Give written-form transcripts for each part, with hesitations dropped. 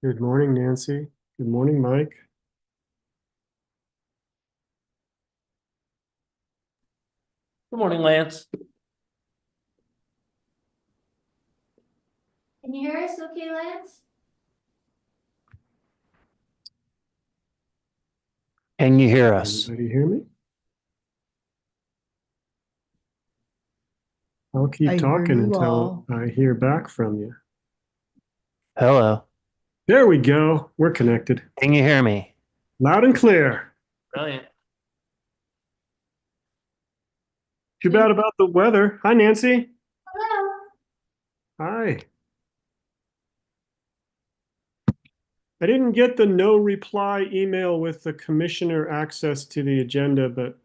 Good morning, Nancy. Good morning, Mike. Good morning, Lance. Can you hear us okay, Lance? Can you hear us? Anybody hear me? I'll keep I hear talking you until all. I hear back from you. Hello. There we go. We're connected. Can you hear me? Loud and clear. Brilliant. Too bad about the weather. Hi, Nancy. Hello. Hi. I didn't get the no reply email with the commissioner access to the agenda, but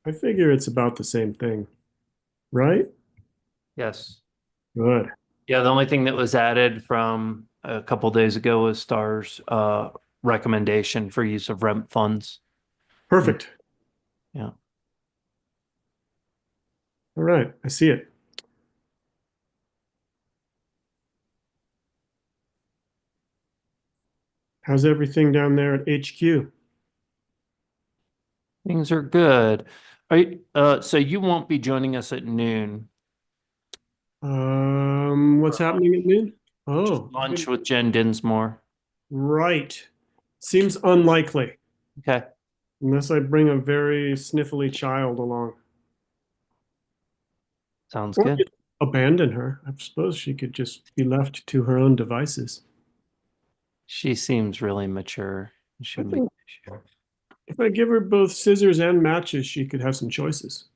I figure it's about the same thing, right? Yes. Good. Yeah, the only thing that was added from a couple days ago was Star's recommendation for use of REMP funds. Perfect. Yeah. All right. I see it. How's everything down there at HQ? Things are good. So you won't be joining us at noon. What's happening at noon? Oh, Lunch with Jen Dinsmore. right. Seems unlikely Okay. unless I bring a very sniffly child along. Sounds Or good. just abandon her. I suppose she could just be left to her own devices. She seems really mature. I Shouldn't be. think if I give her both scissors and matches, she could have some choices.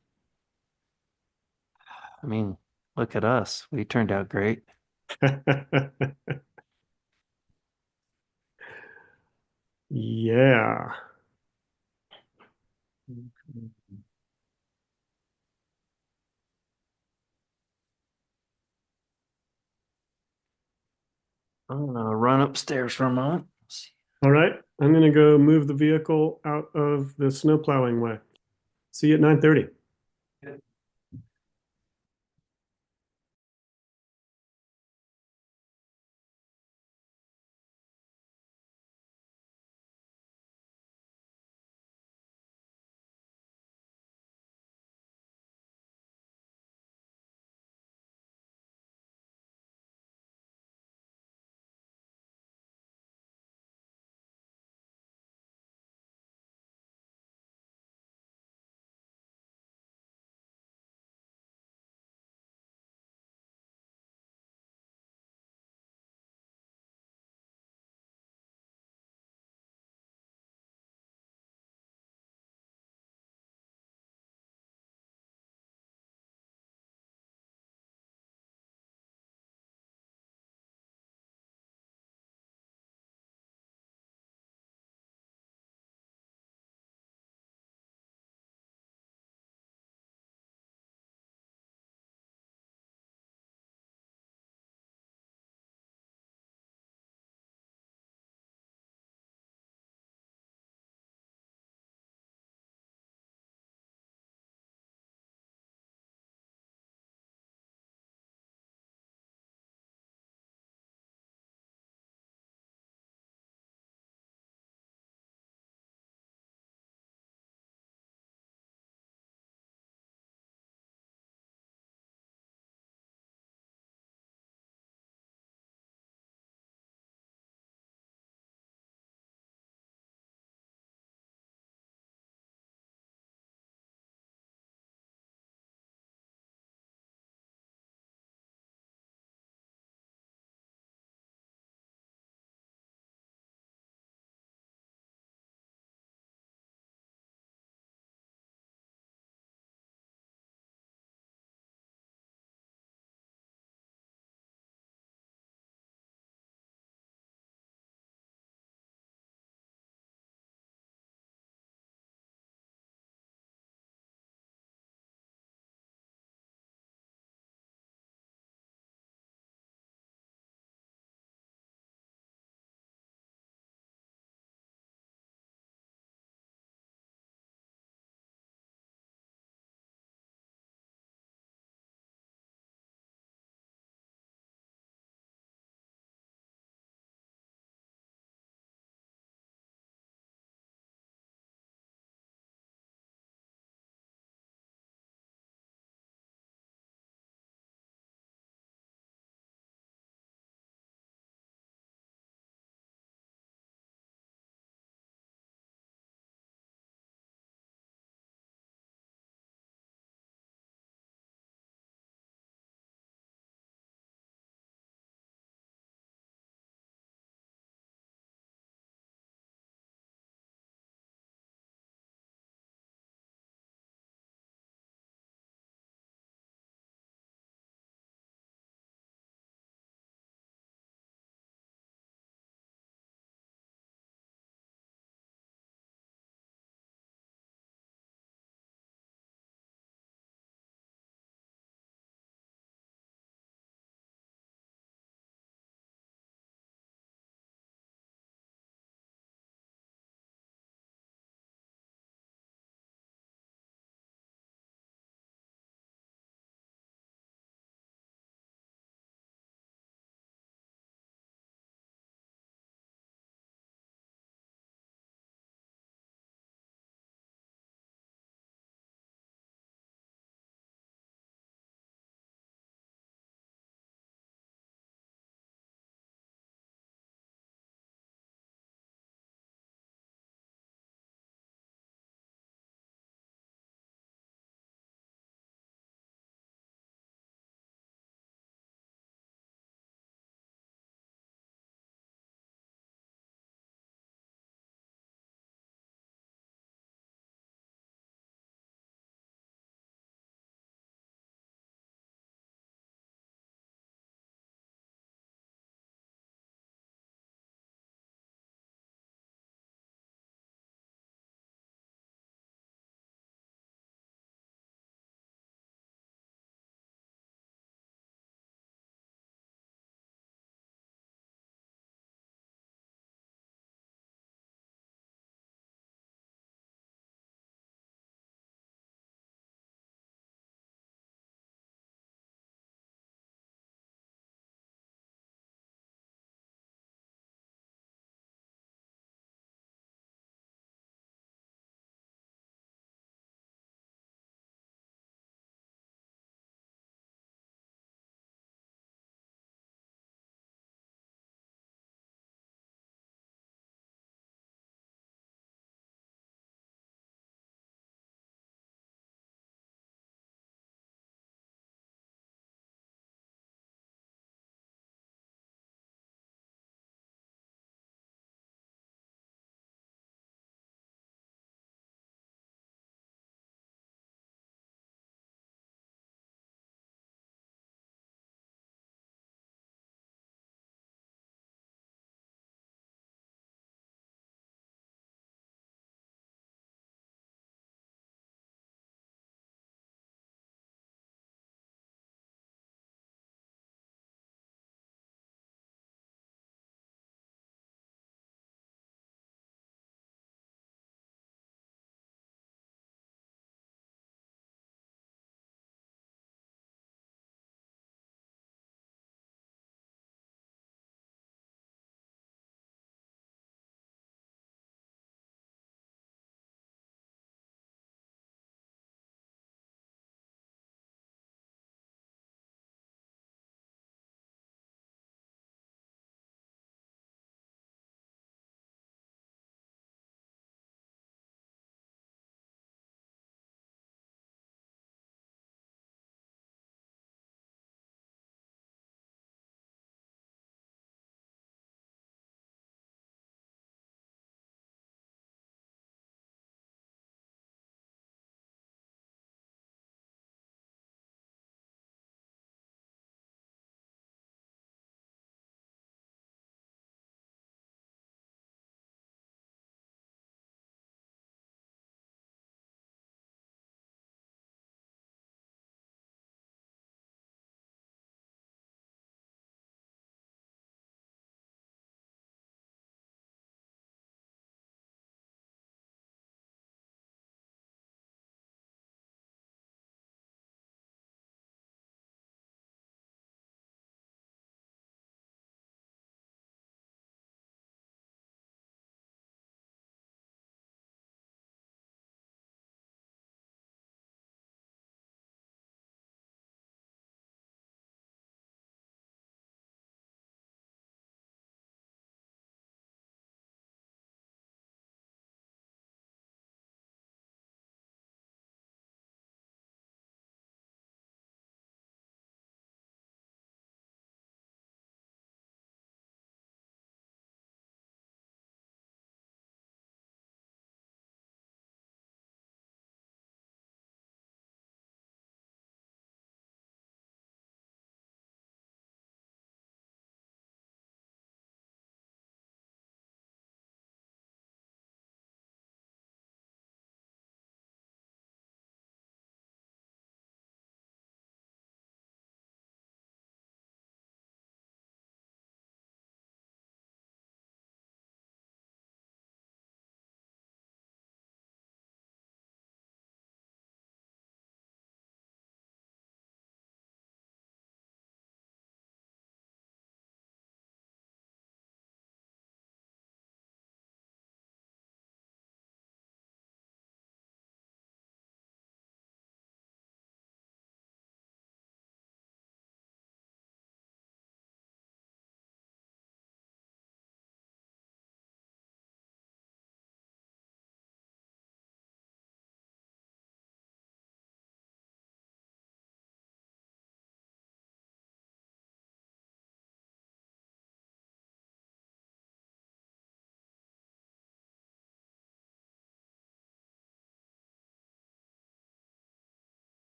I mean, look at us. We turned out great. Yeah. I'm gonna run upstairs for a moment. All right. I'm going to go move the vehicle out of the snow plowing way. See you at 9:30.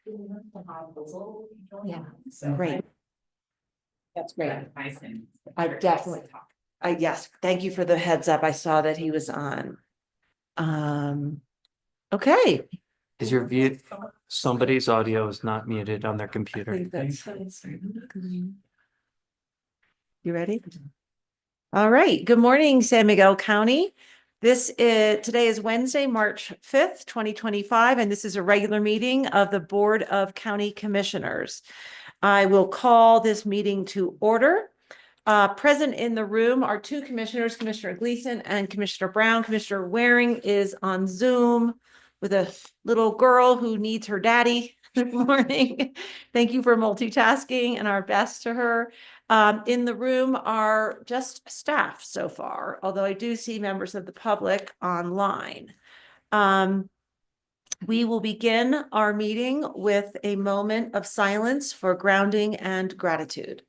Yeah, great. That's great. I definitely, yes, thank you for the heads up. I saw that he was on. Okay. Is your view, somebody's audio is not muted on their I computer. think that's- You ready? All right. Good morning, San Miguel County. Today is Wednesday, March 5th, 2025, and this is a regular meeting of the Board of County Commissioners. I will call this meeting to order. Present in the room are two commissioners, Commissioner Gleason and Commissioner Brown. Commissioner Waring is on Zoom with a little girl who needs her daddy this morning. Thank you for multitasking and our best to her. In the room are just staff so far, although I do see members of the public online. We will begin our meeting with a moment of silence for grounding and gratitude.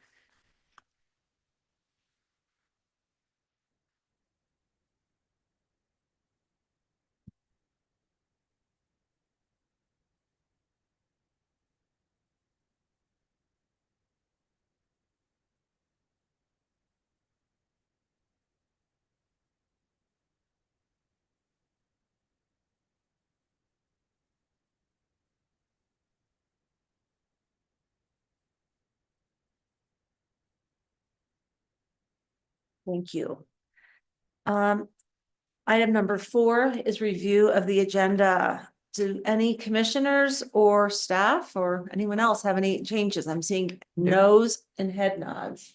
Thank you. Item number 4 is review of the agenda. Do any commissioners or staff or anyone else have any changes? I'm seeing no's and head nods.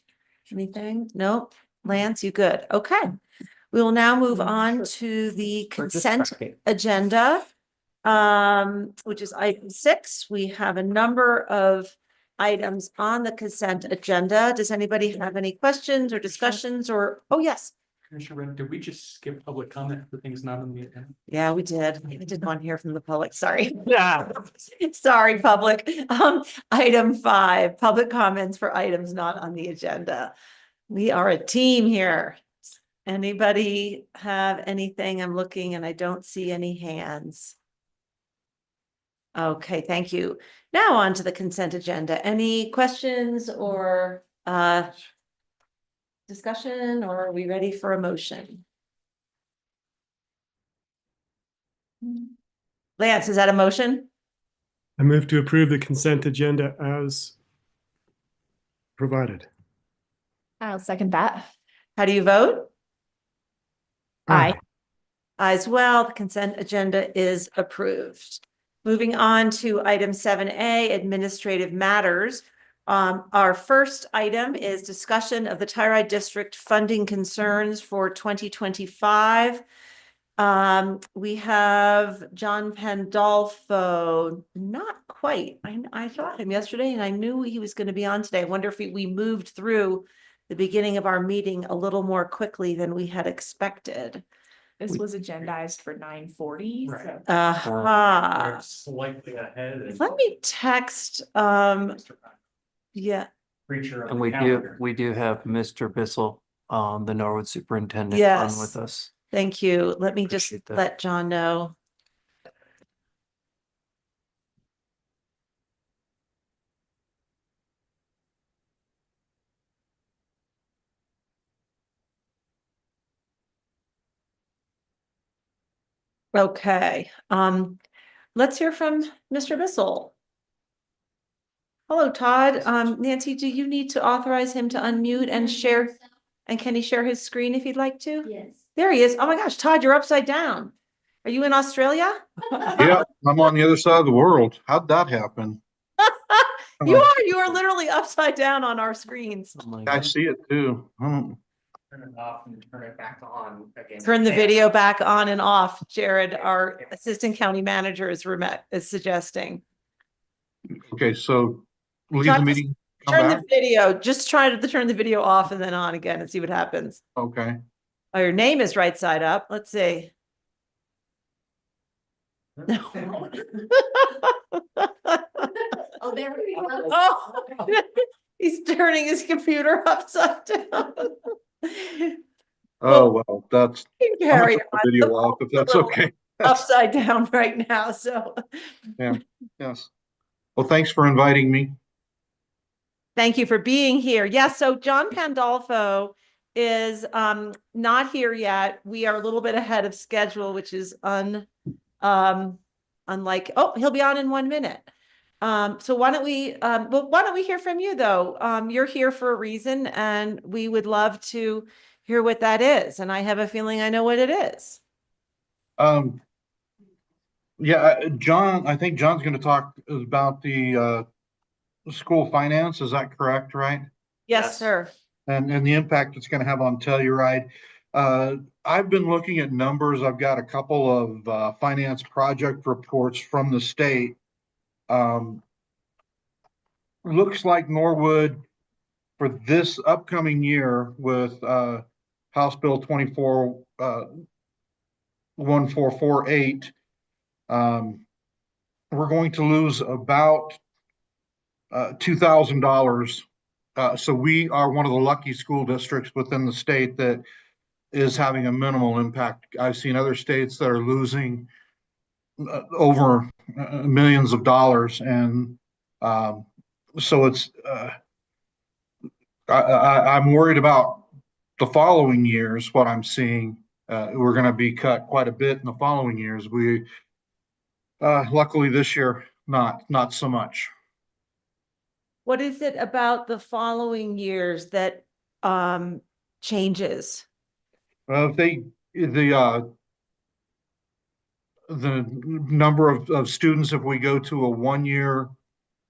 Anything? No? Lance, you good? Okay. We will now move on to the consent agenda, which is item 6. We have a number of items on the consent agenda. Does anybody have any questions or discussions or, oh, yes. Commissioner Wren, did we just skip public comment for things not on the agenda? Yeah, we did. I did not hear from the public. Sorry. Yeah. Sorry, public. Item 5, public comments for items not on the agenda. We are a team here. Anybody have anything? I'm looking and I don't see any hands. Okay, thank you. Now on to the consent agenda. Any questions or discussion, or are we ready for a motion? Lance, is that a motion? I move to approve the consent agenda as provided. I'll second that. How do you vote? Aye. As well, the consent agenda is approved. Moving on to item 7A, administrative matters. Our first item is discussion of the Tyree District funding concerns for 2025. We have John Pandolfo, not quite. I saw him yesterday and I knew he was going to be on today. I wonder if we moved through the beginning of our meeting a little more quickly than we had expected. This was agendized for 9:40. Right. So Aha. We're slightly ahead. and Let me text, Mr. yeah, Preacher on And the we calendar. do have Mr. Bissell, the Norwood superintendent on Yes. with us. thank you. Let me just Appreciate that. let John know. Okay, let's hear from Mr. Bissell. Hello, Todd. Nancy, do you need to authorize him to unmute and share? And can he share his screen if he'd like to? Yes. There he is. Oh my gosh, Todd, you're upside down. Are you in Australia? Yeah, I'm on the other side of the world. How'd that happen? You are literally upside down on our screens. Oh my I God. see it too. Turn it off and turn it back on again. Turn the video back on and off. Jared, our assistant county manager is suggesting. Okay, so leave Chuck, the meeting, come Turn the back. video, just try to turn the video off and then on again and see what happens. Okay. Oh, your name is right side up. Let's see. Oh, there we go. Oh, he's turning his computer upside down. Oh, well, that's, I'm gonna Carry turn the video off if that's okay. upside down right now, so. Yes. Well, thanks for inviting me. Thank you for being here. Yes, so John Pandolfo is not here yet. We are a little bit ahead of schedule, which is unlike, oh, he'll be on in 1 minute. So why don't we hear from you though? You're here for a reason and we would love to hear what that is. And I have a feeling I know what it is. Yeah, John, I think John's going to talk about the school finance. Is that correct, right? Yes, Yes. sir. And the impact it's going to have on Telluride. I've been looking at numbers. I've got a couple of finance project reports from the state. Looks like Norwood for this upcoming year with House Bill 1448, we're going to lose about $2,000. So we are one of the lucky school districts within the state that is having a minimal impact. I've seen other states that are losing over millions of dollars, and so it's I'm worried about the following years. What I'm seeing, we're going to be cut quite a bit in the following years. We luckily this year not so much. What is it about the following years that changes? The number of students, if we go to a 1-year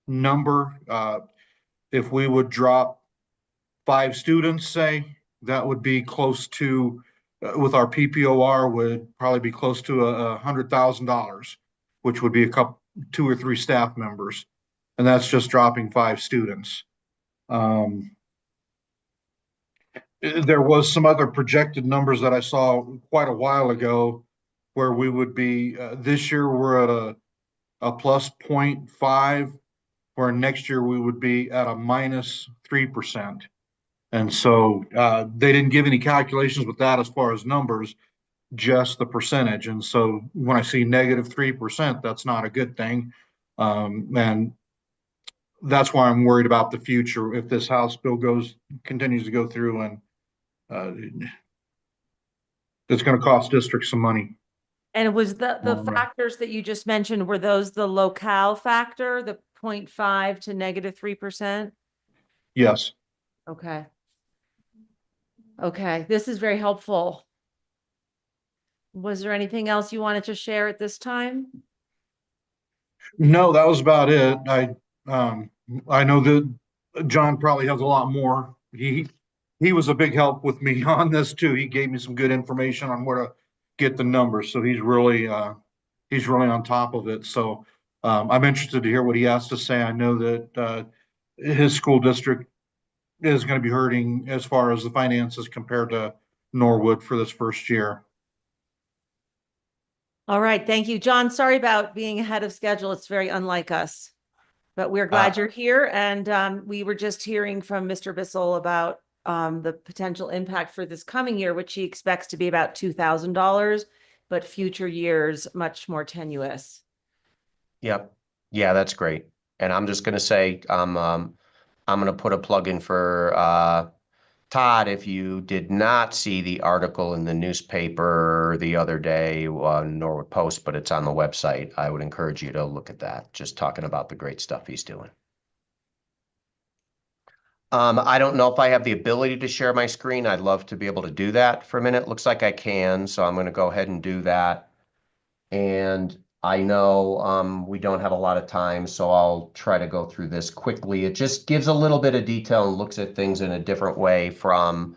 number, if we would drop 5 students, say, that would be close to, with our PPOR, would probably be close to $100,000, which would be a couple, 2 or 3 staff members, and that's just dropping 5 students. There was some other projected numbers that I saw quite a while ago where we would be, this year we're at a plus 0.5, where next year we would be at a minus 3%. And so they didn't give any calculations with that as far as numbers, just the percentage. And so when I see negative 3%, that's not a good thing. And that's why I'm worried about the future if this House bill continues to go through, and it's going to cost districts some money. And was the Right. factors that you just mentioned, were those the locale factor, the 0.5 to negative 3%? Yes. Okay. Okay, this is very helpful. Was there anything else you wanted to share at this time? No, that was about it. I know that John probably has a lot more. He was a big help with me on this too. He gave me some good information on where to get the numbers. So he's really on top of it. So I'm interested to hear what he has to say. I know that his school district is going to be hurting as far as the finances compared to Norwood for this first year. All right, thank you, John. Sorry about being ahead of schedule. It's very unlike us, but we're glad you're here. And we were just hearing from Mr. Bissell about the potential impact for this coming year, which he expects to be about $2,000, but future years much more tenuous. Yep. Yeah, that's great. And I'm just going to say, I'm going to put a plug in for Todd. If you did not see the article in the newspaper the other day on Norwood Post, but it's on the website, I would encourage you to look at that, just talking about the great stuff he's doing. I don't know if I have the ability to share my screen. I'd love to be able to do that for a minute. Looks like I can, so I'm going to go ahead and do that. And I know we don't have a lot of time, so I'll try to go through this quickly. It just gives a little bit of detail and looks at things in a different way from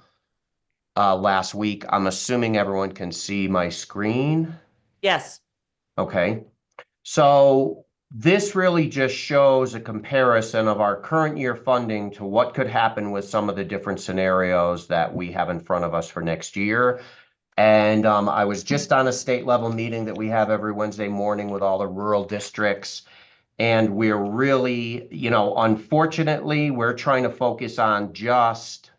last week. I'm assuming everyone can see my screen. Yes. Okay. So this really just shows a comparison of our current year funding to what could happen with some of the different scenarios that we have in front of us for next year. And I was just on a state level meeting that we have every Wednesday morning with all the rural districts. And we're really, unfortunately, we're trying to focus on just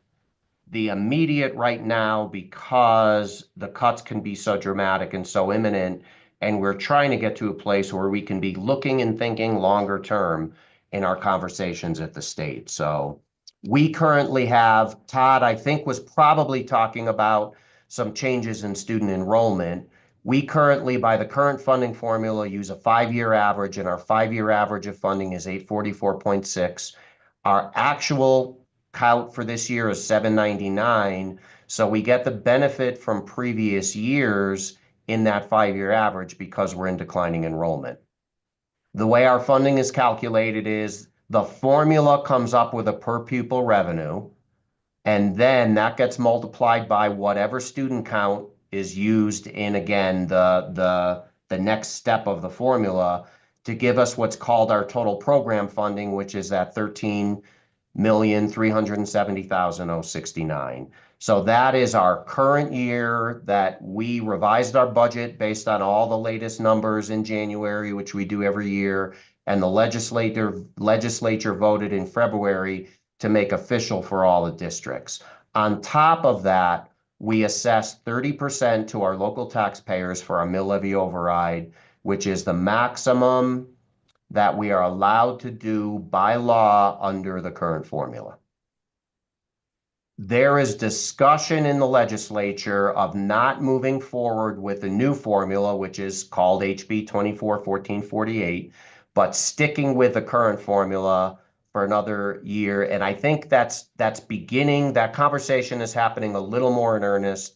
the immediate right now because the cuts can be so dramatic and so imminent. And we're trying to get to a place where we can be looking and thinking longer term in our conversations at the state. So we currently have, Todd, I think, was probably talking about some changes in student enrollment. We currently, by the current funding formula, use a 5-year average, and our 5-year average of funding is 844.6. Our actual count for this year is 799. So we get the benefit from previous years in that 5-year average because we're in declining enrollment. The way our funding is calculated is the formula comes up with a per pupil revenue, and then that gets multiplied by whatever student count is used in, again, the next step of the formula to give us what's called our total program funding, which is that 13,370,069. So that is our current year that we revised our budget based on all the latest numbers in January, which we do every year, and the legislature voted in February to make official for all the districts. On top of that, we assess 30% to our local taxpayers for our mill levy override, which is the maximum that we are allowed to do by law under the current formula. There is discussion in the legislature of not moving forward with the new formula, which is called HB 241448, but sticking with the current formula for another year. And I think that's beginning, that conversation is happening a little more in earnest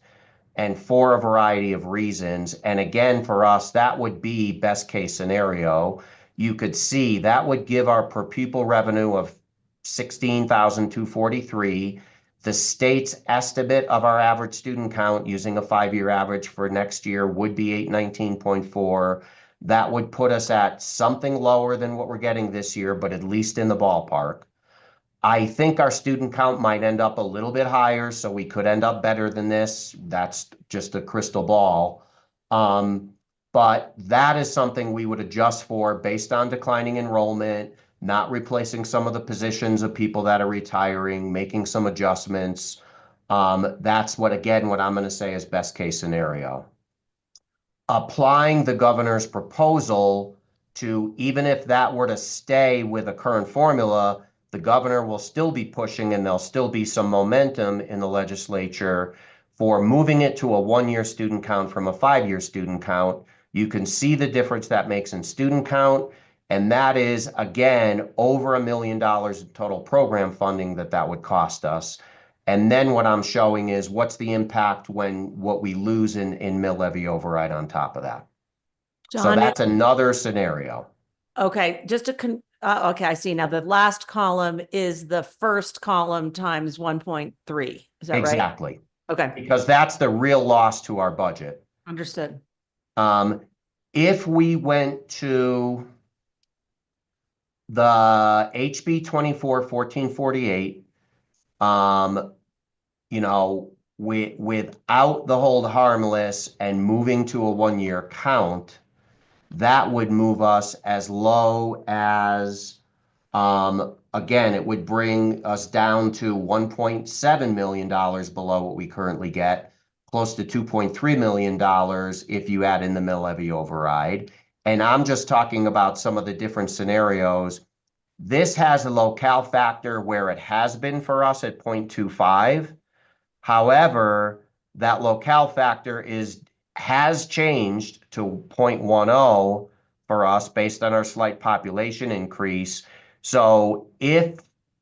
and for a variety of reasons. And again, for us, that would be best case scenario. You could see that would give our per pupil revenue of 16,243. The state's estimate of our average student count using a 5-year average for next year would be 819.4. That would put us at something lower than what we're getting this year, but at least in the ballpark. I think our student count might end up a little bit higher, so we could end up better than this. That's just a crystal ball. But that is something we would adjust for based on declining enrollment, not replacing some of the positions of people that are retiring, making some adjustments. That's what I'm going to say is best case scenario. Applying the governor's proposal to, even if that were to stay with the current formula, the governor will still be pushing and there'll still be some momentum in the legislature for moving it to a 1-year student count from a 5-year student count. You can see the difference that makes in student count. And that is, again, over $1 million in total program funding that would cost us. And then what I'm showing is what's the impact when what we lose in mill levy override on top of that. So John, that's another scenario. okay, just to okay, I see now the last column is the first column times 1.3. Is that right? Exactly. Okay, Because that's the real loss to our budget. understood. If we went to the HB 241448, you know, without the hold harmless and moving to a 1-year count, that would move us as low as, again, it would bring us down to $1.7 million below what we currently get, close to $2.3 million if you add in the mill levy override. And I'm just talking about some of the different scenarios. This has a locale factor where it has been for us at 0.25. However, that locale factor has changed to 0.10 for us based on our slight population increase. So if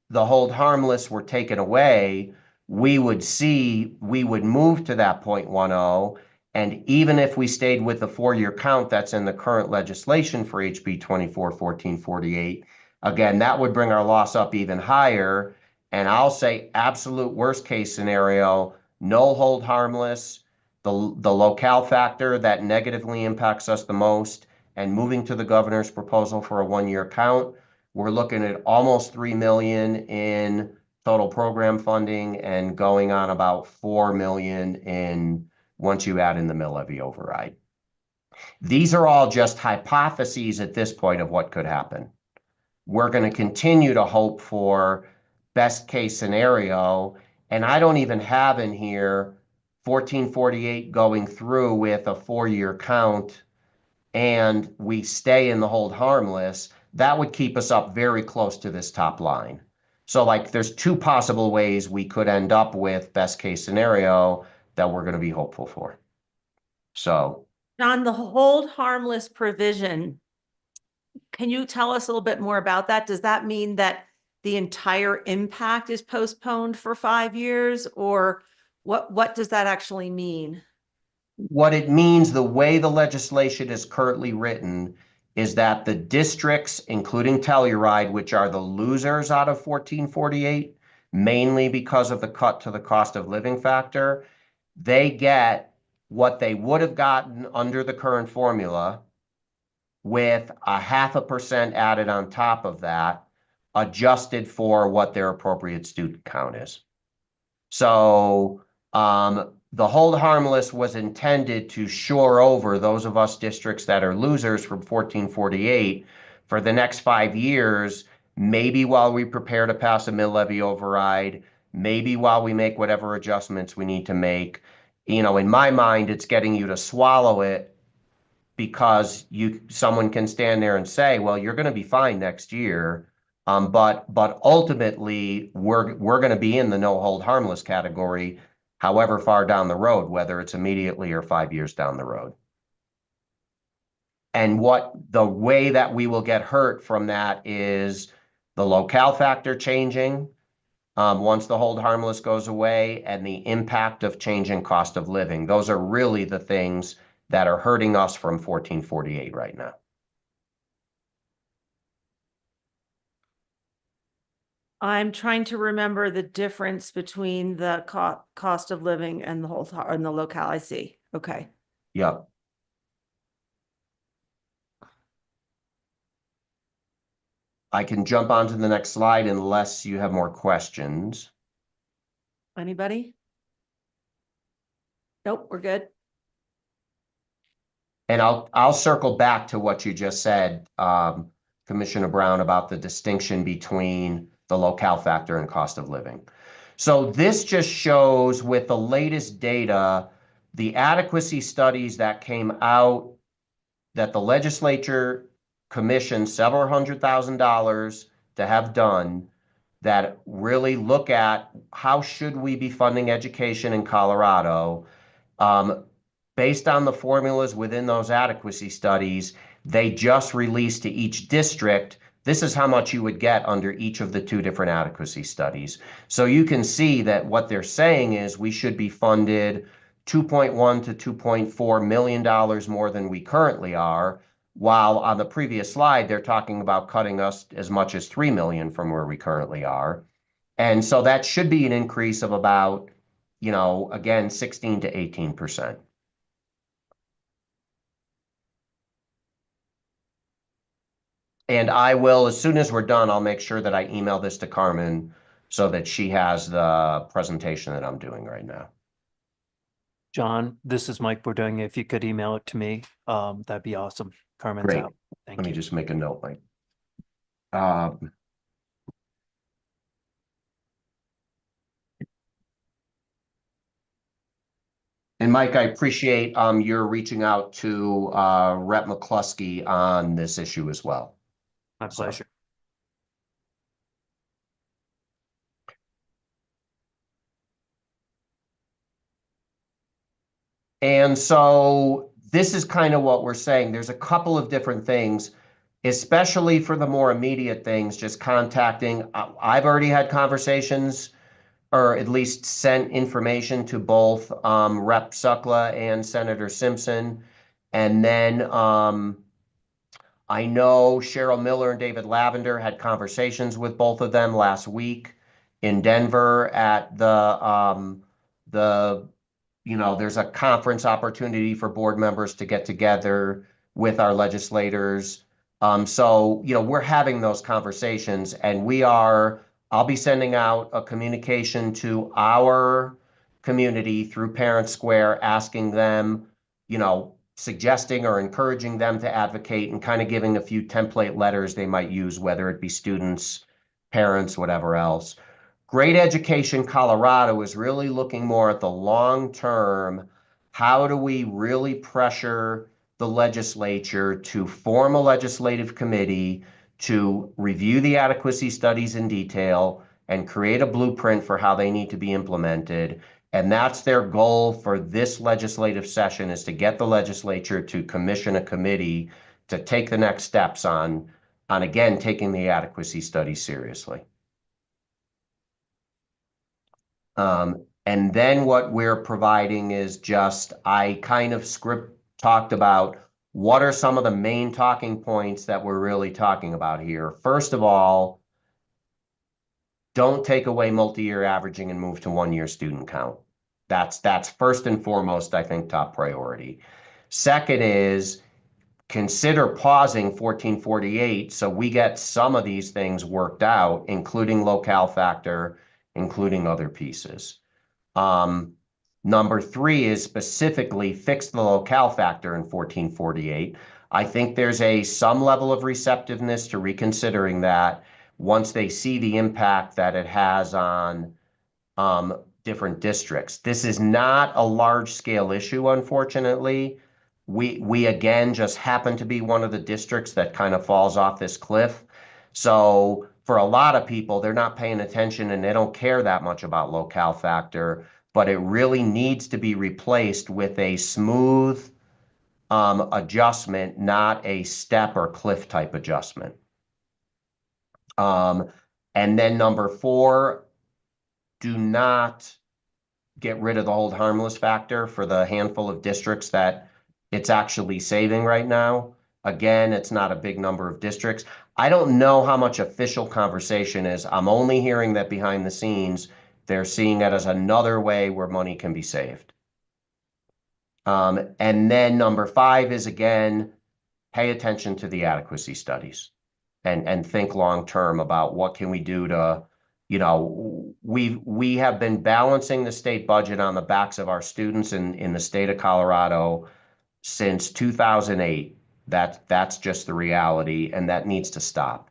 the hold harmless were taken away, we would move to that 0.10. And even if we stayed with the 4-year count that's in the current legislation for HB 241448, again, that would bring our loss up even higher. And I'll say absolute worst case scenario, no hold harmless, the locale factor that negatively impacts us the most, and moving to the governor's proposal for a 1-year count, we're looking at almost $3 million in total program funding and going on about $4 million in once you add in the mill levy override. These are all just hypotheses at this point of what could happen. We're going to continue to hope for best case scenario. And I don't even have in here 1448 going through with a 4-year count and we stay in the hold harmless, that would keep us up very close to this top line. So like there's two possible ways we could end up with best case scenario that we're going to be hopeful for. So On the hold harmless provision, can you tell us a little bit more about that? Does that mean that the entire impact is postponed for 5 years, or what does that actually mean? what it means, the way the legislation is currently written, is that the districts, including Telluride, which are the losers out of 1448, mainly because of the cut to the cost of living factor, they get what they would have gotten under the current formula with 0.5% added on top of that, adjusted for what their appropriate student count is. So the hold harmless was intended to shore over those of us districts that are losers from 1448 for the next 5 years, maybe while we prepare to pass a mill levy override, maybe while we make whatever adjustments we need to make. You know, in my mind, it's getting you to swallow it because someone can stand there and say, well, you're going to be fine next year. But ultimately, we're going to be in the no hold harmless category, however far down the road, whether it's immediately or 5 years down the road. And the way that we will get hurt from that is the locale factor changing once the hold harmless goes away, and the impact of changing cost of living. Those are really the things that are hurting us from 1448 right now. I'm trying to remember the difference between the cost of living and the locale. I see. Okay. Yep. I can jump on to the next slide unless you have more questions. Anybody? Nope, we're good. And I'll circle back to what you just said, Commissioner Brown, about the distinction between the locale factor and cost of living. So this just shows, with the latest data, the adequacy studies that came out that the legislature commissioned several $100,000 to have done, that really look at how should we be funding education in Colorado. Based on the formulas within those adequacy studies, they just released to each district, this is how much you would get under each of the 2 different adequacy studies. So you can see that what they're saying is we should be funded $2.1 to $2.4 million more than we currently are, while on the previous slide, they're talking about cutting us as much as $3 million from where we currently are. And so that should be an increase of about, you know, again, 16 to 18%. And I will, as soon as we're done, I'll make sure that I email this to Carmen so that she has the presentation that I'm doing right now. John, this is Mike Bordonia. If you could email it to me, that'd be awesome. Carmen's Great. out. Thank Let me you. just make a note, Mike. And Mike, I appreciate your reaching out to Rep. McCluskey on this issue as well. My pleasure. And so this is kind of what we're saying. There's a couple of different things, especially for the more immediate things, just contacting. I've already had conversations, or at least sent information to both Rep. Sukla and Senator Simpson. And then I know Cheryl Miller and David Lavender had conversations with both of them last week in Denver at there's a conference opportunity for board members to get together with our legislators. So, we're having those conversations, and I'll be sending out a communication to our community through Parent Square, asking them, suggesting or encouraging them to advocate, and kind of giving a few template letters they might use, whether it be students, parents, whatever else. Great Education Colorado is really looking more at the long term. How do we really pressure the legislature to form a legislative committee to review the adequacy studies in detail and create a blueprint for how they need to be implemented. And that's their goal for this legislative session, is to get the legislature to commission a committee to take the next steps on again, taking the adequacy study seriously. And then what we're providing is just, I kind of talked about what are some of the main talking points that we're really talking about here. First of all, don't take away multi-year averaging and move to 1-year student count. That's first and foremost, I think, top priority. Second is consider pausing 1448 so we get some of these things worked out, including locale factor, including other pieces. Number 3 is specifically fix the locale factor in 1448. I think there's some level of receptiveness to reconsidering that once they see the impact that it has on different districts. This is not a large scale issue, unfortunately. We again just happen to be one of the districts that kind of falls off this cliff. So for a lot of people, they're not paying attention and they don't care that much about locale factor, but it really needs to be replaced with a smooth adjustment, not a step or cliff type adjustment. And then number 4, do not get rid of the hold harmless factor for the handful of districts that it's actually saving right now. Again, it's not a big number of districts. I don't know how much official conversation is. I'm only hearing that behind the scenes, they're seeing it as another way where money can be saved. And then number 5 is, again, pay attention to the adequacy studies and think long-term about what can we do to, you know, we have been balancing the state budget on the backs of our students in the state of Colorado since 2008. That's just the reality, and that needs to stop.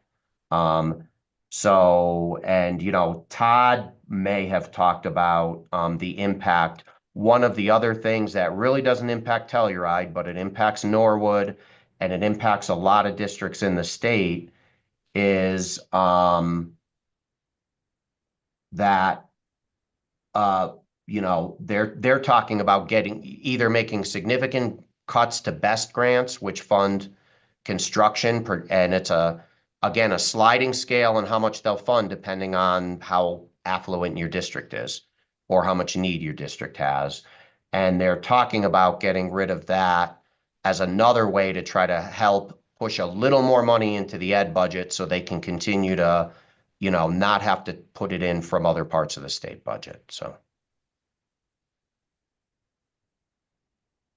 So, and, you know, Todd may have talked about the impact. One of the other things that really doesn't impact Telluride, but it impacts Norwood and it impacts a lot of districts in the state is that you know, they're talking about either making significant cuts to BEST grants, which fund construction, and it's again a sliding scale on how much they'll fund depending on how affluent your district is or how much need your district has. And they're talking about getting rid of that as another way to try to help push a little more money into the ed budget so they can continue to, you know, not have to put it in from other parts of the state budget. So.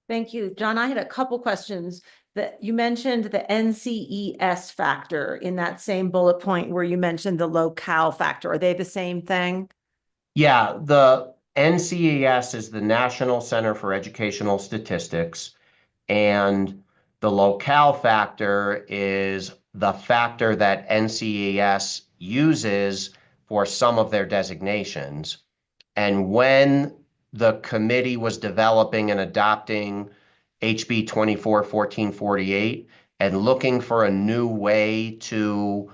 Thank you, John. I had a couple questions. That you mentioned the NCES factor in that same bullet point where you mentioned the locale factor. Are they the same thing? Yeah, the NCES is the National Center for Educational Statistics, and the locale factor is the factor that NCES uses for some of their designations. And when the committee was developing and adopting HB 24-1448 and looking for a new way to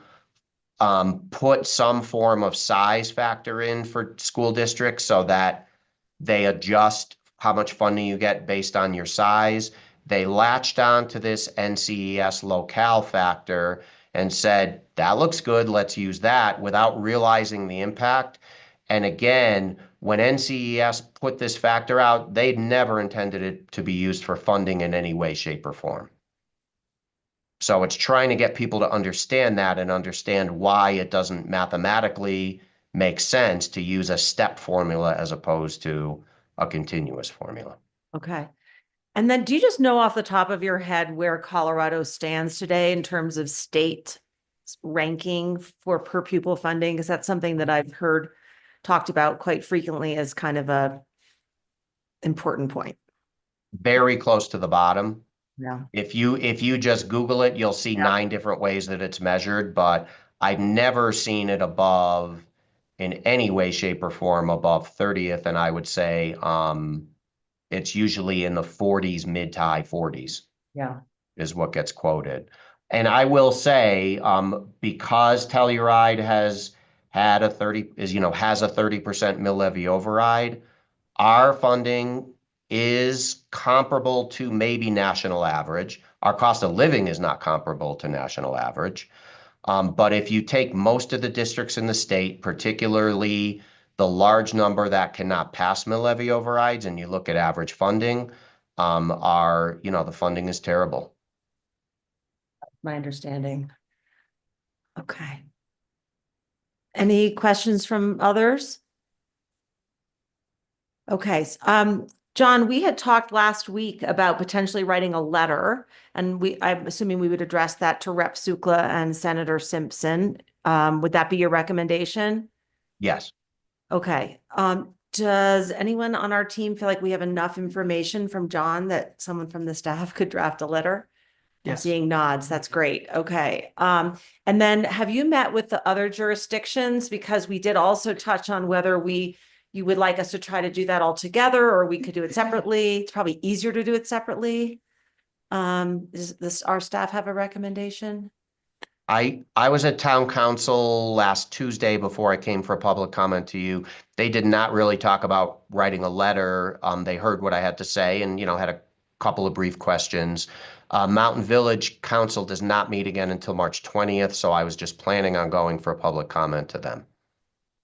put some form of size factor in for school districts so that they adjust how much funding you get based on your size, they latched on to this NCES locale factor and said, that looks good, let's use that, without realizing the impact. And again, when NCES put this factor out, they'd never intended it to be used for funding in any way, shape, or form. So it's trying to get people to understand that and understand why it doesn't mathematically make sense to use a step formula as opposed to a continuous formula. Okay. And then do you just know off the top of your head where Colorado stands today in terms of state ranking for per pupil funding? Because that's something that I've heard talked about quite frequently as kind of a important point. Very close to the bottom. Yeah. If you just Google it, you'll see 9 different ways that it's measured, but I've never seen it above in any way, shape, or form above 30th. And I would say it's usually in the 40s, mid to high 40s. Yeah. is what gets quoted. And I will say, because Telluride has had has a 30% mill levy override, our funding is comparable to maybe national average. Our cost of living is not comparable to national average. But if you take most of the districts in the state, particularly the large number that cannot pass mill levy overrides, and you look at average funding, the funding is terrible. My understanding. Okay. Any questions from others? Okay, John, we had talked last week about potentially writing a letter, and I'm assuming we would address that to Rep. Sukla and Senator Simpson. Would that be your recommendation? Yes. Okay. Does anyone on our team feel like we have enough information from John that someone from the staff could draft a letter? I'm Yes. seeing nods. That's great. Okay. And then have you met with the other jurisdictions? Because we did also touch on whether you would like us to try to do that all together, or we could do it separately. It's probably easier to do it separately. Does our staff have a recommendation? I was at town council last Tuesday before I came for a public comment to you. They did not really talk about writing a letter. They heard what I had to say and, had a couple of brief questions. Mountain Village Council does not meet again until March 20th, so I was just planning on going for a public comment to them.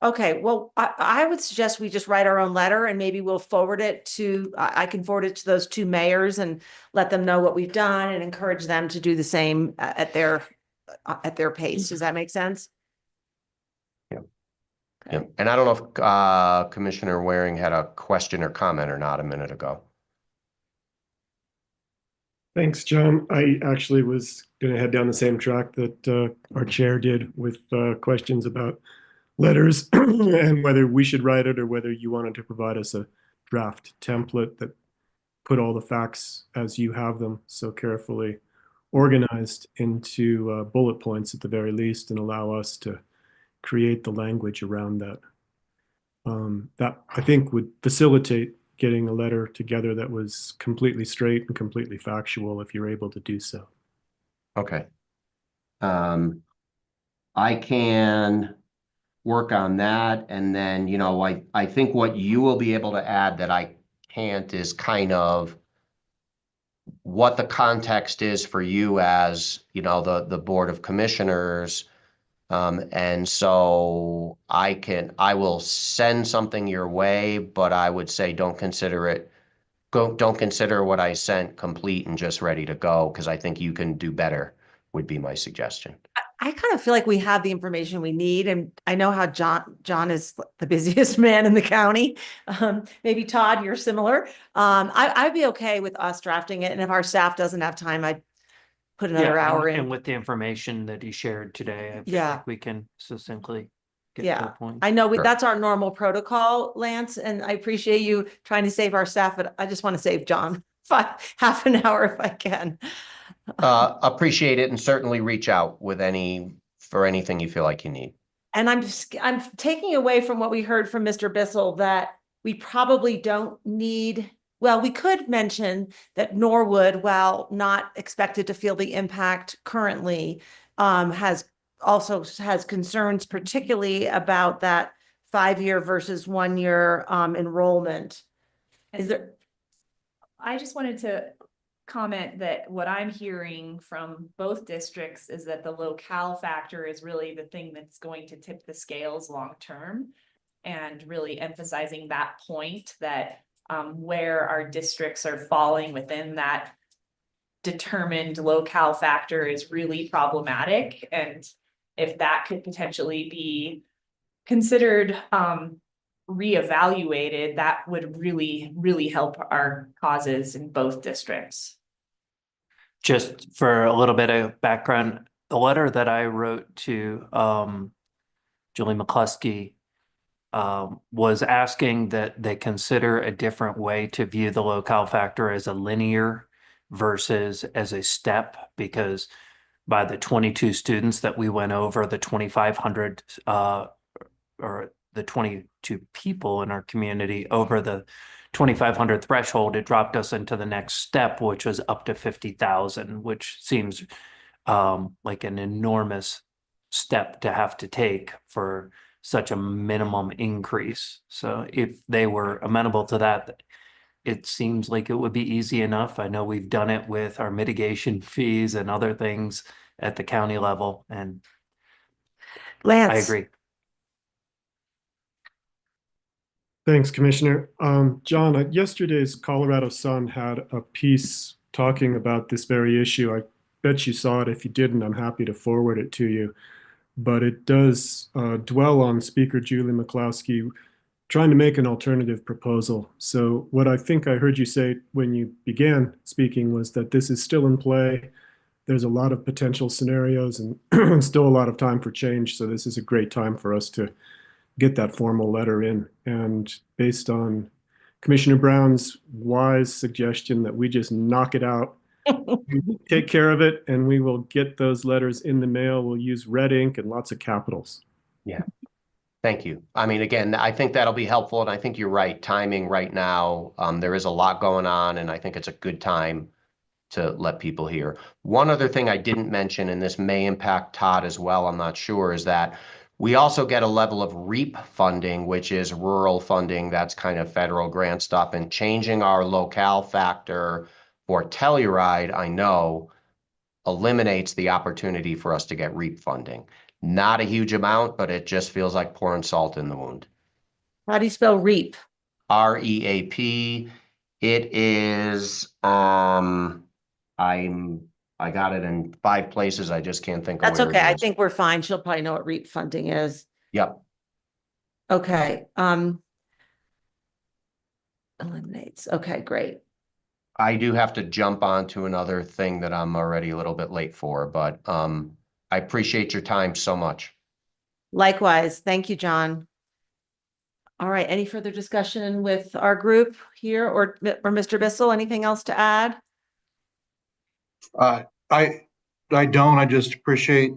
Okay, well, I would suggest we just write our own letter, and maybe we'll forward it to, I can forward it to those two mayors and let them know what we've done and encourage them to do the same at their pace. Does that make sense? Yeah. Okay. Yeah. And I don't know if Commissioner Waring had a question or comment or not a minute ago. Thanks, John. I actually was going to head down the same track that our chair did with questions about letters and whether we should write it or whether you wanted to provide us a draft template that put all the facts as you have them so carefully organized into bullet points at the very least, and allow us to create the language around that. That I think would facilitate getting a letter together that was completely straight and completely factual if you're able to do so. Okay. I can work on that. And then, I think what you will be able to add that I can't is kind of what the context is for you as, the Board of Commissioners. And so I will send something your way, but I would say don't consider what I sent complete and just ready to go, because I think you can do better, would be my suggestion. I kind of feel like we have the information we need, and I know how John is the busiest man in the county. Maybe Todd, you're similar. I'd be okay with us drafting it, and if our staff doesn't have time, I'd put another hour in. And with the information that he shared today, I Yeah. think we can succinctly get to Yeah, the point. I know Sure. that's our normal protocol, Lance, and I appreciate you trying to save our staff, but I just want to save John half an hour if I can. Appreciate it, and certainly reach out with for anything you feel like you need. And I'm taking away from what we heard from Mr. Bissell that we probably don't need, well, we could mention that Norwood, while not expected to feel the impact currently, has concerns particularly about that 5-year versus 1-year enrollment. Is there? I just wanted to comment that what I'm hearing from both districts is that the locale factor is really the thing that's going to tip the scales long term, and really emphasizing that point that where our districts are falling within that determined locale factor is really problematic, and if that could potentially be considered reevaluated, that would really help our causes in both districts. Just for a little bit of background, the letter that I wrote to Julie McCluskey was asking that they consider a different way to view the locale factor as a linear versus as a step, because by the 22 students that we went over, the 2,500 or the 22 people in our community over the 2,500 threshold, it dropped us into the next step, which was up to 50,000, which seems like an enormous step to have to take for such a minimum increase. So if they were amenable to that, it seems like it would be easy enough. I know we've done it with our mitigation fees and other things at the county level, and Lance. I agree. Thanks, Commissioner. John, yesterday's Colorado Sun had a piece talking about this very issue. I bet you saw it. If you didn't, I'm happy to forward it to you. But it does dwell on Speaker Julie McCloskey trying to make an alternative proposal. So what I think I heard you say when you began speaking was that this is still in play. There's a lot of potential scenarios and still a lot of time for change. So this is a great time for us to get that formal letter in. And based on Commissioner Brown's wise suggestion that we just knock it out, take care of it, and we will get those letters in the mail. We'll use red ink and lots of capitals. Yeah. Thank you. I mean, again, I think that'll be helpful, and I think you're right. Timing right now, there is a lot going on, and I think it's a good time to let people hear. One other thing I didn't mention, and this may impact Todd as well, I'm not sure, is that we also get a level of REAP funding, which is rural funding. That's kind of federal grant stuff, and changing our locale factor for Telluride, I know, eliminates the opportunity for us to get REAP funding. Not a huge amount, but it just feels like pouring salt in the wound. How do you spell REAP? REAP. It is, I got it in 5 places. I just can't think of That's where okay. it I is. think we're fine. She'll probably know what REAP funding is. Yep. Okay. Eliminates. Okay, great. I do have to jump onto another thing that I'm already a little bit late for, but I appreciate your time so much. Likewise. Thank you, John. All right. Any further discussion with our group here or Mr. Bissell? Anything else to add? I don't. I just appreciate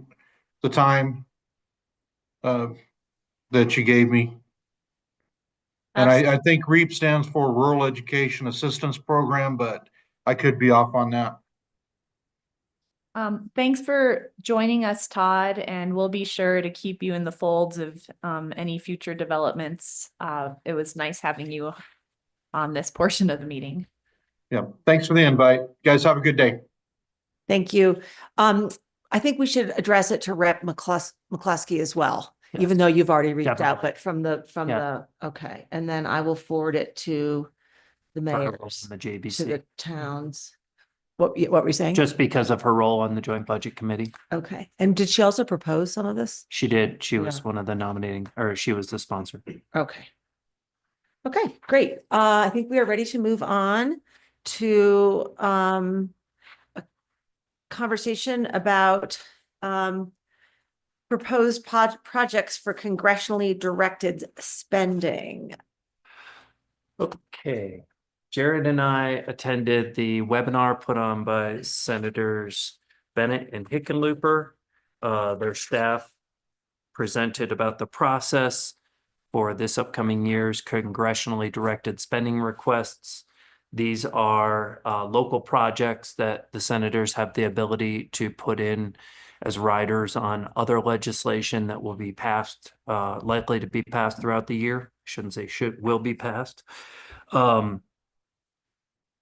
the time that you gave me. And I think REAP stands for Rural Education Assistance Program, but I could be off on that. Thanks for joining us, Todd, and we'll be sure to keep you in the folds of any future developments. It was nice having you on this portion of the meeting. Yeah. Thanks for the invite. You guys have a good day. Thank you. I think we should address it to Rep. McCluskey as well, Yes. even though you've already reached Definitely. out, but from Yeah. the, okay. And then I will forward it to the For her role mayors, in the to JBC, the towns. What were you saying? just because of her role on the Joint Budget Committee. Okay. And did she also propose some of this? She did. She was Yeah. one of the nominating, or she was the sponsor. Okay. Okay, great. I think we are ready to move on to a conversation about proposed projects for congressionally directed spending. Okay. Jared and I attended the webinar put on by Senators Bennett and Hickenlooper. Their staff presented about the process for this upcoming year's congressionally directed spending requests. These are local projects that the senators have the ability to put in as riders on other legislation that will be passed, likely to be passed throughout the year. Shouldn't say should, will be passed.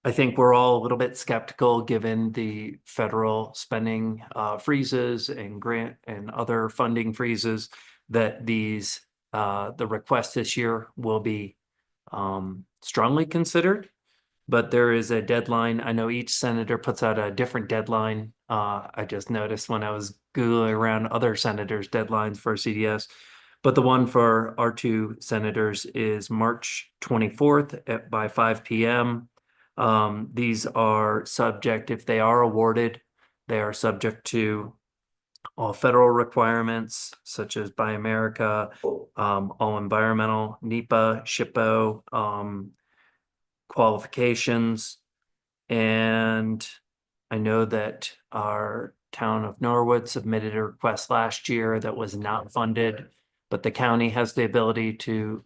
I think we're all a little bit skeptical given the federal spending freezes and grant and other funding freezes that these the request this year will be strongly considered. But there is a deadline. I know each senator puts out a different deadline. I just noticed when I was Googling around other senators' deadlines for CDS. But the one for our 2 senators is March 24th by 5 p.m. These are subject, if they are awarded, they are subject to all federal requirements such as Buy America, all environmental, NEPA, SHPO, qualifications. And I know that our town of Norwood submitted a request last year that was not funded. but the county has the ability to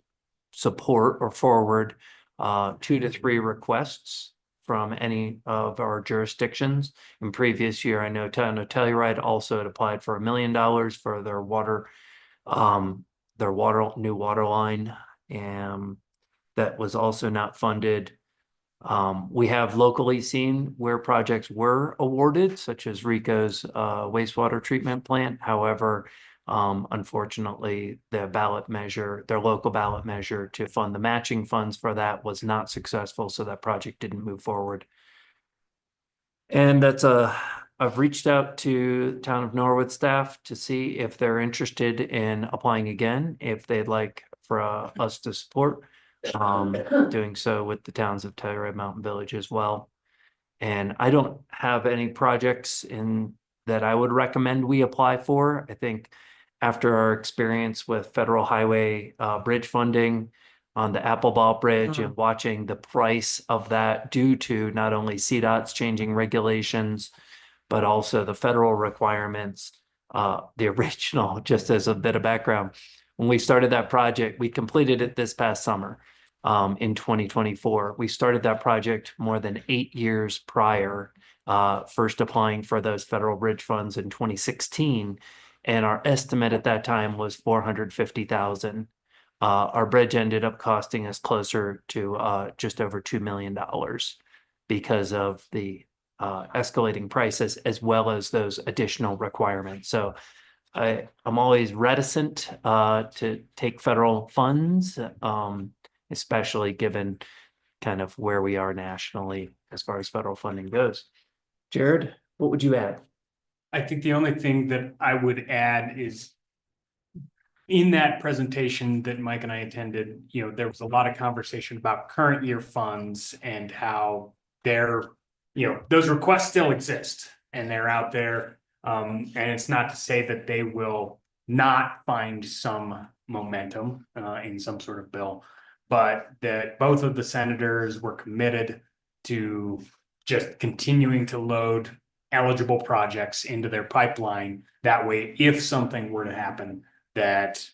support or forward 2 to 3 requests from any of our jurisdictions. In previous year, I know Town of Telluride also had applied for $1 million for their new water line, and that was also not funded. We have locally seen where projects were awarded, such as Rico's wastewater treatment plant. However, unfortunately, their local ballot measure to fund the matching funds for that was not successful, so that project didn't move forward. And I've reached out to Town of Norwood staff to see if they're interested in applying again, if they'd like for us to support. Doing so with the towns of Telluride Mountain Village as well. And I don't have any projects that I would recommend we apply for. I think after our experience with federal highway bridge funding on the Appleball Bridge and watching the price of that due to not only CDOT's changing regulations, but also the federal requirements, the original, just as a bit of background, when we started that project, we completed it this past summer. In 2024, we started that project more than 8 years prior, first applying for those federal bridge funds in 2016. And our estimate at that time was $450,000. Our bridge ended up costing us closer to just over $2 million because of the escalating prices as well as those additional requirements. So I'm always reticent to take federal funds, especially given kind of where we are nationally as far as federal funding goes. Jared, what would you add? I think the only thing that I would add is in that presentation that Mike and I attended, there was a lot of conversation about current year funds and how those requests still exist and they're out there. And it's not to say that they will not find some momentum in some sort of bill, but that both of the senators were committed to just continuing to load eligible projects into their pipeline. That way, if something were to happen, that,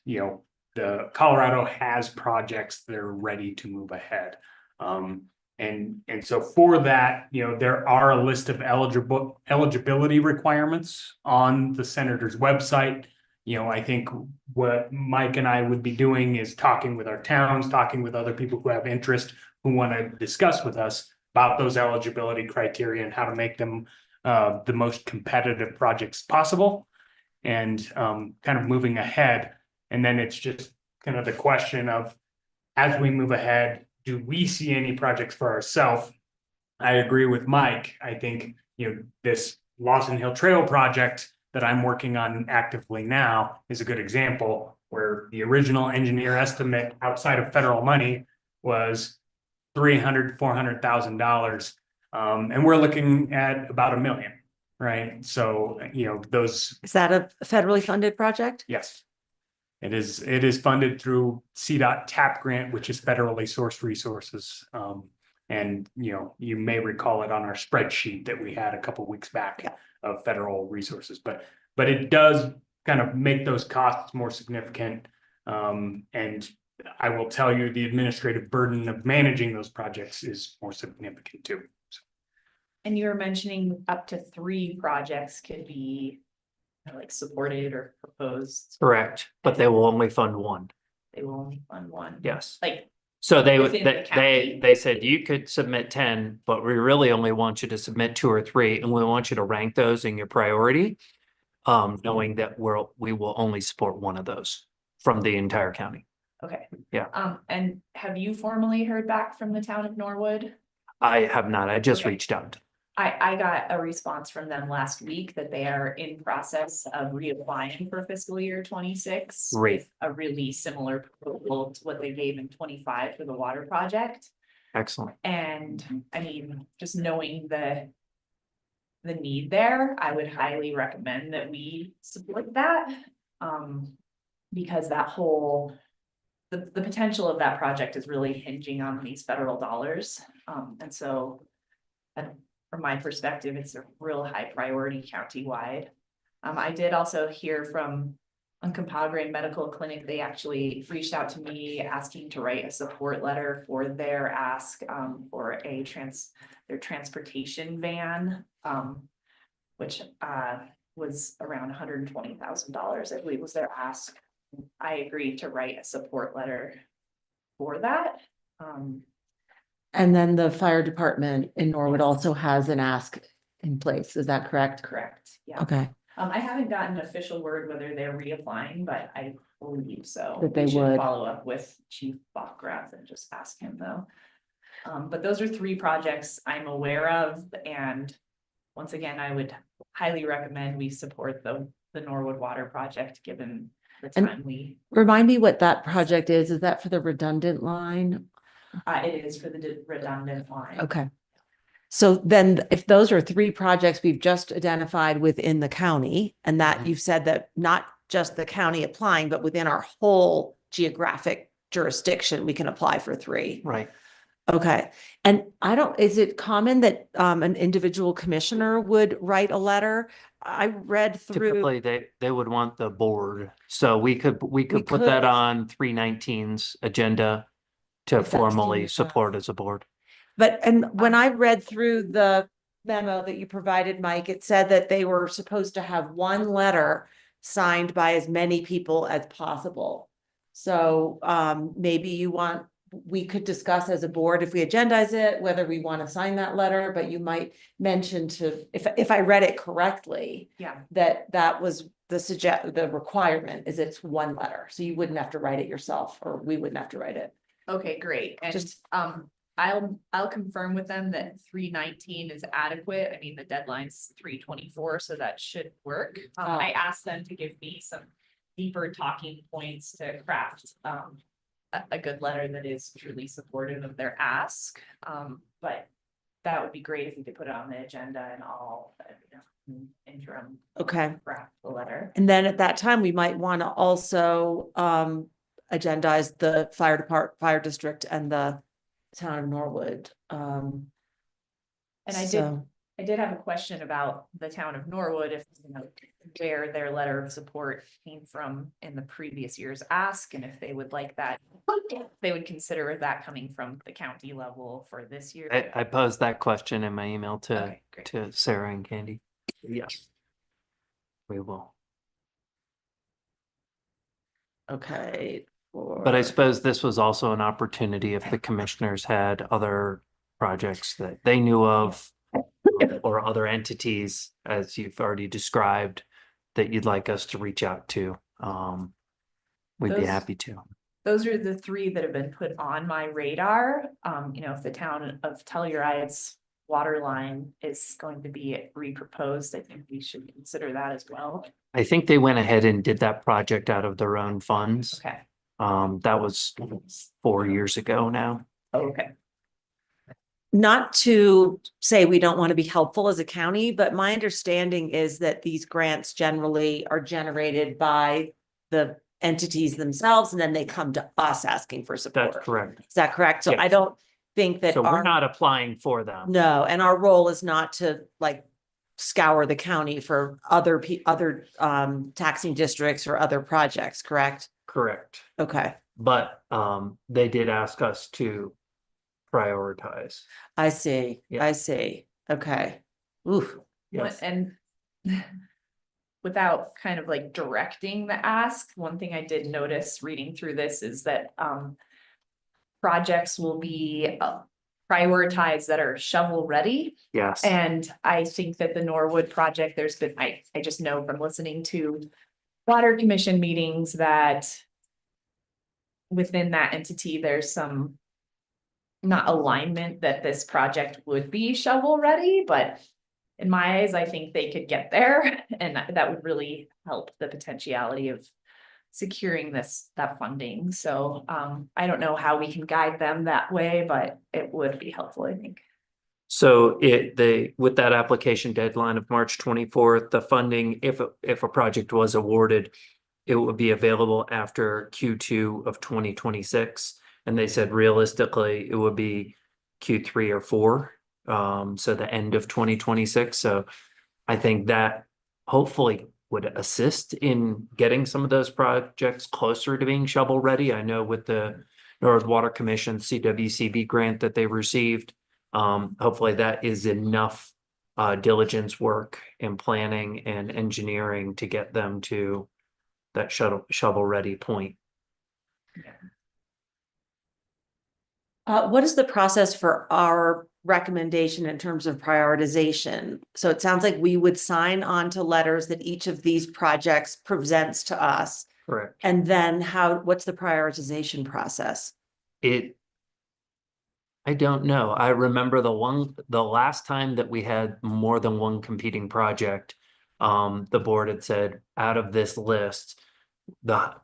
the Colorado has projects that are ready to move ahead. And so for that, there are a list of eligibility requirements on the senator's website. I think what Mike and I would be doing is talking with our towns, talking with other people who have interest, who want to discuss with us about those eligibility criteria and how to make them the most competitive projects possible, and kind of moving ahead. And then it's just kind of the question of, as we move ahead, do we see any projects for ourselves? I agree with Mike. I think, this Lawson Hill Trail project that I'm working on actively now is a good example where the original engineer estimate outside of federal money was $400,000. And we're looking at about $1 million, right? So, Is that a federally funded project? yes. It is funded through CDOT TAP grant, which is federally sourced resources. And you may recall it on our spreadsheet that we had a couple of weeks back of federal resources, but it does kind of make those costs more significant. And I will tell you, the administrative burden of managing those projects is more significant too. So. And you were mentioning up to 3 projects could be supported or proposed. Correct, but they will only fund one. They will only fund one. Yes. Within So the county. they said you could submit 10, but we really only want you to submit 2 or 3, and we want you to rank those in your priority, knowing that we will only support one of those from the entire county. Okay. Yeah. And have you formally heard back from the town of Norwood? I have not. I just Okay. reached out. I got a response from them last week that they are in process of reapplying for fiscal year 26. Great. With a really similar proposal to what they gave in 25 for the water project. Excellent. And I mean, just knowing the need there, I would highly recommend that we support that. Because that whole, the potential of that project is really hinging on these federal dollars. And so from my perspective, it's a real high priority countywide. I did also hear from Uncompahgre Medical Clinic, they actually reached out to me asking to write a support letter for their ask for their transportation van, which was around $120,000, I believe was their ask. I agreed to write a support letter for that. And then the fire department in Norwood also has an ask in place. Is that correct? Correct, yeah. Okay, I haven't gotten an official word whether they're reapplying, but I believe so. That they We should would. follow up with Chief Bachrath and just ask him though. But those are 3 projects I'm aware of, and once again, I would highly recommend we support the Norwood Water Project, given the And- time remind me what that project is. Is that for the redundant line? it is for the redundant line. Okay. So then if those are 3 projects we've just identified within the county, and that Mhm. you've said that not just the county applying, but within our whole geographic jurisdiction, we can apply for 3. Right. Okay. And is it common that an individual commissioner would write a letter? I read through, Typically, they would want the board, so we could put could. that on 319's agenda to If that's formally deemed, support as a board. and when I read through the memo that you provided, Mike, it said that they were supposed to have 1 letter signed by as many people as possible. So maybe we could discuss as a board if we agendize it, whether we want to sign that letter, but you might mention if I read it correctly, Yeah, that was the requirement is it's 1 letter. So you wouldn't have to write it yourself, or we wouldn't have to write it. okay, great. And Just- I'll confirm with them that 319 is adequate. I mean, the deadline's 324, so that should work. I asked them to give me some deeper talking points to craft a good letter that is truly supportive of their ask. But that would be great if we could put it on the agenda and all, interim Okay. craft the letter. And then at that time, we might want to also agendize the fire district and the town of Norwood. And I so- did have a question about the town of Norwood, if, where their letter of support came from in the previous year's ask, and if they would like that, they would consider that coming from the county level for this year. I posed that question in my email Okay, great. to Sarah and Candy. Yes. We will. Okay. But I suppose this was also an opportunity if the commissioners had other projects that they knew of or other entities, as you've already described, that you'd like us to reach out to. We'd be Those- happy to. Those are the 3 that have been put on my radar. If the town of Telluride's water line is going to be reproposed, I think we should consider that as well. I think they went ahead and did that project out of their own funds. Okay, That was 4 years ago now. okay. Not to say we don't want to be helpful as a county, but my understanding is that these grants generally are generated by the entities themselves, and then they come to us asking for support. That's correct. Is that correct? So I Yes. don't think that So we're our, not applying for them. no, and our role is not to scour the county for other taxing districts or other projects, correct? Correct. Okay, But they did ask us to prioritize. I see, Yeah. I see. Okay. Oof, Yes. And without kind of directing the ask, one thing I did notice reading through this is that projects will be prioritized that are shovel ready. Yes. And I think that the Norwood project, there's been, I just know from listening to water commission meetings that within that entity, there's some not alignment that this project would be shovel ready, but in my eyes, I think they could get there, and that would really help the potentiality of securing that funding. So I don't know how we can guide them that way, but it would be helpful, I think. So with that application deadline of March 24th, the funding, if a project was awarded, it would be available after Q2 of 2026. And they said realistically, it would be Q3 or 4. So the end of 2026. So I think that hopefully would assist in getting some of those projects closer to being shovel ready. I know with the North Water Commission CWCB grant that they received, hopefully that is enough diligence work and planning and engineering to get them to that shovel ready point. What is the process for our recommendation in terms of prioritization? So it sounds like we would sign on to letters that each of these projects presents to us. Correct. And then what's the prioritization process? I don't know. I remember the last time that we had more than one competing project, the board had said, out of this list,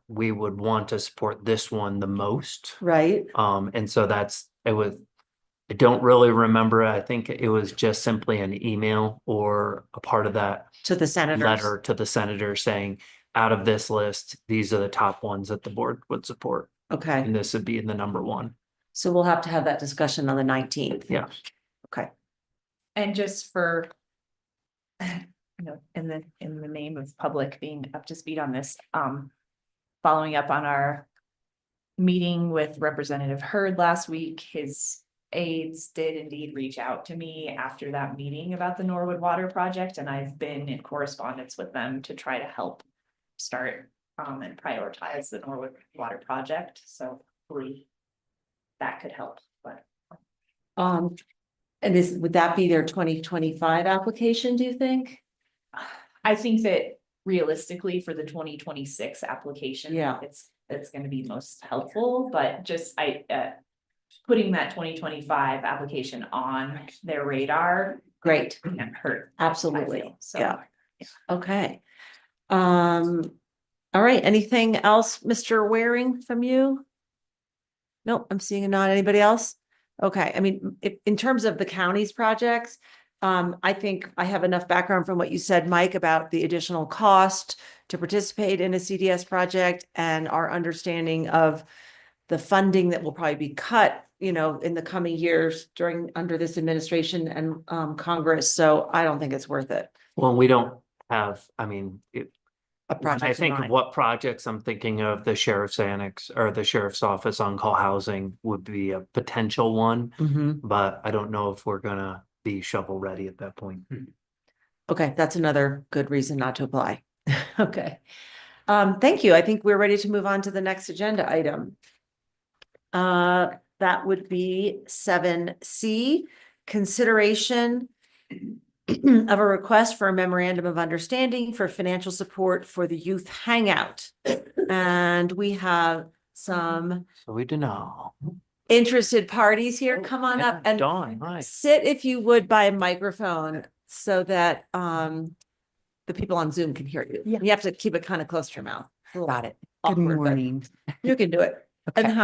we would want to support this one the most. Right? And so I don't really remember. I think it was just simply an email or a part of that To the senators. letter to the senator saying, out of this list, these are the top ones that the board would support. Okay, And this would be the number one. so we'll have to have that discussion on the 19th. Yeah. Okay. And just for, in the name of public being up to speed on this, following up on our meeting with Representative Hurd last week, his aides did indeed reach out to me after that meeting about the Norwood Water Project, and I've been in correspondence with them to try to help start and prioritize the Norwood Water Project. So hopefully that could help, but. And would that be their 2025 application, do you think? I think that realistically for the 2026 application. Yeah. It's gonna be most helpful, but just putting that 2025 application on their radar. Great, Can't hurt. I absolutely, feel, so. yeah. Okay. All right, anything else, Mr. Waring, from you? Nope, I'm seeing a nod. Anybody else? Okay, I mean, in terms of the county's projects, I think I have enough background from what you said, Mike, about the additional cost to participate in a CDS project and our understanding of the funding that will probably be cut, in the coming years under this administration and Congress. So I don't think it's worth it. Well, we don't have, I mean, A when project I in think of mind. what projects I'm thinking of, the sheriff's annex or the sheriff's office on-call housing would be a potential one, Mhm. but I don't know if we're gonna be shovel ready at that point. Okay, that's another good reason not to apply. Okay. Thank you. I think we're ready to move on to the next agenda item. That would be 7C, consideration of a request for a memorandum of understanding for financial support for the youth hangout. And we have some So we do know. interested parties here. Come on up and Dawn, hi. sit, if you would, by a microphone so that the people on Zoom can hear you. Yeah. You have to keep it kind of close to your mouth. Got it. Awkward, Good but morning. You can do it. And Okay.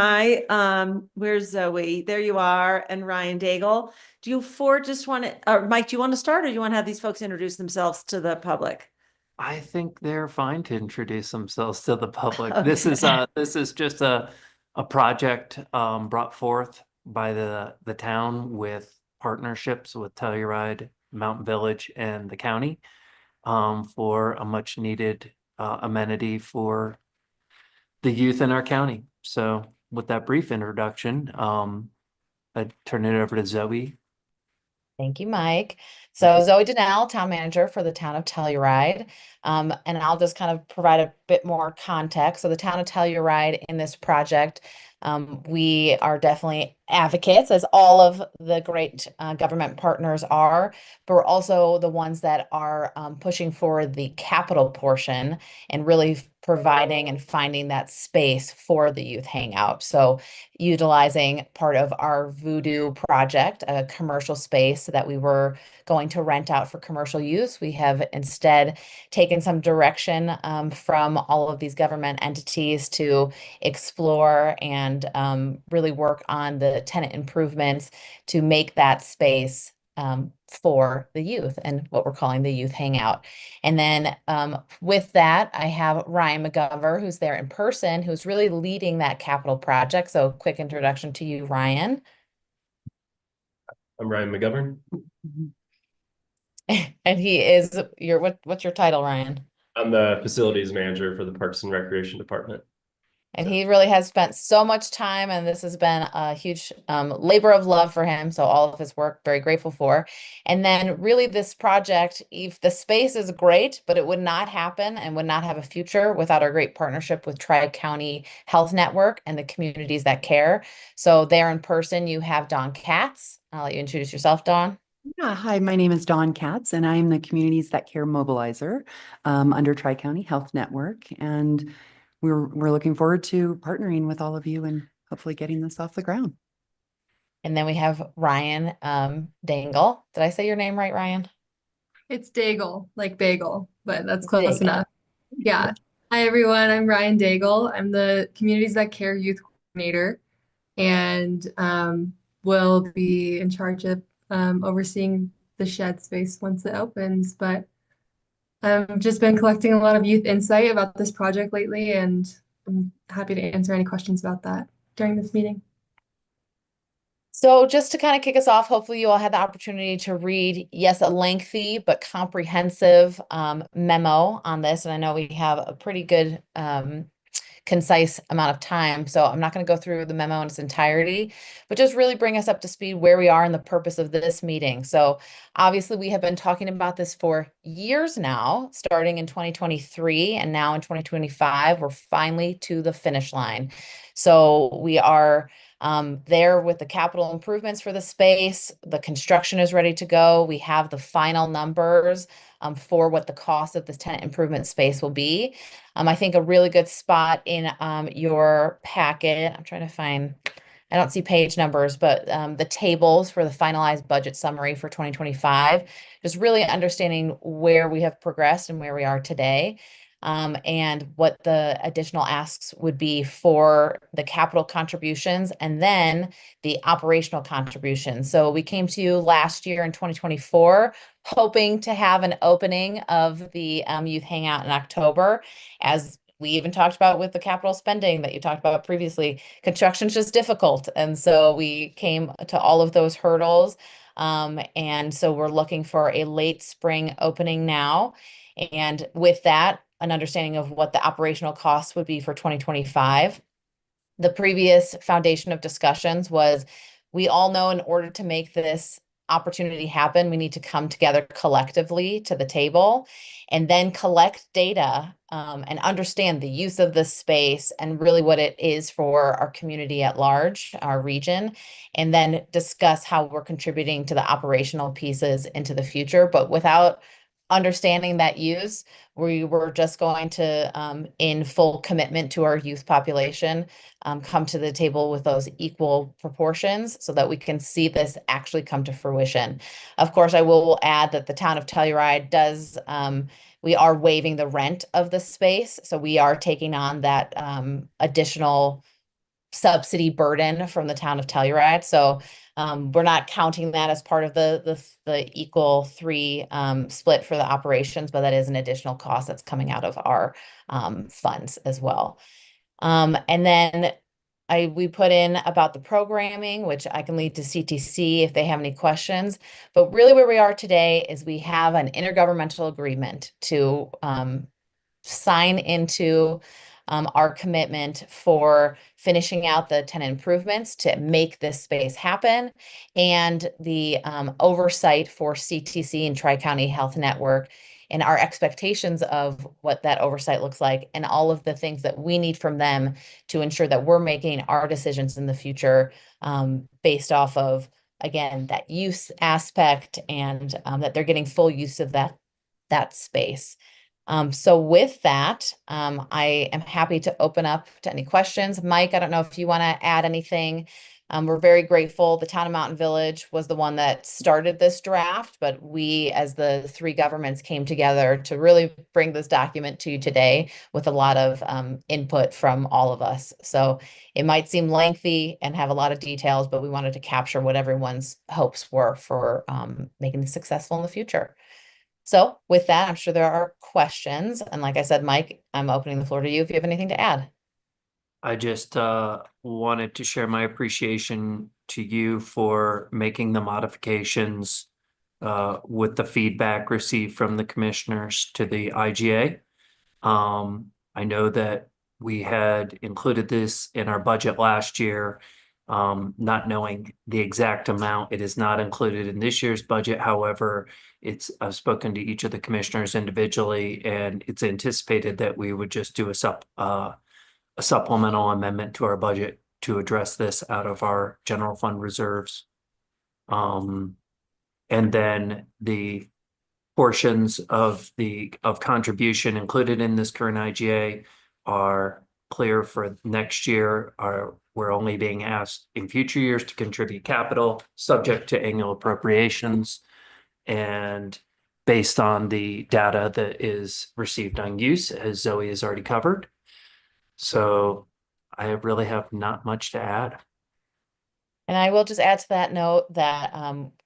hi, where's Zoe? There you are, and Ryan Daigle. Do you just want to, Mike, do you want to start, or do you want to have these folks introduce themselves to the public? I think they're fine to introduce themselves to the public. This is just a project brought forth by the town with partnerships with Telluride, Mountain Village, and the county for a much needed amenity for the youth in our county. So with that brief introduction, I'd turn it over to Zoe. Thank you, Mike. So Zoe Donnell, town manager for the town of Telluride. And I'll just kind of provide a bit more context. So the town of Telluride in this project, we are definitely advocates, as all of the great government partners are, but we're also the ones that are pushing for the capital portion and really providing and finding that space for the youth hangout. So utilizing part of our Voodoo project, a commercial space that we were going to rent out for commercial use, we have instead taken some direction from all of these government entities to explore and really work on the tenant improvements to make that space for the youth and what we're calling the youth hangout. And then with that, I have Ryan McGovern, who's there in person, who's really leading that capital project. So quick introduction to you, Ryan. I'm Ryan McGovern. And he is what's your title, Ryan? I'm the facilities manager for the Parks and Recreation Department. And he really has spent so much time, and this has been a huge labor of love for him. So all of his work, very grateful for. And then really this project, if the space is great, but it would not happen and would not have a future without our great partnership with Tri-County Health Network and the communities that care. So there in person, you have Dawn Katz. I'll let you introduce yourself, Dawn. Yeah, hi, my name is Dawn Katz, and I'm the Communities That Care mobilizer under Tri-County Health Network. And we're looking forward to partnering with all of you and hopefully getting this off the ground. And then we have Ryan Dangle. Did I say your name right, Ryan? It's Daigle, like bagel, but that's close Daigle. enough. Yeah. Hi, everyone. I'm Ryan Daigle. I'm the Communities That Care Youth Coordinator, and will be in charge of overseeing the shed space once it opens. But I've just been collecting a lot of youth insight about this project lately, and I'm happy to answer any questions about that during this meeting. So just to kind of kick us off, hopefully you all had the opportunity to read, yes, a lengthy but comprehensive memo on this. And I know we have a pretty good concise amount of time. So I'm not going to go through the memo in its entirety, but just really bring us up to speed where we are in the purpose of this meeting. So obviously we have been talking about this for years now, starting in 2023 and now in 2025, we're finally to the finish line. So we are there with the capital improvements for the space. The construction is ready to go. We have the final numbers for what the cost of this tenant improvement space will be. I think a really good spot in your packet, I'm trying to find, I don't see page numbers, but the tables for the finalized budget summary for 2025, just really understanding where we have progressed and where we are today. And what the additional asks would be for the capital contributions and then the operational contributions. So we came to you last year in 2024, hoping to have an opening of the youth hangout in October. As we even talked about with the capital spending that you talked about previously, construction's just difficult. And so we came to all of those hurdles. And so we're looking for a late spring opening now. And with that, an understanding of what the operational costs would be for 2025. The previous foundation of discussions was, we all know in order to make this opportunity happen, we need to come together collectively to the table and then collect data and understand the use of this space and really what it is for our community at large, our region, and then discuss how we're contributing to the operational pieces into the future. But without understanding that use, we were just going to, in full commitment to our youth population, come to the table with those equal proportions so that we can see this actually come to fruition. Of course, I will add that the town of Telluride does, we are waiving the rent of the space. So we are taking on that additional subsidy burden from the town of Telluride. So we're not counting that as part of the equal 3 split for the operations, but that is an additional cost that's coming out of our funds as well. And then we put in about the programming, which I can lead to CTC if they have any questions. But really where we are today is we have an intergovernmental agreement to sign into our commitment for finishing out the tenant improvements to make this space happen, and the oversight for CTC and Tri-County Health Network, and our expectations of what that oversight looks like, and all of the things that we need from them to ensure that we're making our decisions in the future based off of, again, that use aspect, and that they're getting full use of that space. So with that, I am happy to open up to any questions. Mike, I don't know if you want to add anything. We're very grateful. The town of Mountain Village was the one that started this draft, but we, as the 3 governments, came together to really bring this document to you today with a lot of input from all of us. So it might seem lengthy and have a lot of details, but we wanted to capture what everyone's hopes were for making this successful in the future. So with that, I'm sure there are questions. And like I said, Mike, I'm opening the floor to you if you have anything to add. I just wanted to share my appreciation to you for making the modifications with the feedback received from the commissioners to the IGA. I know that we had included this in our budget last year. Not knowing the exact amount, it is not included in this year's budget. However, I've spoken to each of the commissioners individually, and it's anticipated that we would just do a supplemental amendment to our budget to address this out of our general fund reserves. And then the portions of contribution included in this current IGA are clear for next year. We're only being asked in future years to contribute capital subject to annual appropriations. And based on the data that is received on use, as Zoe has already covered. So I really have not much to add. And I will just add to that note that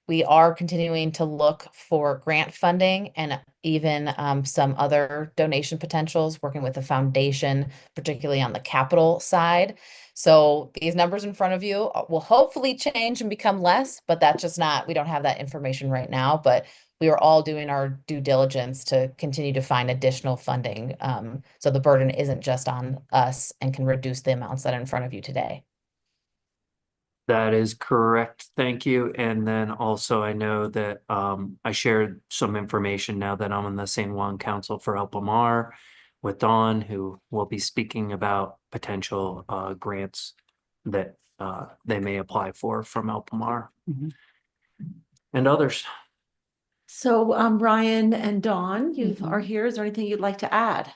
we are continuing to look for grant funding and even some other donation potentials, working with the foundation, particularly on the capital side. So these numbers in front of you will hopefully change and become less, but that's just not, we don't have that information right now, but we are all doing our due diligence to continue to find additional funding. So the burden isn't just on us and can reduce the amounts that are in front of you today. That is correct. Thank you. And then also I know that I shared some information now that I'm on the San Juan Council for Alpamar with Dawn, who will be speaking about potential grants that they may apply for from Alpamar and others. So Ryan and Dawn, you are here. Is there anything you'd like to add?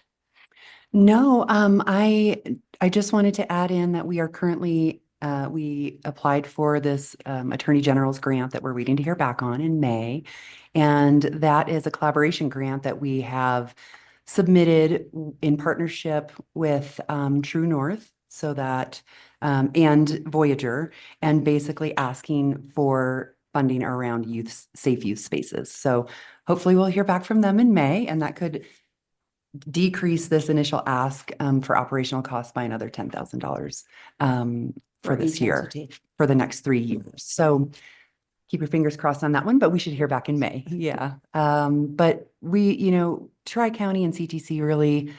No, I just wanted to add in that we are currently we applied for this Attorney General's grant that we're waiting to hear back on in May. And that is a collaboration grant that we have submitted in partnership with True North, so that and Voyager, and basically asking for funding around safe youth spaces. So hopefully we'll hear back from them in May, and that could decrease this initial ask for operational costs by another $10,000 for this year, for the next 3 years. So keep your fingers crossed on that one, but we should hear back in May. Yeah. But we, Tri-County and CTC really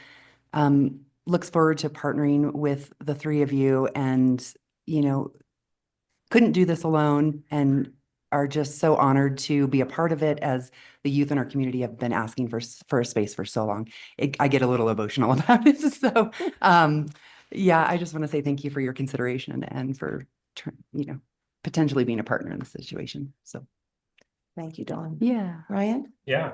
looks forward to partnering with the three of you, and, couldn't do this alone, and are just so honored to be a part of it, as the youth in our community have been asking for a space for so long. I get a little emotional about it. So, yeah, I just want to say thank you for your consideration and for, potentially being a partner in this situation. So thank you, Dawn. Yeah. Ryan? Yeah,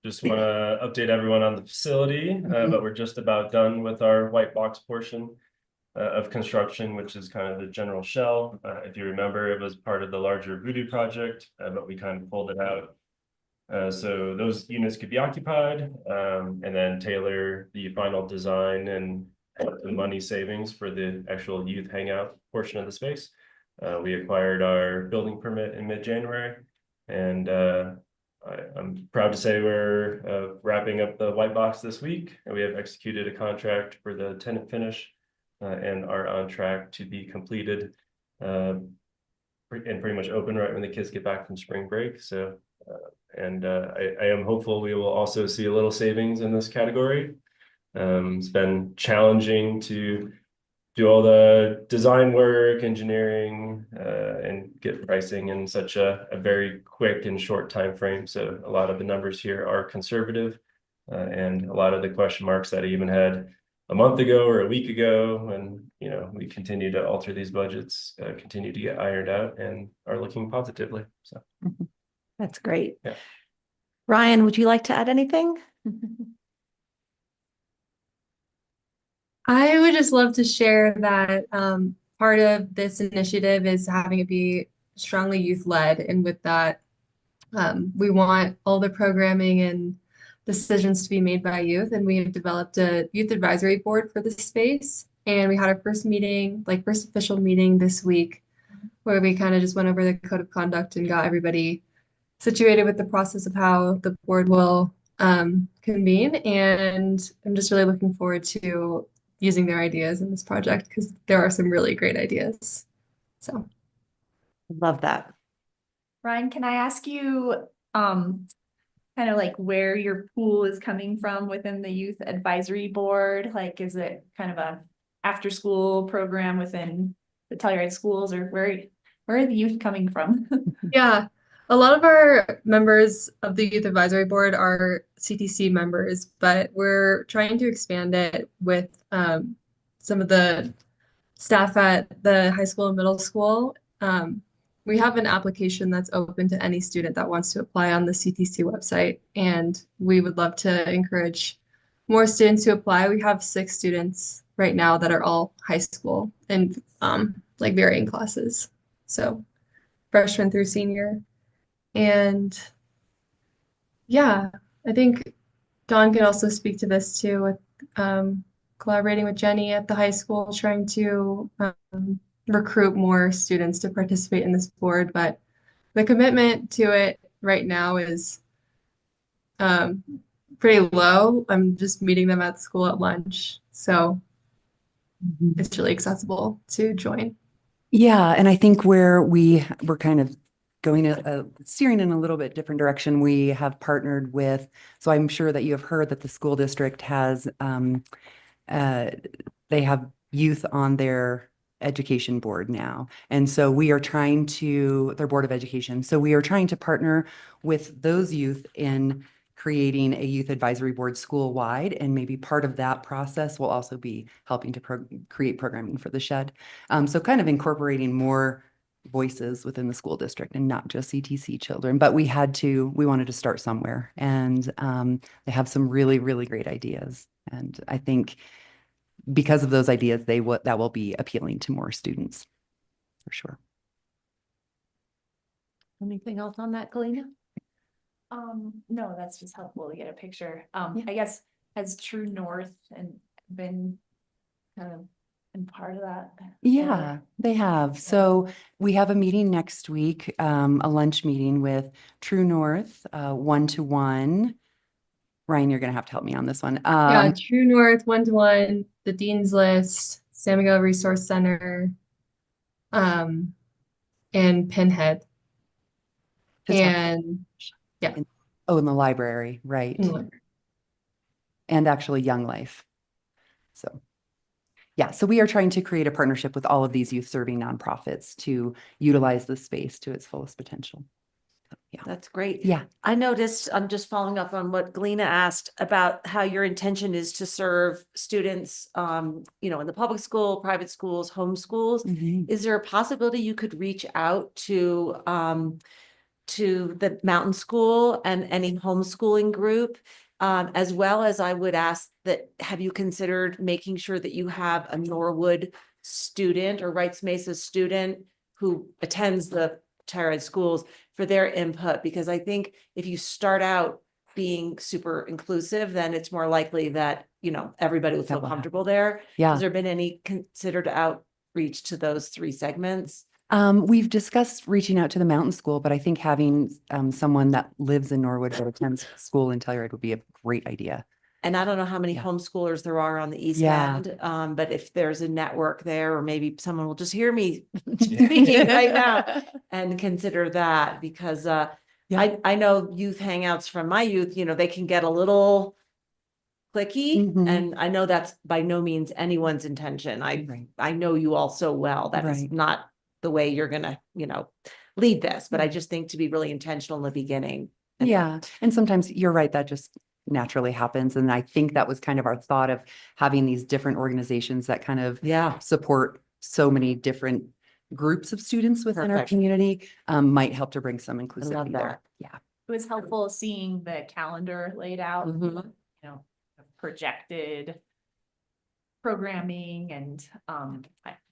just want to update everyone on the facility, but we're just about done with our white box portion of construction, which is kind of the general shell. If you remember, it was part of the larger Voodoo project, but we kind of pulled it out. So those units could be occupied, and then tailor the final design and the money savings for the actual youth hangout portion of the space. We acquired our building permit in mid-January, and I'm proud to say we're wrapping up the white box this week, and we have executed a contract for the tenant finish and are on track to be completed and pretty much open right when the kids get back from spring break. So, I am hopeful we will also see a little savings in this category. It's been challenging to do all the design work, engineering, and get pricing in such a very quick and short time frame. So a lot of the numbers here are conservative, and a lot of the question marks that I even had a month ago or a week ago, when we continue to alter these budgets, continue to get ironed out and are looking positively. So that's great. Yeah. Ryan, would you like to add anything? I would just love to share that part of this initiative is having it be strongly youth-led, and with that, we want all the programming and decisions to be made by youth, and we have developed a youth advisory board for this space. And we had our first meeting, first official meeting this week, where we kind of just went over the code of conduct and got everybody situated with the process of how the board will convene. And I'm just really looking forward to using their ideas in this project, because there are some really great ideas. So love that. Ryan, can I ask you, kind of like where your pool is coming from within the youth advisory board? Like, is it kind of a after-school program within the Telluride schools, or where are the youth coming from? Yeah, a lot of our members of the Youth Advisory Board are CTC members, but we're trying to expand it with some of the staff at the high school and middle school. We have an application that's open to any student that wants to apply on the CTC website, and we would love to encourage more students to apply. We have 6 students right now that are all high school and like varying classes. So freshman through senior. And yeah, I think Dawn could also speak to this too, with collaborating with Jenny at the high school, trying to recruit more students to participate in this board. But the commitment to it right now is pretty low. I'm just meeting them at school at lunch. So it's really accessible to join. Yeah, and I think where we're kind of going steering in a little bit different direction, we have partnered with, so I'm sure that you have heard that the school district has, they have youth on their education board now. And so we are trying to, their Board of Education. So we are trying to partner with those youth in creating a youth advisory board school-wide, and maybe part of that process will also be helping to create programming for the shed. So kind of incorporating more voices within the school district and not just CTC children, but we wanted to start somewhere, and they have some really, really great ideas. And I think because of those ideas, that will be appealing to more students for sure. Anything else on that, Galena? No, that's just helpful to get a picture. Yeah. I guess has True North and been kind of been part of that? Yeah, they have. So we have a meeting next week, a lunch meeting with True North, 1-to-1. Ryan, you're going to have to help me on this one. Yeah, True North, 1-to-1, the Dean's List, San Miguel Resource Center, and Pinhead. And yeah. Oh, in the library, right. And actually Young Life. So yeah, so we are trying to create a partnership with all of these youth serving nonprofits to utilize the space to its fullest potential. Yeah, That's great. yeah. I noticed, I'm just following up on what Galena asked about how your intention is to serve students, in the public school, private schools, home schools. Mhm. Is there a possibility you could reach out to the Mountain School and any homeschooling group? As well as I would ask that, have you considered making sure that you have a Norwood student or Wrights Mesa student who attends the Telluride schools for their input? Because I think if you start out being super inclusive, then it's more likely that, everybody will feel will comfortable there. Yeah. Has there been any considered outreach to those 3 segments? We've discussed reaching out to the Mountain School, but I think having someone that lives in Norwood that attends school in Telluride would be a great idea. And I don't know how many Yeah. homeschoolers there are on the East Yeah. End, but if there's a network there, or maybe someone will just hear me speaking right now and consider that, because I know youth hangouts from my youth, they can get a little clicky, Mhm. and I know that's by no means anyone's intention. Right. I know you all so well. That is Right. not the way you're gonna, lead this, but I just think to be really intentional in the beginning. Yeah, and sometimes you're right, that just naturally happens. And I think that was kind of our thought of having these different organizations that kind of Yeah. support so many different groups of students within our Perfect. community, might help to bring some I love inclusivity there. that. Yeah. It was helpful seeing the calendar laid out, Mhm. projected programming, and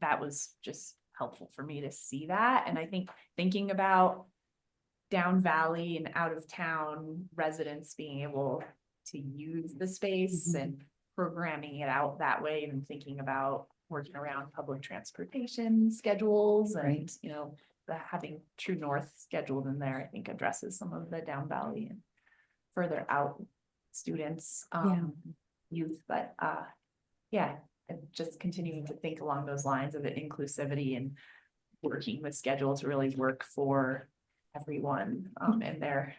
that was just helpful for me to see that. And I think thinking about down valley and out of town residents being able to use the space Mhm. and programming it out that way, and thinking about working around public transportation schedules and, Right. having True North scheduled in there, I think addresses some of the down valley and further out students, youth, but yeah, and just continuing to think along those lines of inclusivity and working with schedule to really work for everyone and their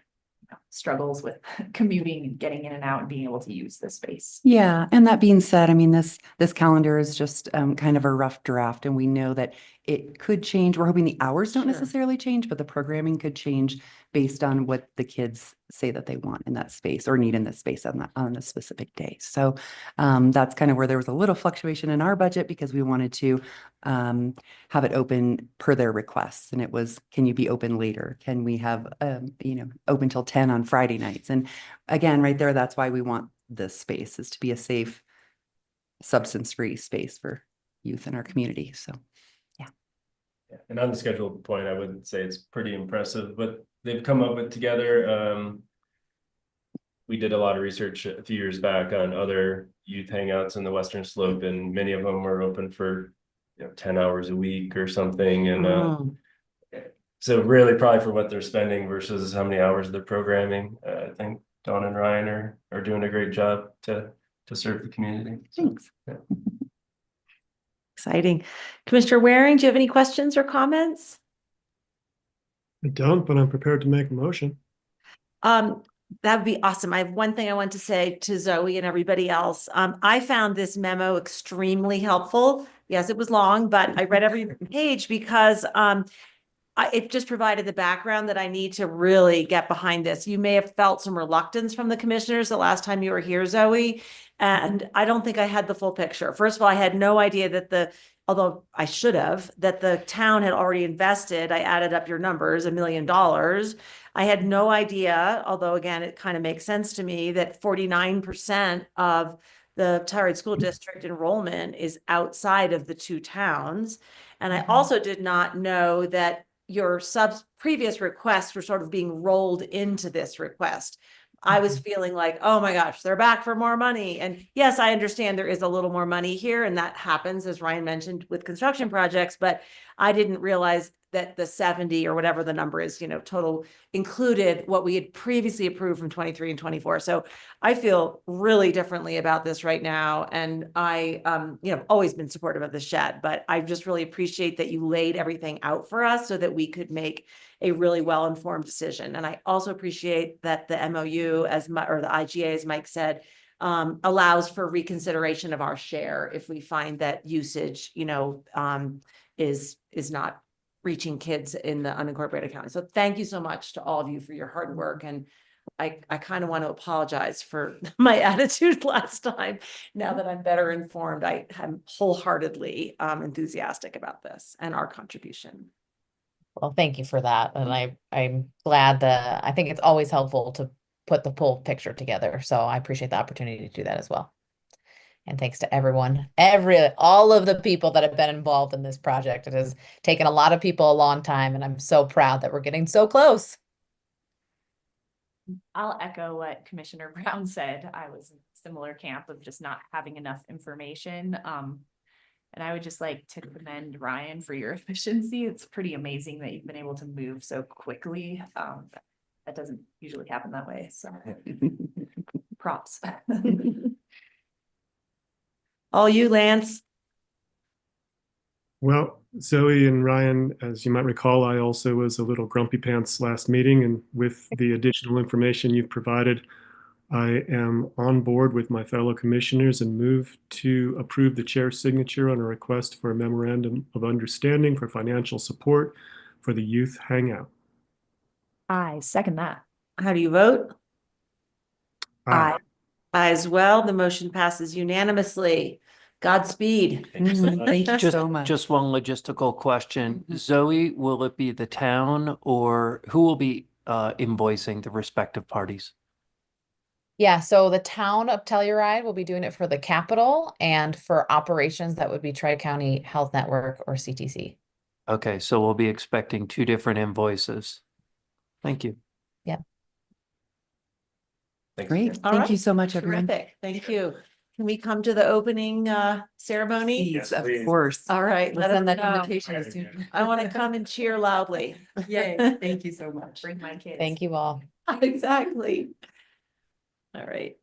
struggles with commuting and getting in and out and being able to use the space. Yeah, and that being said, I mean, this calendar is just kind of a rough draft, and we know that it could change. We're hoping the hours don't Sure. necessarily change, but the programming could change based on what the kids say that they want in that space or need in this space on a specific day. So that's kind of where there was a little fluctuation in our budget because we wanted to have it open per their requests. And it was, can you be open later? Can we have, open till 10 on Friday nights? And again, right there, that's why we want this space, is to be a safe, substance-free space for youth in our community. So, Yeah, and on the schedule point, I would say it's pretty impressive what they've come up with together. We did a lot of research a few years back on other youth hangouts in the Western Slope, and many of them were open for 10 hours a week or something. And so really probably for what they're spending versus how many hours they're programming, I think Dawn and Ryan are doing a great job to serve the community. thanks. Yeah. Exciting. Commissioner Waring, do you have any questions or comments? I don't, but I'm prepared to make a motion. That would be awesome. I have one thing I want to say to Zoe and everybody else. I found this memo extremely helpful. Yes, it was long, but I read every page because it just provided the background that I need to really get behind this. You may have felt some reluctance from the commissioners the last time you were here, Zoe, and I don't think I had the full picture. First of all, I had no idea that although I should have, that the town had already invested. I added up your numbers, $1 million. I had no idea, although again, it kind of makes sense to me, that 49% of the Telluride School District enrollment is outside of the two towns. And I also did not know that your previous requests were sort of being rolled into this request. I was feeling like, oh my gosh, they're back for more money. And yes, I understand there is a little more money here, and that happens, as Ryan mentioned, with construction projects, but I didn't realize that the 70 or whatever the number is, total included what we had previously approved from 23 and 24. So I feel really differently about this right now. And I, always been supportive of the shed, but I just really appreciate that you laid everything out for us so that we could make a really well-informed decision. And I also appreciate that the MOU or the IGA, as Mike said, allows for reconsideration of our share if we find that usage, is not reaching kids in the unincorporated county. So thank you so much to all of you for your hard work. And I kind of want to apologize for my attitude last time. Now that I'm better informed, I am wholeheartedly enthusiastic about this and our contribution. Well, thank you for that. And I'm glad I think it's always helpful to put the full picture together. So I appreciate the opportunity to do that as well. And thanks to everyone, all of the people that have been involved in this project. It has taken a lot of people a long time, and I'm so proud that we're getting so close. I'll echo what Commissioner Brown said. I was in a similar camp of just not having enough information. And I would just like to commend Ryan for your efficiency. It's pretty amazing that you've been able to move so quickly. That doesn't usually happen that way. So props. All you, Lance. Well, Zoe and Ryan, as you might recall, I also was a little grumpy pants last meeting, and with the additional information you've provided, I am on board with my fellow commissioners and move to approve the chair's signature on a request for a memorandum of understanding for financial support for the youth hangout. I second that. How do you vote? Aye. Aye as well. The motion passes unanimously. Godspeed. Thank you so much. Thank you Just, so much. just one logistical question. Zoe, will it be the town or who will be invoicing the respective parties? Yeah, so the town of Telluride will be doing it for the capital, and for operations, that would be Tri-County Health Network or CTC. Okay, so we'll be expecting two different invoices. Thank you. Thanks. Great. All Thank right. you so much, everyone. Terrific. Thank you. Can we come to the opening ceremony? Please, of please. course. All right. We'll let send us that know. invitation as soon. I want to come and cheer loudly. Yay. Thank you so much. Bring my kids. Thank you all. Exactly. All right.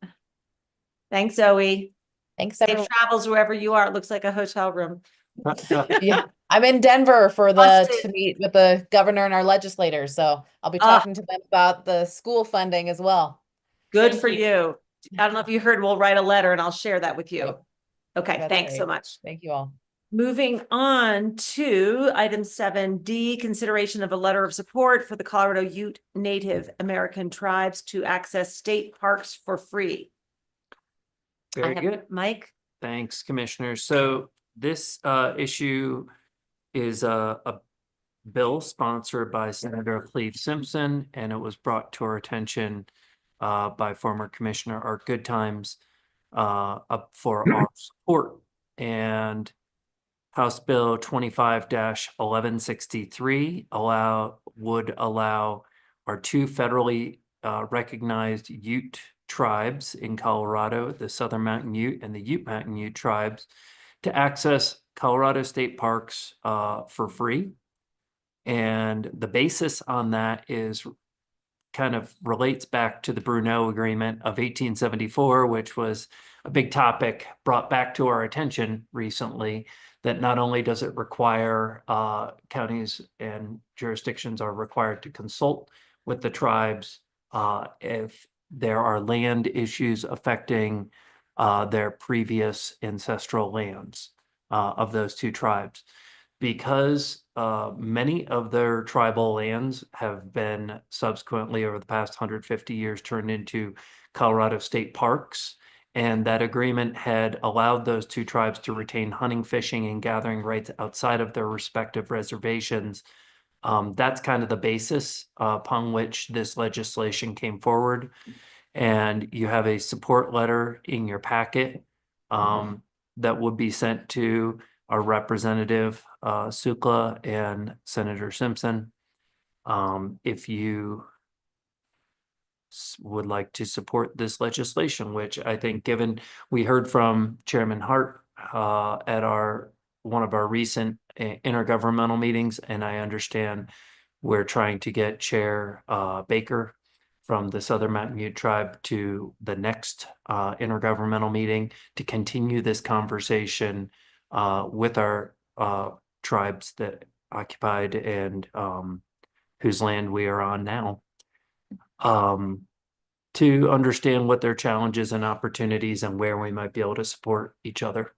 Thanks, Zoe. Thanks, Safe everyone. travels wherever you are. It looks like a hotel room. Yeah, I'm in Denver for Austin. to meet with the governor and our legislators, so I'll be Ah. talking to them about the school funding as well. Good Thank for you. you. I don't know if you heard, we'll write a letter and I'll share that with you. Yep. Okay, That's thanks so great. much. Thank you all. Moving on to item 7D, consideration of a letter of support for the Colorado Ute Native American tribes to access state parks for free. Very good. Mike? Thanks, Commissioner. So this issue is a bill sponsored by Senator Cleve Simpson, and it was brought to our attention by former Commissioner Art Goodtimes up for our support. And House Bill 25-1163 would allow our two federally recognized Ute tribes in Colorado, the Southern Mountain Ute and the Ute Mountain Ute tribes, to access Colorado state parks for free. And the basis on that is kind of relates back to the Bruneau Agreement of 1874, which was a big topic brought back to our attention recently, that not only does it require counties and jurisdictions are required to consult with the tribes if there are land issues affecting their previous ancestral lands of those two tribes. Because many of their tribal lands have been subsequently over the past 150 years turned into Colorado state parks, and that agreement had allowed those two tribes to retain hunting, fishing, and gathering rights outside of their respective reservations. That's kind of the basis upon which this legislation came forward. And you have a support letter in your packet that would be sent to our representative Sukla and Senator Simpson. If you would like to support this legislation, which I think, given we heard from Chairman Hart at one of our recent intergovernmental meetings, and I understand we're trying to get Chair Baker from the Southern Mountain Ute Tribe to the next intergovernmental meeting to continue this conversation with our tribes that occupied and whose land we are on now, to understand what their challenges and opportunities and where we might be able to support each other.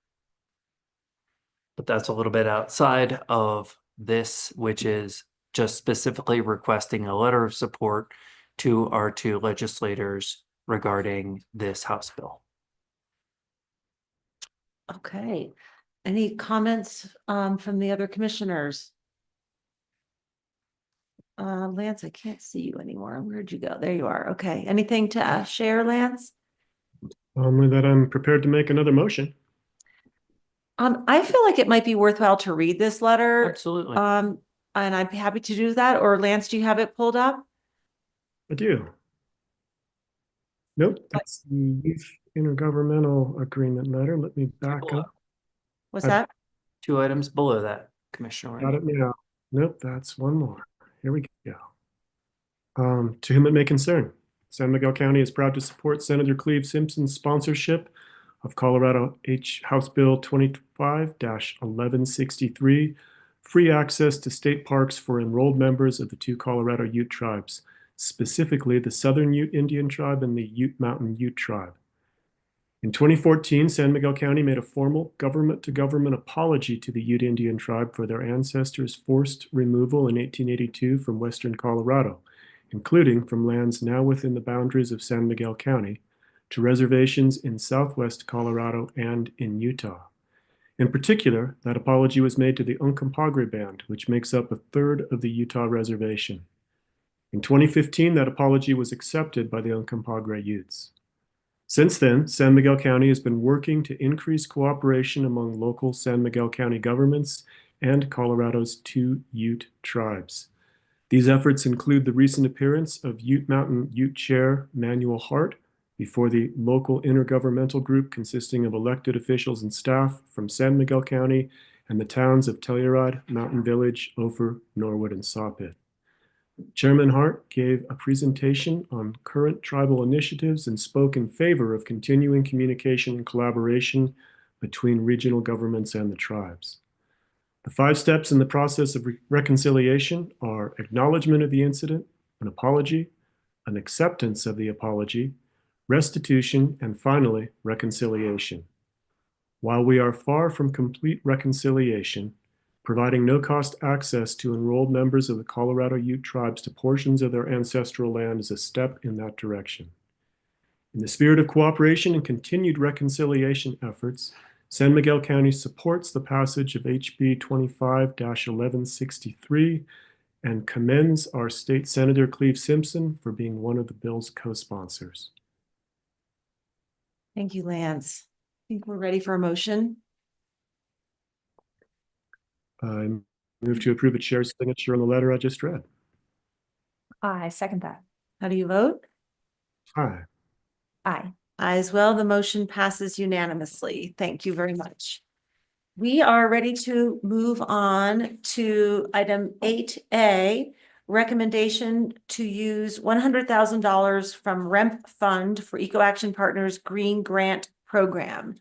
But that's a little bit outside of this, which is just specifically requesting a letter of support to our two legislators regarding this House bill. Okay. Any comments from the other commissioners? Lance, I can't see you anymore. Where'd you go? There you are. Okay. Anything to share, Lance? Only that I'm prepared to make another motion. I feel like it might be worthwhile to read this letter. Absolutely. And I'd be happy to do that. Or Lance, do you have it pulled up? I do. Nope, that's the Youth Intergovernmental Agreement letter. Let me back up. What's I- that? 2 items below that, Commissioner. Got it now. Nope, that's one more. Here we go. To whom it may concern, San Miguel County is proud to support Senator Cleve Simpson's sponsorship of Colorado House Bill 25-1163, free access to state parks for enrolled members of the two Colorado Ute tribes, specifically the Southern Ute Indian Tribe and the Ute Mountain Ute Tribe. In 2014, San Miguel County made a formal government-to-government apology to the Ute Indian Tribe for their ancestors' forced removal in 1882 from western Colorado, including from lands now within the boundaries of San Miguel County, to reservations in southwest Colorado and in Utah. In particular, that apology was made to the Uncompahgre Band, which makes up a third of the Utah reservation. In 2015, that apology was accepted by the Uncompahgre Utes. Since then, San Miguel County has been working to increase cooperation among local San Miguel County governments and Colorado's two Ute tribes. These efforts include the recent appearance of Ute Mountain Ute Chair Manuel Hart before the local intergovernmental group consisting of elected officials and staff from San Miguel County and the towns of Telluride, Mountain Village, Ophir, Norwood, and Sawpit. Chairman Hart gave a presentation on current tribal initiatives and spoke in favor of continuing communication and collaboration between regional governments and the tribes. The 5 steps in the process of reconciliation are acknowledgement of the incident, an apology, an acceptance of the apology, restitution, and finally, reconciliation. While we are far from complete reconciliation, providing no-cost access to enrolled members of the Colorado Ute tribes to portions of their ancestral land is a step in that direction. In the spirit of cooperation and continued reconciliation efforts, San Miguel County supports the passage of HB 25-1163 and commends our State Senator Cleve Simpson for being one of the bill's co-sponsors. Thank you, Lance. I think we're ready for a motion. I move to approve the chair's signature on the letter I just read. I second that. How do you vote? Aye. Aye. Aye as well. The motion passes unanimously. Thank you very much. We are ready to move on to item 8A, recommendation to use $100,000 from REMP Fund for Eco Action Partners Green Grant Program.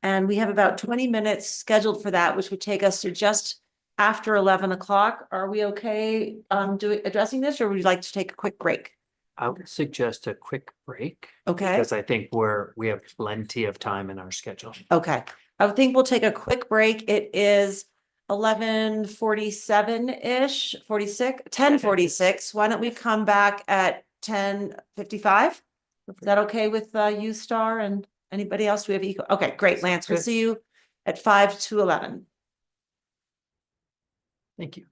And we have about 20 minutes scheduled for that, which would take us to just after 11 o'clock. Are we okay addressing this, or would you like to take a quick break? I would suggest a quick break. Okay. Because I think we have plenty of time in our schedule. Okay, I would think we'll take a quick break. It is 11:47-ish, 10:46. Why don't we come back at 10:55? Is that okay with you, Star, and anybody else? Do we have eco? Okay, great, Lance. We'll Good. see you at 5 to 11. Thank you.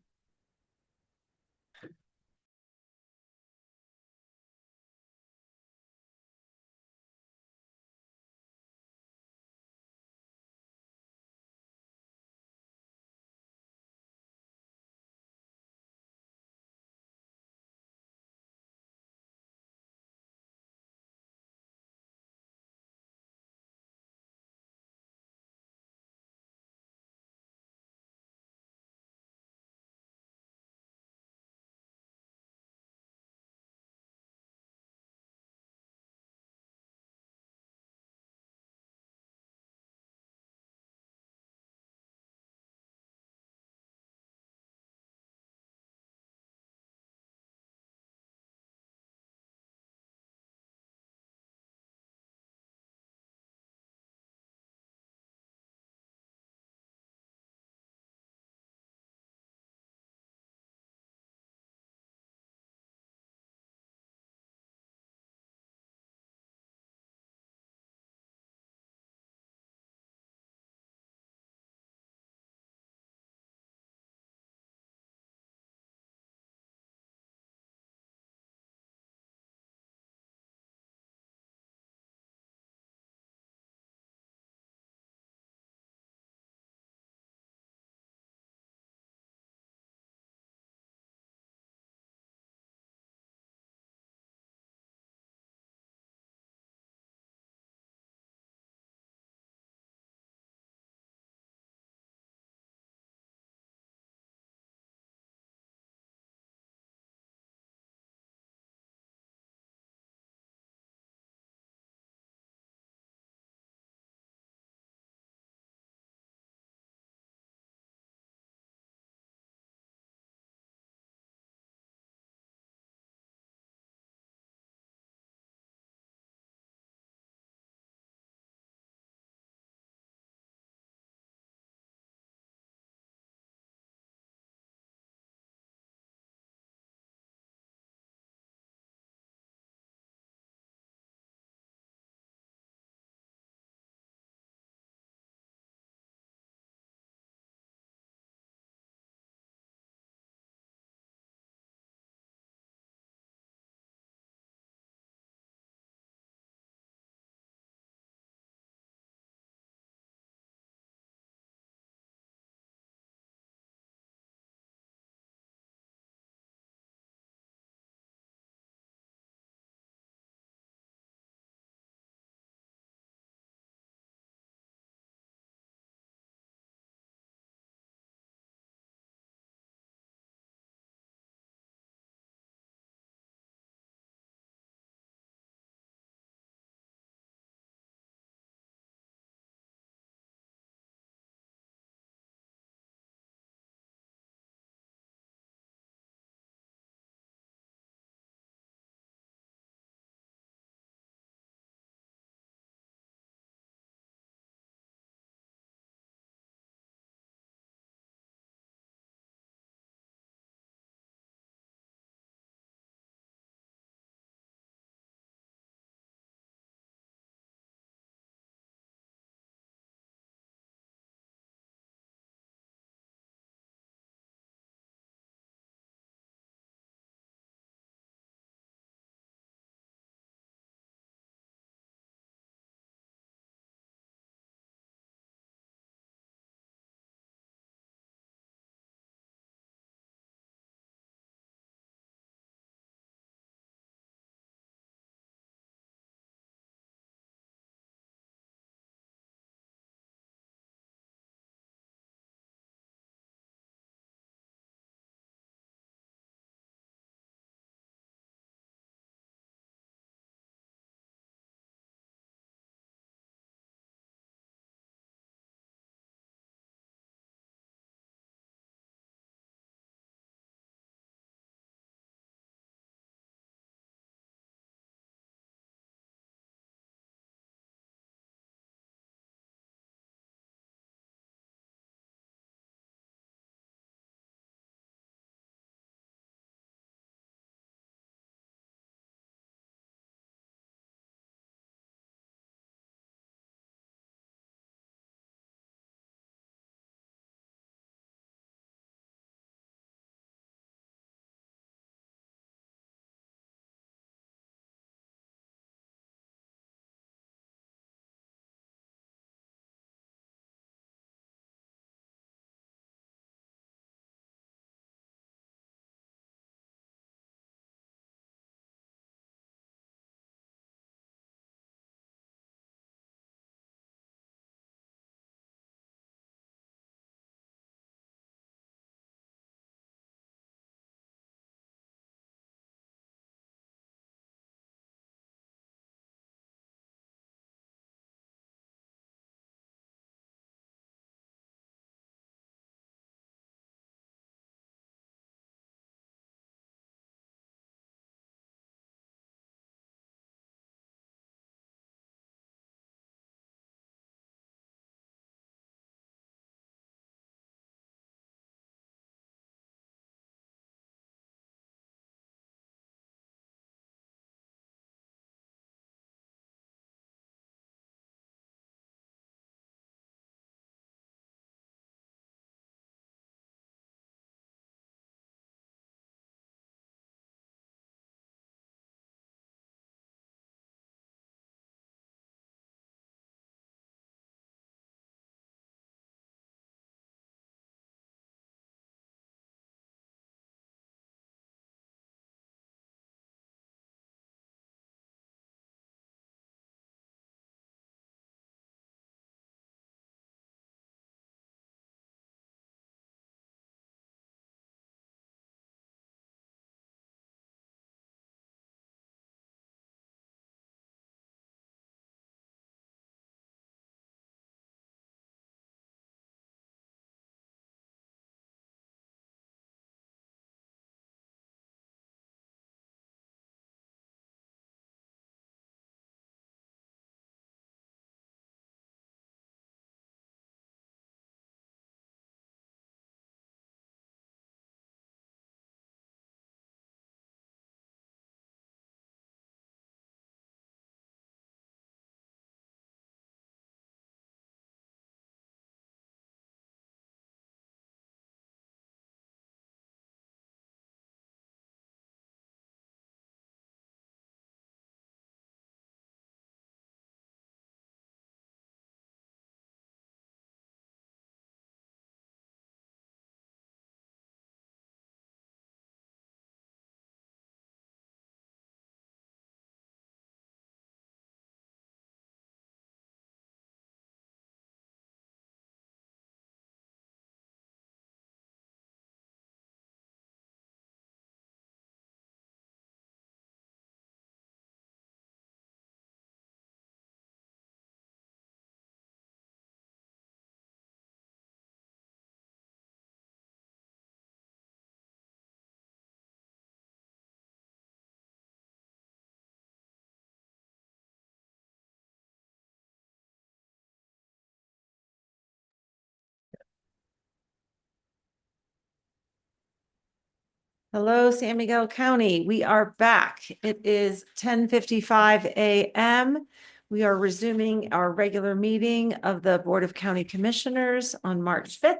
Hello, San Miguel County. We are back. It is 10:55 a.m. We are resuming our regular meeting of the Board of County Commissioners on March 5th.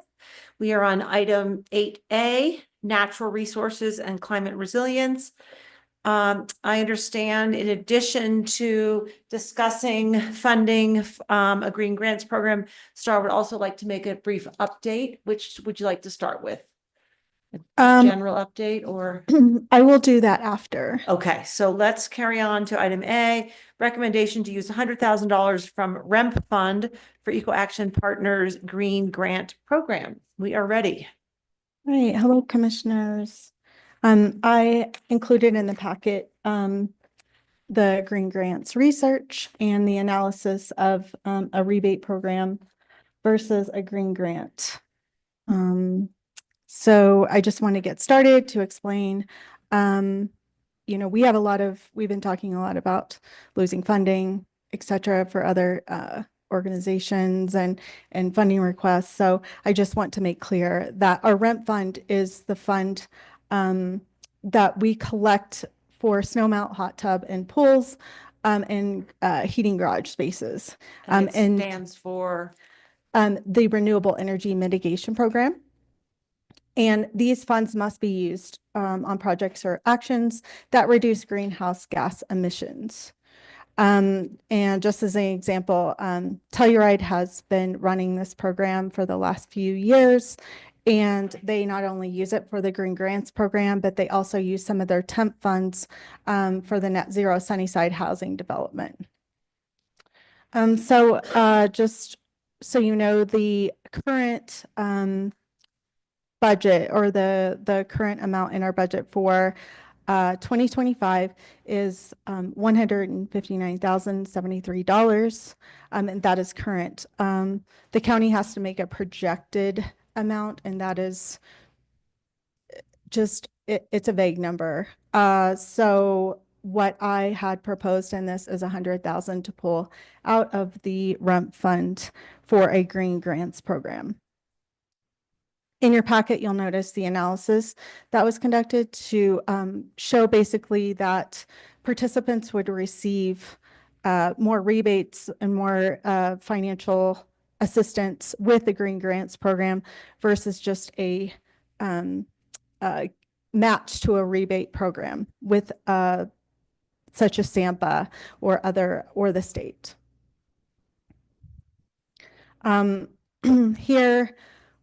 We are on item 8A, Natural Resources and Climate Resilience. I understand in addition to discussing funding a Green Grants program, Star would also like to make a brief update. Which would you like to start with? General update or? I will do that after. Okay, so let's carry on to item A, recommendation to use $100,000 from REMP Fund for Eco Action Partners Green Grant Program. We are ready. All right, hello, commissioners. I included in the packet the Green Grants research and the analysis of a rebate program versus a green grant. So I just want to get started to explain, you know, we've been talking a lot about losing funding, et cetera, for other organizations and funding requests. So I just want to make clear that our REMP fund is the fund that we collect for snow melt, hot tub, and pools, and heating garage spaces. And it stands for? The Renewable Energy Mitigation Program. And these funds must be used on projects or actions that reduce greenhouse gas emissions. And just as an example, Telluride has been running this program for the last few years, and they not only use it for the Green Grants program, but they also use some of their TEMP funds for the Net Zero Sunnyside housing development. Just so you know, the current budget or the current amount in our budget for 2025 is $159,073, and that is current. The county has to make a projected amount, and that is just it's a vague number. So what I had proposed in this is $100,000 to pull out of the REMP fund for a Green Grants program. In your packet, you'll notice the analysis that was conducted to show basically that participants would receive more rebates and more financial assistance with the Green Grants program versus just a match to a rebate program with such as SAMPA or the state. Here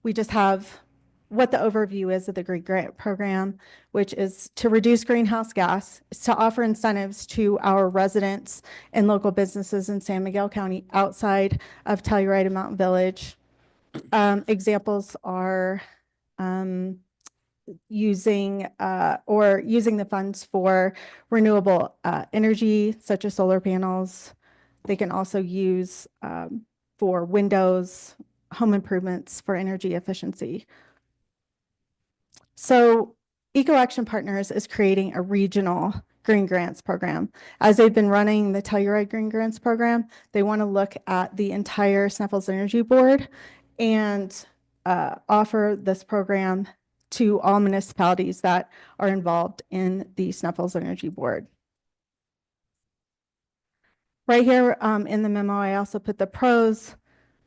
we just have what the overview is of the Green Grant program, which is to reduce greenhouse gas, to offer incentives to our residents and local businesses in San Miguel County outside of Telluride and Mountain Village. Examples are using the funds for renewable energy, such as solar panels. They can also use for windows, home improvements for energy efficiency. So Eco Action Partners is creating a regional Green Grants program. As they've been running the Telluride Green Grants program, they want to look at the entire Snuffles Energy Board and offer this program to all municipalities that are involved in the Snuffles Energy Board. Right here in the memo, I also put the pros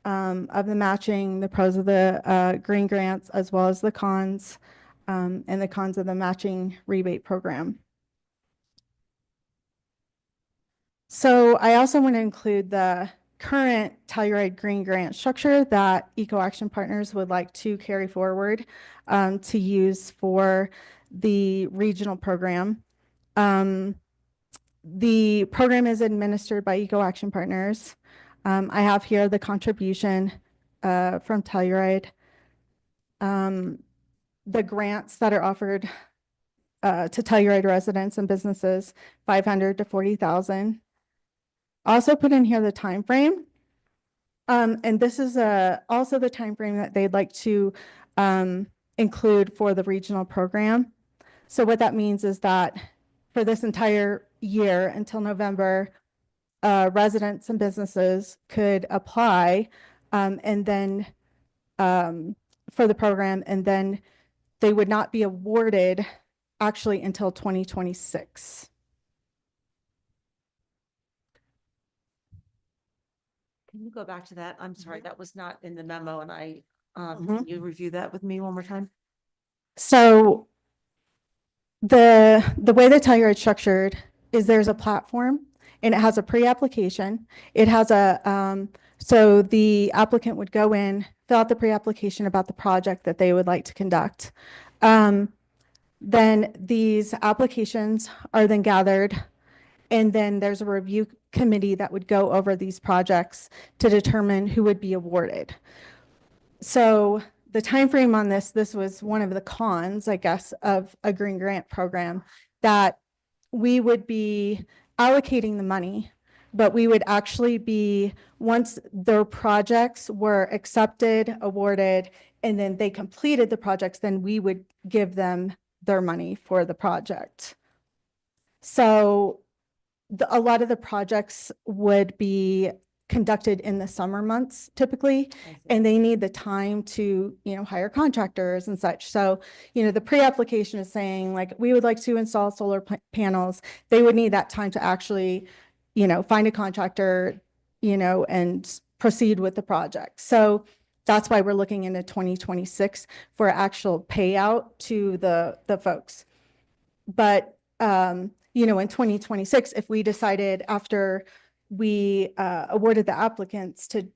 of the matching, the pros of the Green Grants, as well as the cons, and the cons of the matching rebate program. So I also want to include the current Telluride Green Grant structure that Eco Action Partners would like to carry forward to use for the regional program. The program is administered by Eco Action Partners. I have here the contribution from Telluride. The grants that are offered to Telluride residents and businesses, $500,000 to $40,000. Also put in here the time frame, and this is also the time frame that they'd like to include for the regional program. So what that means is that for this entire year until November, residents and businesses could apply and then for the program, and then they would not be awarded actually until 2026. Can you go back to that? I'm sorry, that was not in the memo and Mhm. can you review that with me one more time? So the way the Telluride's structured is there's a platform and it has a pre-application. It has so the applicant would go in, fill out the pre-application about the project that they would like to conduct. Then these applications are then gathered, and then there's a review committee that would go over these projects to determine who would be awarded. So the time frame on this was one of the cons, I guess, of a green grant program, that we would be allocating the money, but we would actually be, once their projects were accepted, awarded, and then they completed the projects, then we would give them their money for the project. So a lot of the projects would be conducted in the summer months typically, and they need the time to, hire contractors and such. So, the pre-application is saying like, we would like to install solar panels. They would need that time to actually, find a contractor, and proceed with the project. So that's why we're looking into 2026 for actual payout to the folks. But, in 2026, if we decided after we awarded the applicants to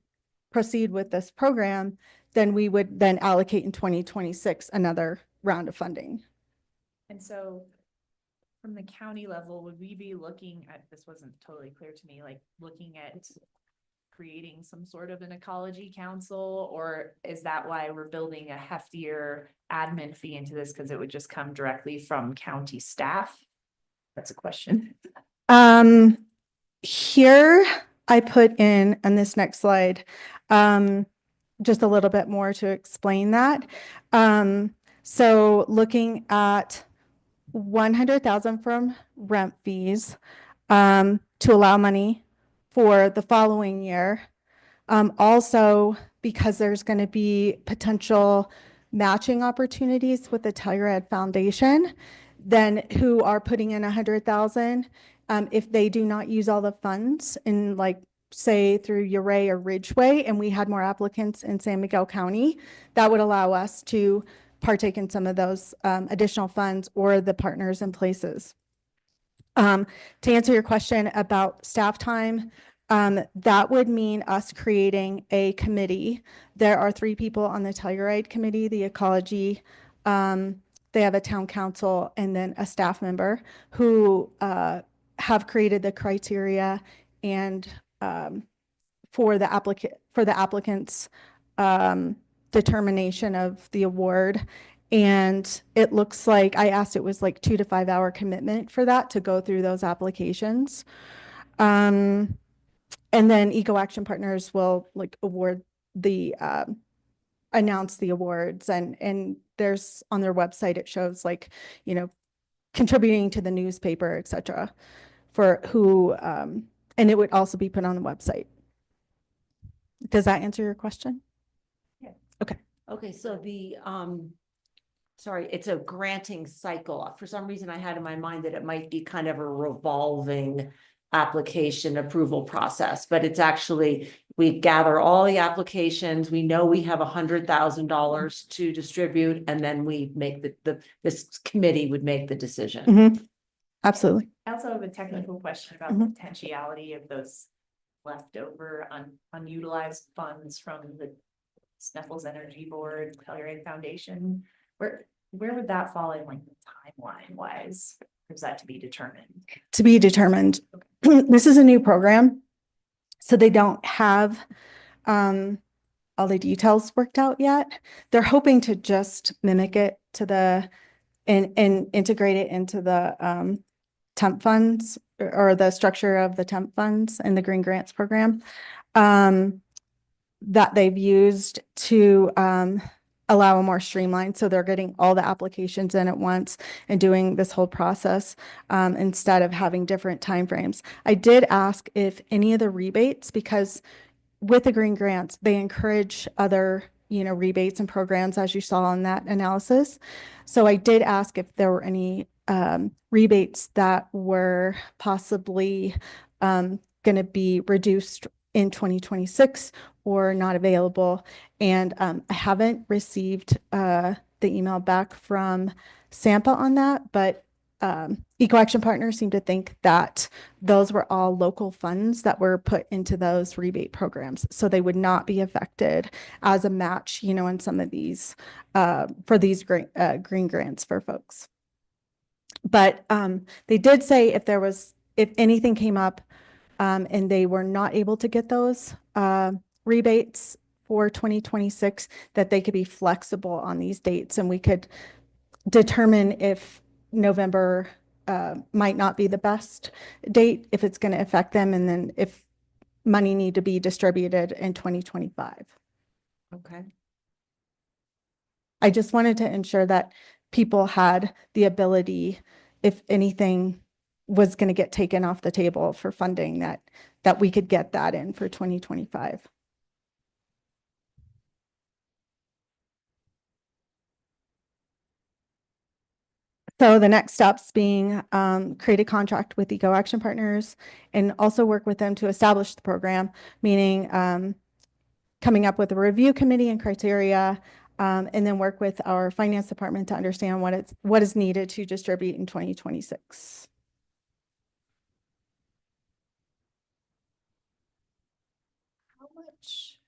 proceed with this program, then we would then allocate in 2026 another round of funding. And so from the county level, would we be looking at, this wasn't totally clear to me, like looking at creating some sort of an ecology council, or is that why we're building a heftier admin fee into this? Because it would just come directly from county staff? That's a question. Here I put in on this next slide, just a little bit more to explain that. So looking at 100,000 from rent fees, to allow money for the following year. Also, because there's going to be potential matching opportunities with the Telluride Foundation, then who are putting in 100,000, if they do not use all the funds in, like, say through Uray or Ridgeway, and we had more applicants in San Miguel County, that would allow us to partake in some of those additional funds or the partners in places. To answer your question about staff time, that would mean us creating a committee. There are 3 people on the Telluride committee, the ecology, they have a town council, and then a staff member who have created the criteria and for the applicant's determination of the award. And it looks like, I asked, it was like 2 to 5 hour commitment for that to go through those applications. And then Eco Action Partners will like award the, announce the awards, and there's on their website, it shows like, contributing to the newspaper, et cetera, for who, and it would also be put on the website. Does that answer your question? Yeah. Okay. Okay, so the, sorry, it's a granting cycle. For some reason, I had in my mind that it might be kind of a revolving application approval process, but it's actually, we gather all the applications, we know we have $100,000 to distribute, and then we make this committee would make the decision. Mm-hmm. Absolutely. I also have a technical question about Mhm. the potentiality of those leftover unutilized funds from the Sneffels Energy Board, Telluride Foundation. Where would that fall in, like, timeline wise? Or is that to be determined? To be determined. This is a new program, so they don't have all the details worked out yet. They're hoping to just mimic it to and integrate it into the temp funds or the structure of the temp funds in the Green Grants program that they've used to allow a more streamlined. So they're getting all the applications in at once and doing this whole process instead of having different timeframes. I did ask if any of the rebates, because with the Green Grants, they encourage other rebates and programs as you saw in that analysis. So I did ask if there were any rebates that were possibly going to be reduced in 2026 or not available. And I haven't received the email back from SAMPA on that, but Eco Action Partners seem to think that those were all local funds that were put into those rebate programs. So they would not be affected as a match, in some of these for these green grants for folks. But they did say if anything came up and they were not able to get those rebates for 2026, that they could be flexible on these dates and we could determine if November might not be the best date, if it's going to affect them, and then if money need to be distributed in 2025. Okay. I just wanted to ensure that people had the ability, if anything was going to get taken off the table for funding, that we could get that in for 2025. So the next steps being create a contract with Eco Action Partners and also work with them to establish the program, meaning coming up with a review committee and criteria, and then work with our finance department to understand what is needed to distribute in 2026. How much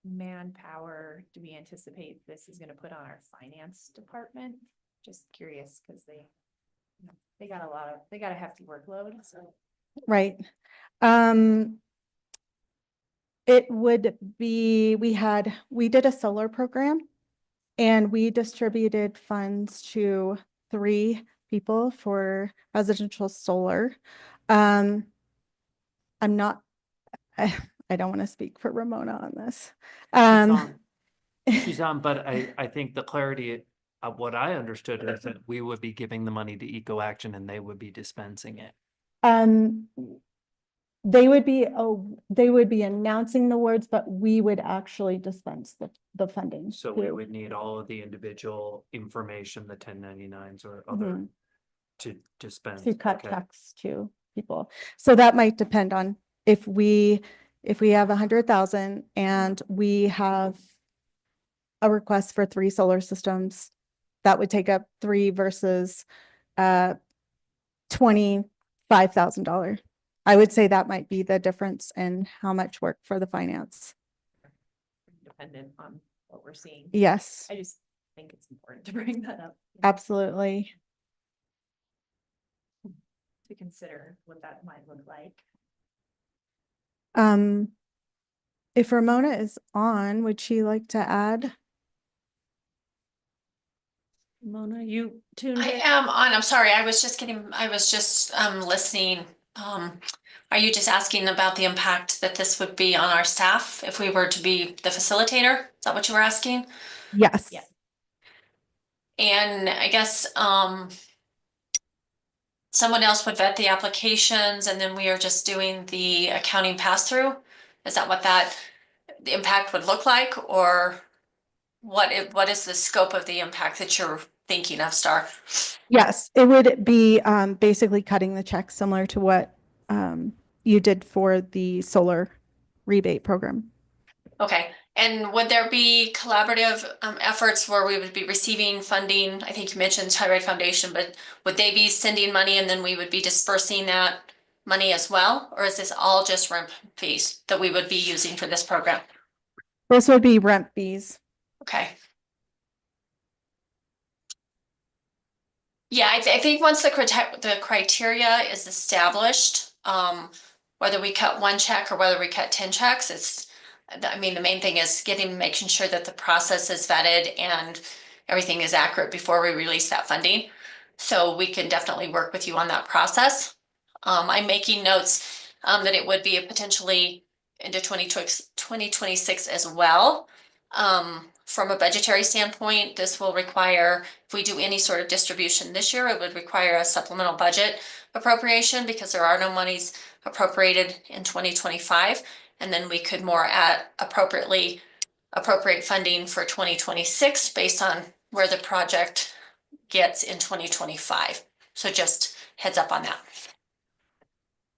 manpower do we anticipate this is going to put on our finance department? Just curious, because they got a hefty workload. So Right. It would be, we did a solar program and we distributed funds to 3 people for residential solar. I'm not, I don't want to speak for Ramona on this. She's on, but I think the clarity of what I understood is that we would be giving the money to Eco Action and they would be dispensing it. They would be announcing the words, but we would actually dispense the funding. So we would need all of the individual information, the 1099s or other to dispense. To cut Okay. checks to people. So that might depend on if we have 100,000 and we have a request for 3 solar systems, that would take up 3 versus $25,000. I would say that might be the difference in how much work for the finance. dependent on what we're seeing. Yes, I just think it's important to bring that up. absolutely. To consider what that might look like. If Ramona is on, would she like to add? Mona, you tuned I in? am on. I'm sorry. I was just listening. Are you just asking about the impact that this would be on our staff if we were to be the facilitator? Is that what you were asking? Yes. Yeah. And I guess someone else would vet the applications and then we are just doing the accounting pass-through? Is that what the impact would look like? Or what is the scope of the impact that you're thinking of, Star? Yes, it would be basically cutting the check similar to what you did for the solar rebate program. Okay, and would there be collaborative efforts where we would be receiving funding? I think you mentioned Telluride Foundation, but would they be sending money and then we would be dispersing that money as well? Or is this all just rent fees that we would be using for this program? This would be rent fees. Okay. Yeah, I think once the criteria is established, whether we cut 1 check or whether we cut 10 checks, the main thing is making sure that the process is vetted and everything is accurate before we release that funding. So we can definitely work with you on that process. I'm making notes that it would be potentially into 2026 as well. From a budgetary standpoint, this will require, if we do any sort of distribution this year, it would require a supplemental budget appropriation because there are no monies appropriated in 2025. And then we could more appropriate funding for 2026 based on where the project gets in 2025. So just heads up on that.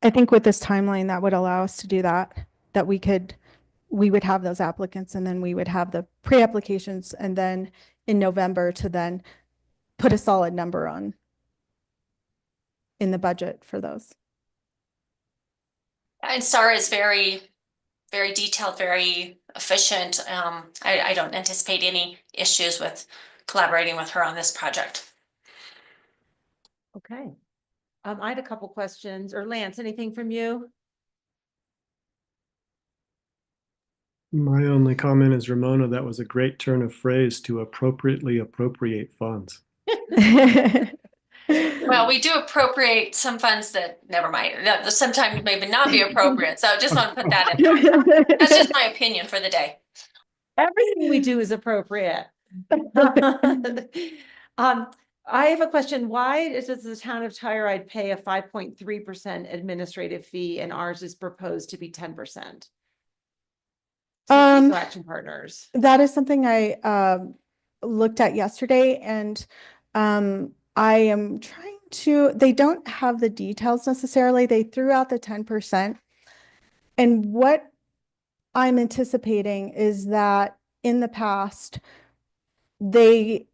I think with this timeline, that would allow us to do that, that we would have those applicants and then we would have the pre-applications and then in November to then put a solid number on in the budget for those. And Sarah is very, very detailed, very efficient. I don't anticipate any issues with collaborating with her on this project. Okay. I had a couple questions, or Lance, anything from you? My only comment is, Ramona, that was a great turn of phrase, to appropriately appropriate funds. Well, we do appropriate some funds that, never mind, that sometimes maybe not be appropriate. So I just want to put that in there. That's just my opinion for the day. Everything we do is appropriate. I have a question. Why does the town of Telluride pay a 5.3% administrative fee and ours is proposed to be 10%? Action Partners. That is something I looked at yesterday, and I am trying to, they don't have the details necessarily. They threw out the 10%. And what I'm anticipating is that in the past, they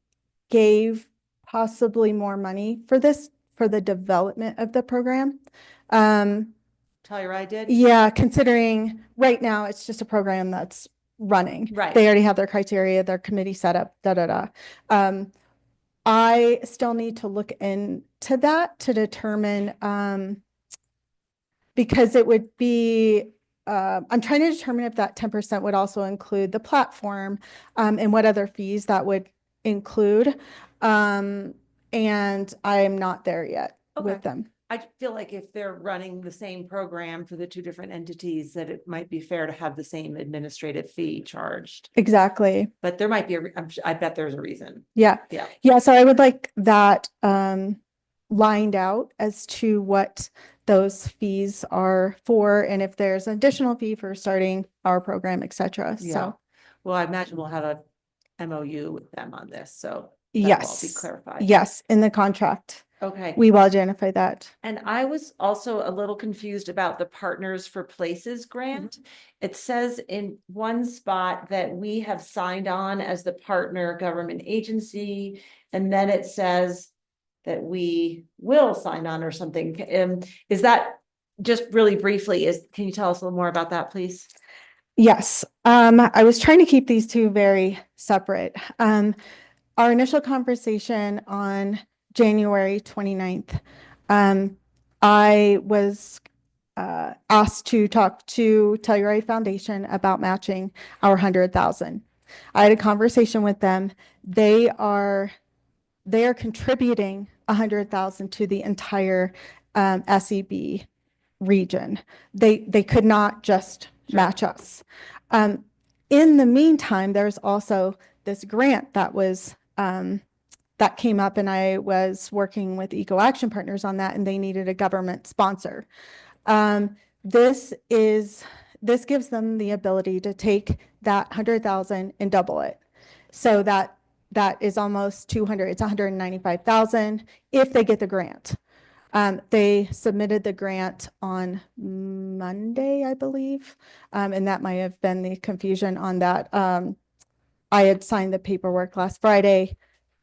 gave possibly more money for this, for the development of the program. Telluride did? Yeah, considering right now it's just a program that's running. Right. They already have their criteria, their committee set up, I still need to look into that to determine, because it would be, I'm trying to determine if that 10% would also include the platform, and what other fees that would include. And I am not there yet with them. I feel like if they're running the same program for the two different entities, that it might be fair to have the same administrative fee charged. Exactly. But there might be I bet there's a reason. Yeah. Yeah. Yeah. So I would like that lined out as to what those fees are for, and if there's an additional fee for starting our program, et cetera. Yeah. So Well, I imagine we'll have a MOU with them on this, so that will all be yes, clarified. yes, in the contract, Okay. we will identify that. And I was also a little confused about the Partners for Places grant. It says in one spot that we have signed on as the partner government agency, and then it says that we will sign on or something. Is that, just really briefly, can you tell us a little more about that, please? Yes, I was trying to keep these two very separate. Our initial conversation on January 29th, I was asked to talk to Telluride Foundation about matching our 100,000. I had a conversation with them. They are contributing 100,000 to the entire SEB region. They could not just match us. In the meantime, there's also this grant that was that came up, and I was working with Eco Action Partners on that, and they needed a government sponsor. This gives them the ability to take that 100,000 and double it. So that is almost 200, it's 195,000 if they get the grant. They submitted the grant on Monday, I believe. And that might have been the confusion on that. I had signed the paperwork last Friday.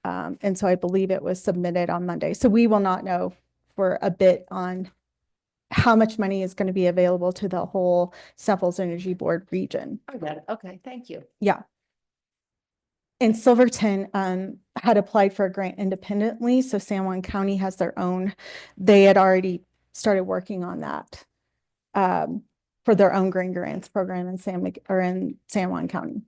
And so I believe it was submitted on Monday. So we will not know for a bit on how much money is going to be available to the whole Sneffels Energy Board region. I got it. Okay, thank you. Yeah. And Silverton had applied for a grant independently. So San Juan County has their own. They had already started working on that for their own green grants program in San Juan County.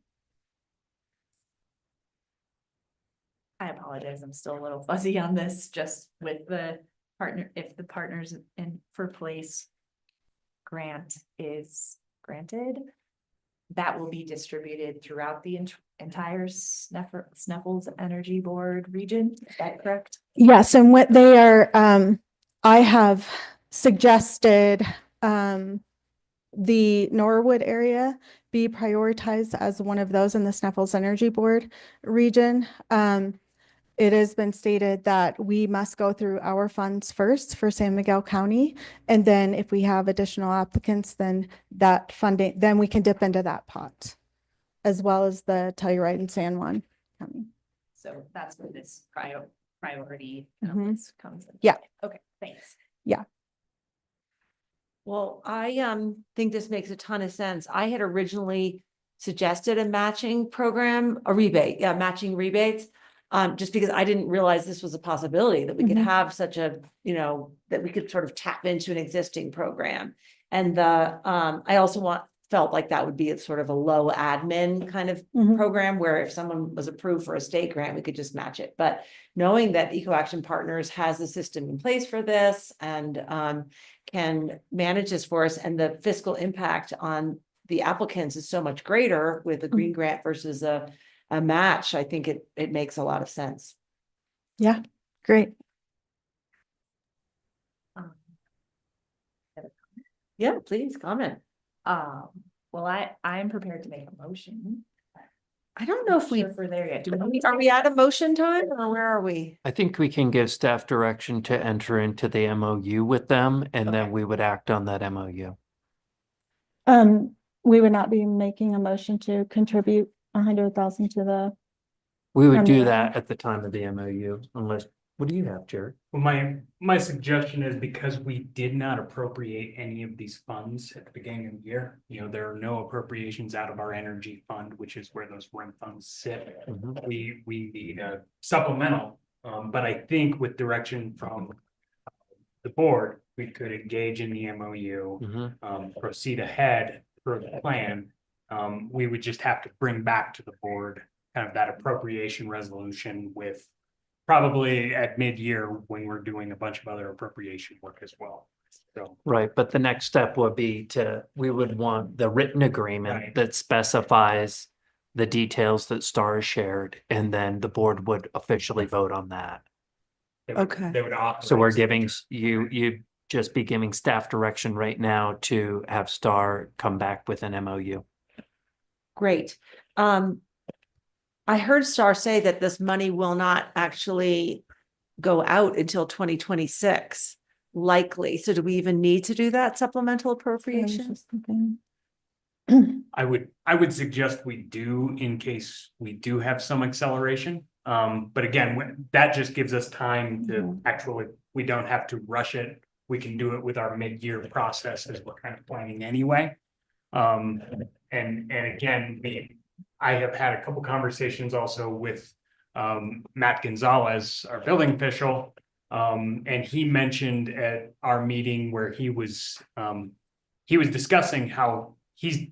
I apologize, I'm still a little fuzzy on this, just with the partner, if the Partners for Place grant is granted, that will be distributed throughout the entire Sneffels Energy Board region, is that correct? Yes, and what they are, I have suggested the Norwood area be prioritized as one of those in the Snuffles Energy Board region. It has been stated that we must go through our funds first for San Miguel County. And then if we have additional applicants, then that funding, then we can dip into that pot, as well as the Telluride and San Juan County. So that's where this priority Mhm. comes in. Yeah. Okay, thanks. Well, I think this makes a ton of sense. I had originally suggested a matching program, a rebate, matching rebates. Just because I didn't realize this was a possibility that we could Mhm. have such a, that we could sort of tap into an existing program. And I also felt like that would be a sort of a low admin kind of Mhm. program where if someone was approved for a state grant, we could just match it. But knowing that Eco Action Partners has a system in place for this and can manage this for us, and the fiscal impact on the applicants is so much greater with a green grant versus a match, I think it makes a lot of sense. Yeah, great. Um, Yeah, please comment. Well, I'm prepared to make a motion. I don't know if Sure if we're there yet. are we at a motion time or where are we? I think we can give staff direction to enter into the MOU with them, and then we would act on that MOU. We would not be making a motion to contribute 100,000 to the, We would From do the- that at the time of the MOU, unless, what do you have, Jared? Well, my suggestion is because we did not appropriate any of these funds at the beginning of the year, there are no appropriations out of our energy fund, which is where those REM funds sit. Mhm. We need a supplemental, but I think with direction from the board, we could engage in the MOU, Mhm. proceed ahead for the plan. We would just have to bring back to the board kind of that appropriation resolution with probably at mid-year when we're doing a bunch of other appropriation work as well. So, Right, but the next step would be we would want the written agreement Right. that specifies the details that Star has shared, and then the board would officially vote on that. Okay. They would authorize. So we're giving you just be giving staff direction right now to have Star come back with an MOU. Great. I heard Star say that this money will not actually go out until 2026, likely. So do we even need to do that supplemental appropriation? I would suggest we do in case we do have some acceleration. But again, that just gives us time to actually, we don't have to rush it. We can do it with our mid-year process as we're kind of planning anyway. And again, I have had a couple conversations also with Matt Gonzalez, our building official. And he mentioned at our meeting where he was discussing how he's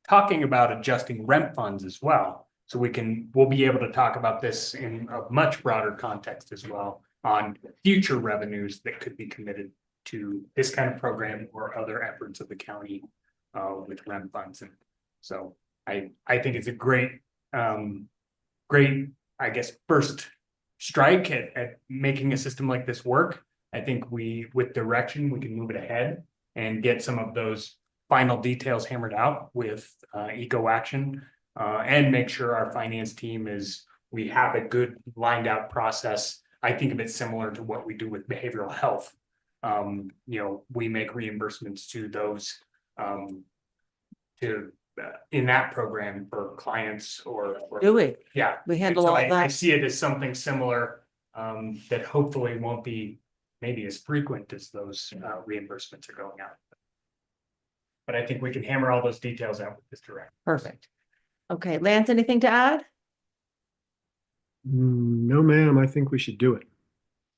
talking about adjusting rent funds as well. So we'll be able to talk about this in a much broader context as well on future revenues that could be committed to this kind of program or other efforts of the county with rent funds. And so I think it's a great, I guess, first strike at making a system like this work. I think with direction, we can move it ahead and get some of those final details hammered out with Eco Action and make sure our finance team we have a good lined out process. I think of it similar to what we do with behavioral health. We make reimbursements to those in that program for clients or Do we? yeah. We handle So all I that? see it as something similar that hopefully won't be maybe as frequent as those reimbursements are going out. But I think we can hammer all those details out with this direct. Perfect. Okay, Lance, anything to add? No, ma'am, I think we should do it.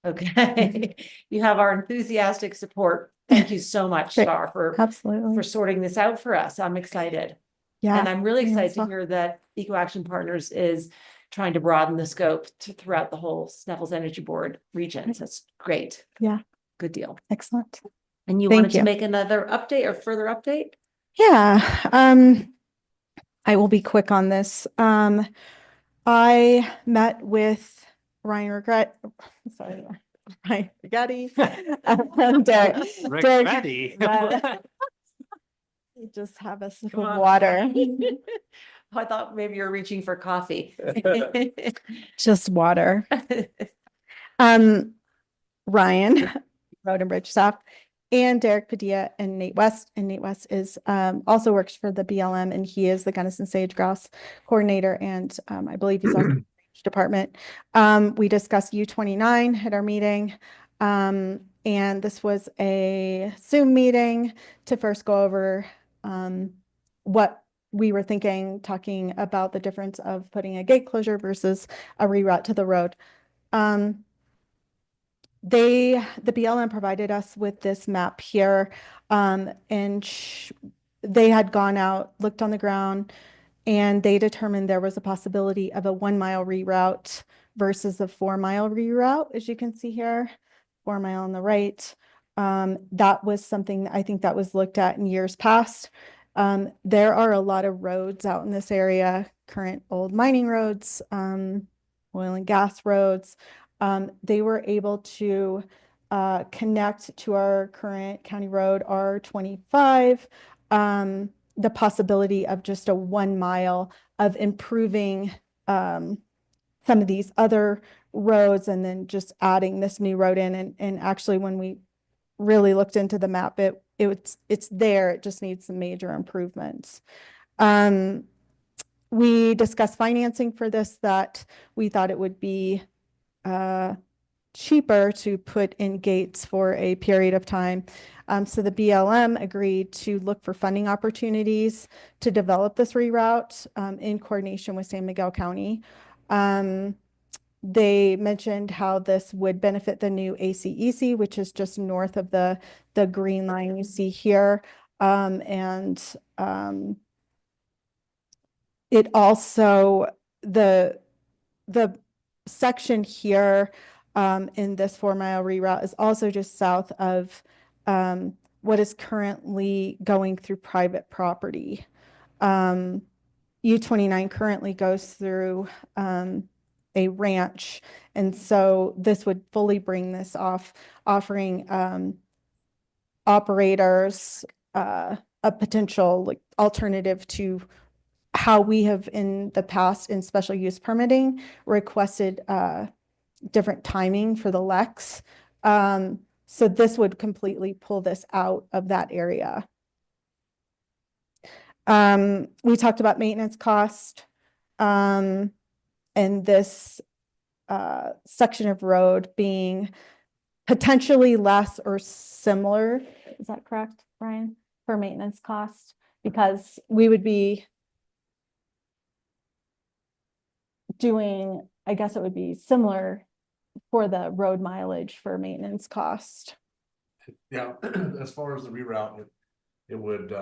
Okay, you have our enthusiastic support. Thank you so much, Great. Star, for Absolutely. sorting this out for us. I'm excited. Yeah. And I'm really me excited as to well. hear that Eco Action Partners is trying to broaden the scope throughout the whole Snuffles Energy Board regions. That's great. Yeah. Good deal. Excellent. And you Thank wanted to you. make another update or further update? Yeah. I will be quick on this. I met with Ryan Rigetti. Derek- Rick Derek- Reddy. Just have a sip Come of on. water. I thought maybe you're reaching for coffee. Just water. Ryan, Road and Bridge staff, and Derek Padilla and Nate West. And Nate West is also works for the BLM, and he is the Gunnison Sage Grouse coordinator, and I believe he's also in the Range department. We discussed U29 at our meeting, and this was a Zoom meeting to first go over what we were thinking, talking about the difference of putting a gate closure versus a reroute to the road. The BLM provided us with this map here, and they had gone out, looked on the ground, and they determined there was a possibility of a 1 mile reroute versus a 4 mile reroute, as you can see here, 4 mile on the right. That was something I think that was looked at in years past. There are a lot of roads out in this area, current old mining roads, oil and gas roads. They were able to connect to our current county road R25, the possibility of just a 1 mile of improving some of these other roads and then just adding this new road in. And actually, when we really looked into the map, it's there. It just needs some major improvements. We discussed financing for this, that we thought it would be cheaper to put in gates for a period of time. So the BLM agreed to look for funding opportunities to develop this reroute in coordination with San Miguel County. They mentioned how this would benefit the new ACEC, which is just north of the green line you see here. It also, the section here in this 4 mile reroute is also just south of what is currently going through private property. U29 currently goes through a ranch, and so this would fully bring this off, offering operators a potential like alternative to how we have in the past in special use permitting requested different timing for the LEX. So this would completely pull this out of that area. We talked about maintenance cost, and this section of road being potentially less or similar. Is that correct, Brian, for maintenance cost? Because we would be doing, I guess it would be similar for the road mileage for maintenance cost. Yeah, as far as the reroute, it would,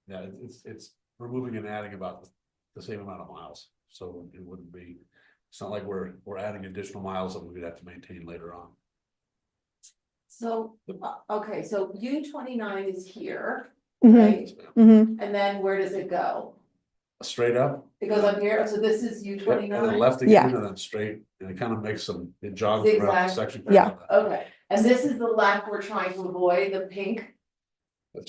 yeah, it's removing and adding about the same amount of miles. So it wouldn't be, it's not like we're adding additional miles that we would have to maintain later on. So, okay, so U29 is here, Mhm. right? Mm-hmm. And then where does it go? Straight up. It goes up here, so this is And then U29? left Yeah. again and then straight, and it kind of makes some, it jogs around the Zigzag. section. Yeah. Okay, and this is the left we're trying to avoid, the pink?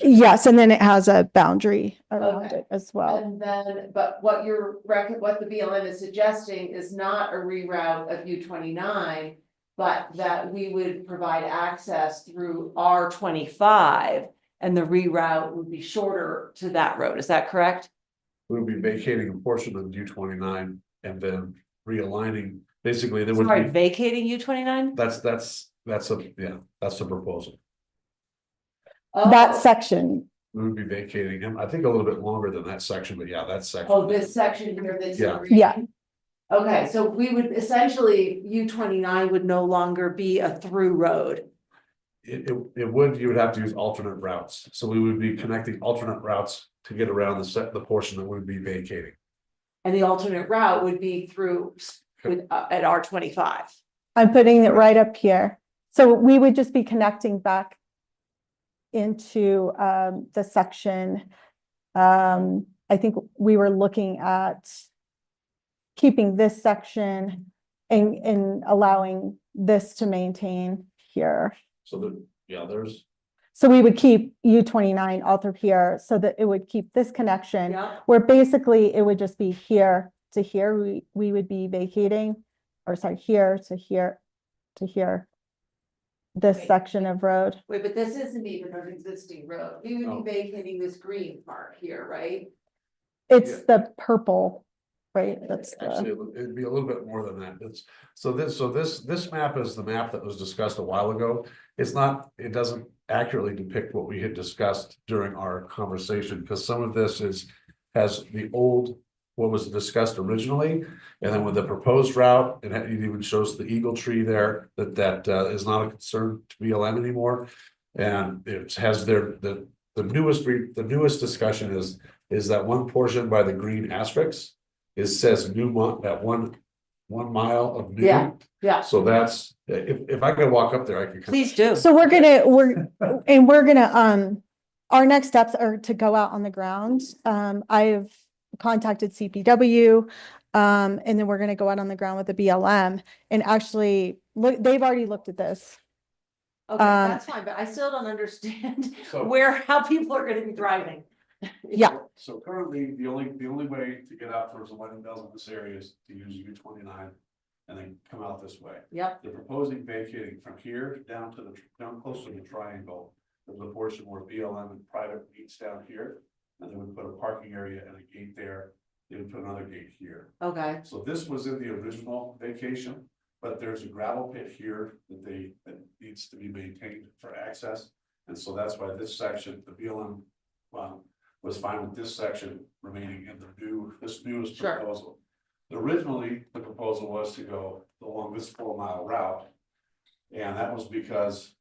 Yes, and then it has a boundary around Okay. it as well. And then, but what what the BLM is suggesting is not a reroute of U29, but that we would provide access through R25, and the reroute would be shorter to that road. Is that correct? We'll be vacating a portion of U29 and then realigning, basically there would Sorry, be, vacating U29? that's the proposal. That Oh. section, We would be vacating him, I think a little bit longer than that section, but yeah, that section. Oh, this section here that's. in Yeah. green? Yeah. Okay, so we would essentially, U29 would no longer be a through road. It would, you would have to use alternate routes, so we would be connecting alternate routes to get around the portion that we would be vacating. And the alternate route would be through at R25. I'm putting it right up here. So we would just be connecting back into the section. I think we were looking at keeping this section and allowing this to maintain here. So that, yeah, there's. So we would keep U-29 all through here so that it would keep this connection Yeah. where basically it would just be here to here. We would be vacating, or sorry, here to here to here. This Wait. section of road. Wait, but this isn't even an existing road. We No. would be vacating this green part here, right? It's Yeah. the purple, right? That's Actually, the, it'd be a little bit more than that. It's, so this map is the map that was discussed a while ago. It's not, it doesn't accurately depict what we had discussed during our conversation, because some of this has the old, what was discussed originally. And then with the proposed route, it even shows the eagle tree there, that is not a concern to BLM anymore. And it has the newest discussion is that one portion by the green asterisks. It says that one mile of new. Yeah. So that's, if I could walk up there, I could. Please do. so we're gonna, our next steps are to go out on the ground. I've contacted CPW. And then we're gonna go out on the ground with the BLM and actually look, they've already looked at this. Okay, that's fine, but I still don't understand So- how people are gonna be driving. Yeah. So currently, the only way to get out towards the wedding bells in this area is to use U-29 and then come out this way. Yep. They're proposing vacating from here down close to the triangle. There's a portion where BLM and private meets down here, and they would put a parking area and a gate there. They would put another gate here. Okay, So this was in the original vacation, but there's a gravel pit here that needs to be maintained for access. And so that's why this section, the BLM, was fine with this section remaining in this newest Sure. proposal. Originally, the proposal was to go along this 4-mile route. And that was because,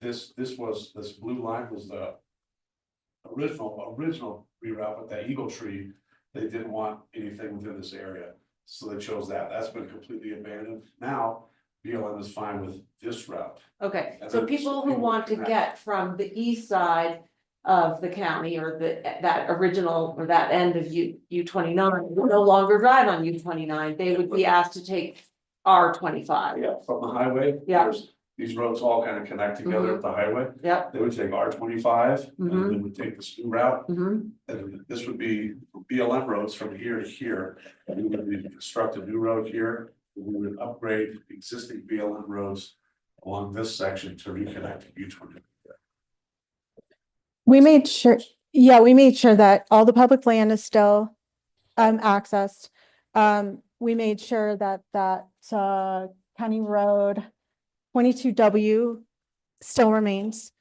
this blue line was the original reroute with that eagle tree. They didn't want anything within this area, so they chose that. That's been completely abandoned. Now, BLM is fine with this route. okay, And so then people who people want to connect. get from the east side of the county or that original or that end of U-29 will no longer drive on U-29. They would be asked to take R-25. Yeah, from the highway. Yeah. there's- These roads all kind of connect together at the highway. Yep. They would take R-25 and Mhm. they would take this new route. Mm-hmm. And this would be BLM roads from here to here. And we would construct a new road here. We would upgrade existing BLM roads along this section to reconnect to U-29. We made sure, we made sure that all the public land is still accessed. We made sure that County Road 22W still remains,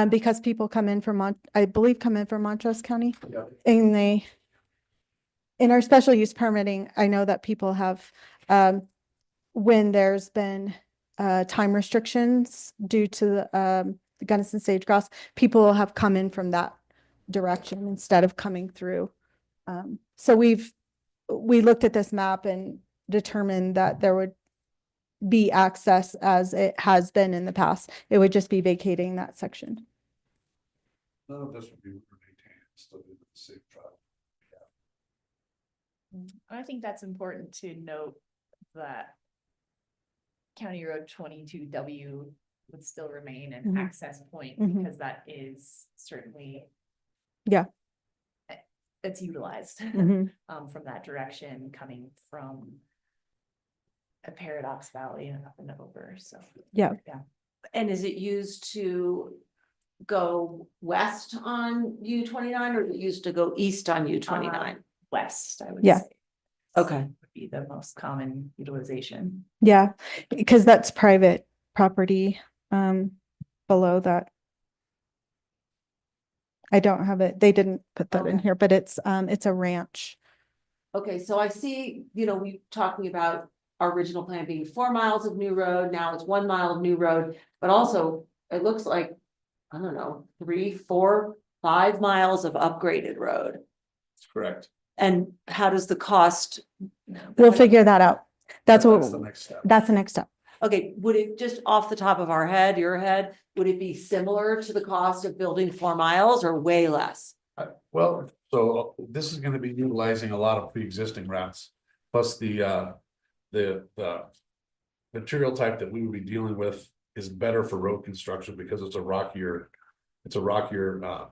because people come in from I believe come in from Montrose County. Yep. And in our special use permitting, I know that people have, when there's been time restrictions due to the Gunnison Sage Grouse, people have come in from that direction instead of coming through. So we looked at this map and determined that there would be access as it has been in the past. It would just be vacating that section. None of this would be maintained, still be the same route. I think that's important to note that County Road 22W would still remain an Mhm. access point Mhm. because that is certainly Yeah. it's utilized Mhm. from that direction coming from a Paradox Valley and up and over, so. Yeah. Yeah. And is it used to go west on U-29 or is it used to go east on U-29? West, I would Yeah. say. Okay. Would be the most common utilization. Yeah, because that's private property below that. I don't have it. They didn't put that in Okay. here, but it's a ranch. Okay, so I see, we talking about our original plan being 4 miles of new road, now it's 1 mile of new road, but also it looks like, I don't know, 3, 4, 5 miles of upgraded road. That's correct. And how does the cost? We'll figure that out. That's the what, next step. that's the next step. Okay, would it just off the top of our head, your head, would it be similar to the cost of building 4 miles or way less? Well, so this is gonna be utilizing a lot of pre-existing routes, plus the material type that we would be dealing with is better for road construction because it's a rockier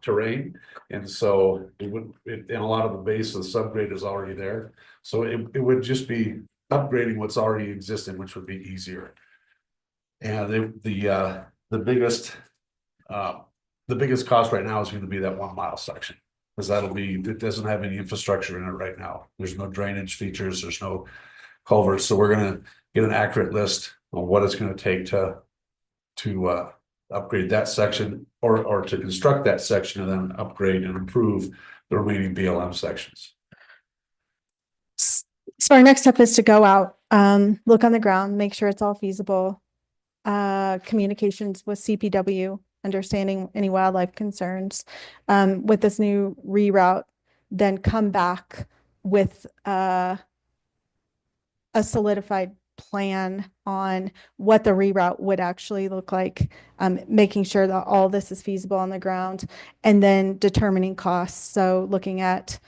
terrain. And so and a lot of the base of the subgrade is already there. So it would just be upgrading what's already existing, which would be easier. And the biggest cost right now is going to be that 1 mile section. Because it doesn't have any infrastructure in it right now. There's no drainage features, there's no culverts. So we're gonna get an accurate list on what it's gonna take to upgrade that section or to construct that section and then upgrade and improve the remaining BLM sections. So our next step is to go out, look on the ground, make sure it's all feasible. Communications with CPW, understanding any wildlife concerns, with this new reroute, then come back with a solidified plan on what the reroute would actually look like, making sure that all this is feasible on the ground, and then determining costs. So looking at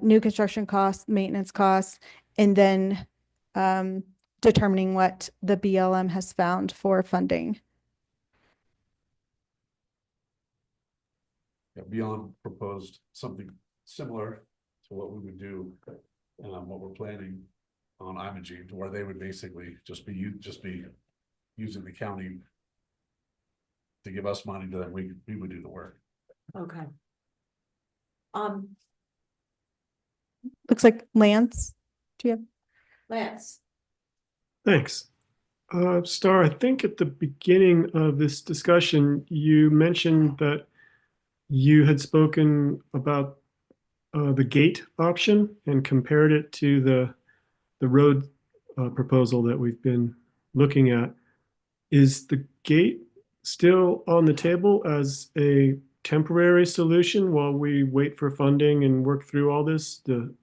new construction costs, maintenance costs, and then determining what the BLM has found for funding. Yeah, Beyond proposed something similar to what we would do, what we're planning on Imogene, where they would basically just be using the county to give us money, then we would do the work. Okay. Looks like Lance, do you have? Lance. Thanks. Star, I think at the beginning of this discussion, you mentioned that you had spoken about the gate option and compared it to the road proposal that we've been looking at. Is the gate still on the table as a temporary solution while we wait for funding and work through all this,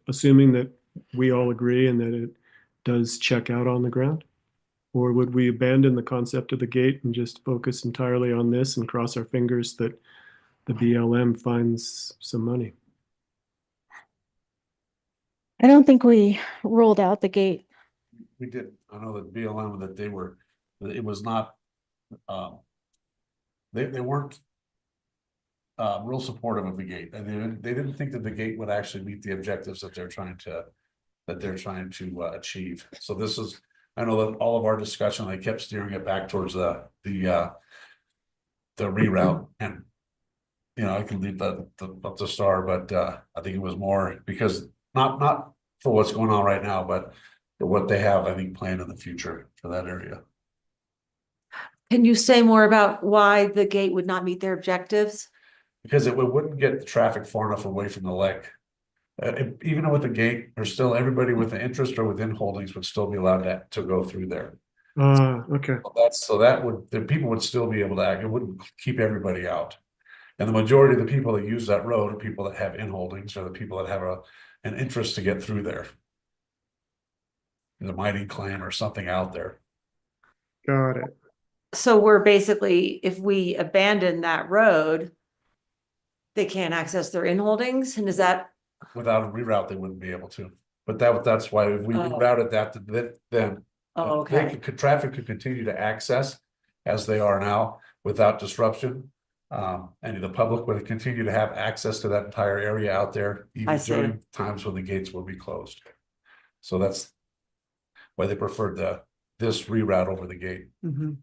assuming that we all agree and that it does check out on the ground? Or would we abandon the concept of the gate and just focus entirely on this and cross our fingers that the BLM finds some money? I don't think we ruled out the gate. We did. I know that BLM that it was not, they weren't real supportive of the gate, and they didn't think that the gate would actually meet the objectives that they're trying to achieve. So this is, I know that all of our discussion, they kept steering it back towards the reroute, and I can leave that up to Star, but I think it was more because not for what's going on right now, but for what they have, I think, planned in the future for that area. Can you say more about why the gate would not meet their objectives? Because it wouldn't get the traffic far enough away from the lake. Even with the gate, there's still everybody with an interest or within holdings would still be allowed to go through there. Okay. The people would still be able to act. It wouldn't keep everybody out. And the majority of the people that use that road are people that have in holdings or the people that have an interest to get through there. The mining claim or something out there. Got it. So we're basically, if we abandon that road, they can't access their in-holdings, and is that? Without a reroute, they wouldn't be able to. But that's why if we rerouted that, then traffic could continue to access as they are now without disruption. And the public would continue to have access to that entire area out there, even during times when the gates will be closed. So that's why they preferred this reroute over the gate. Mm-hmm.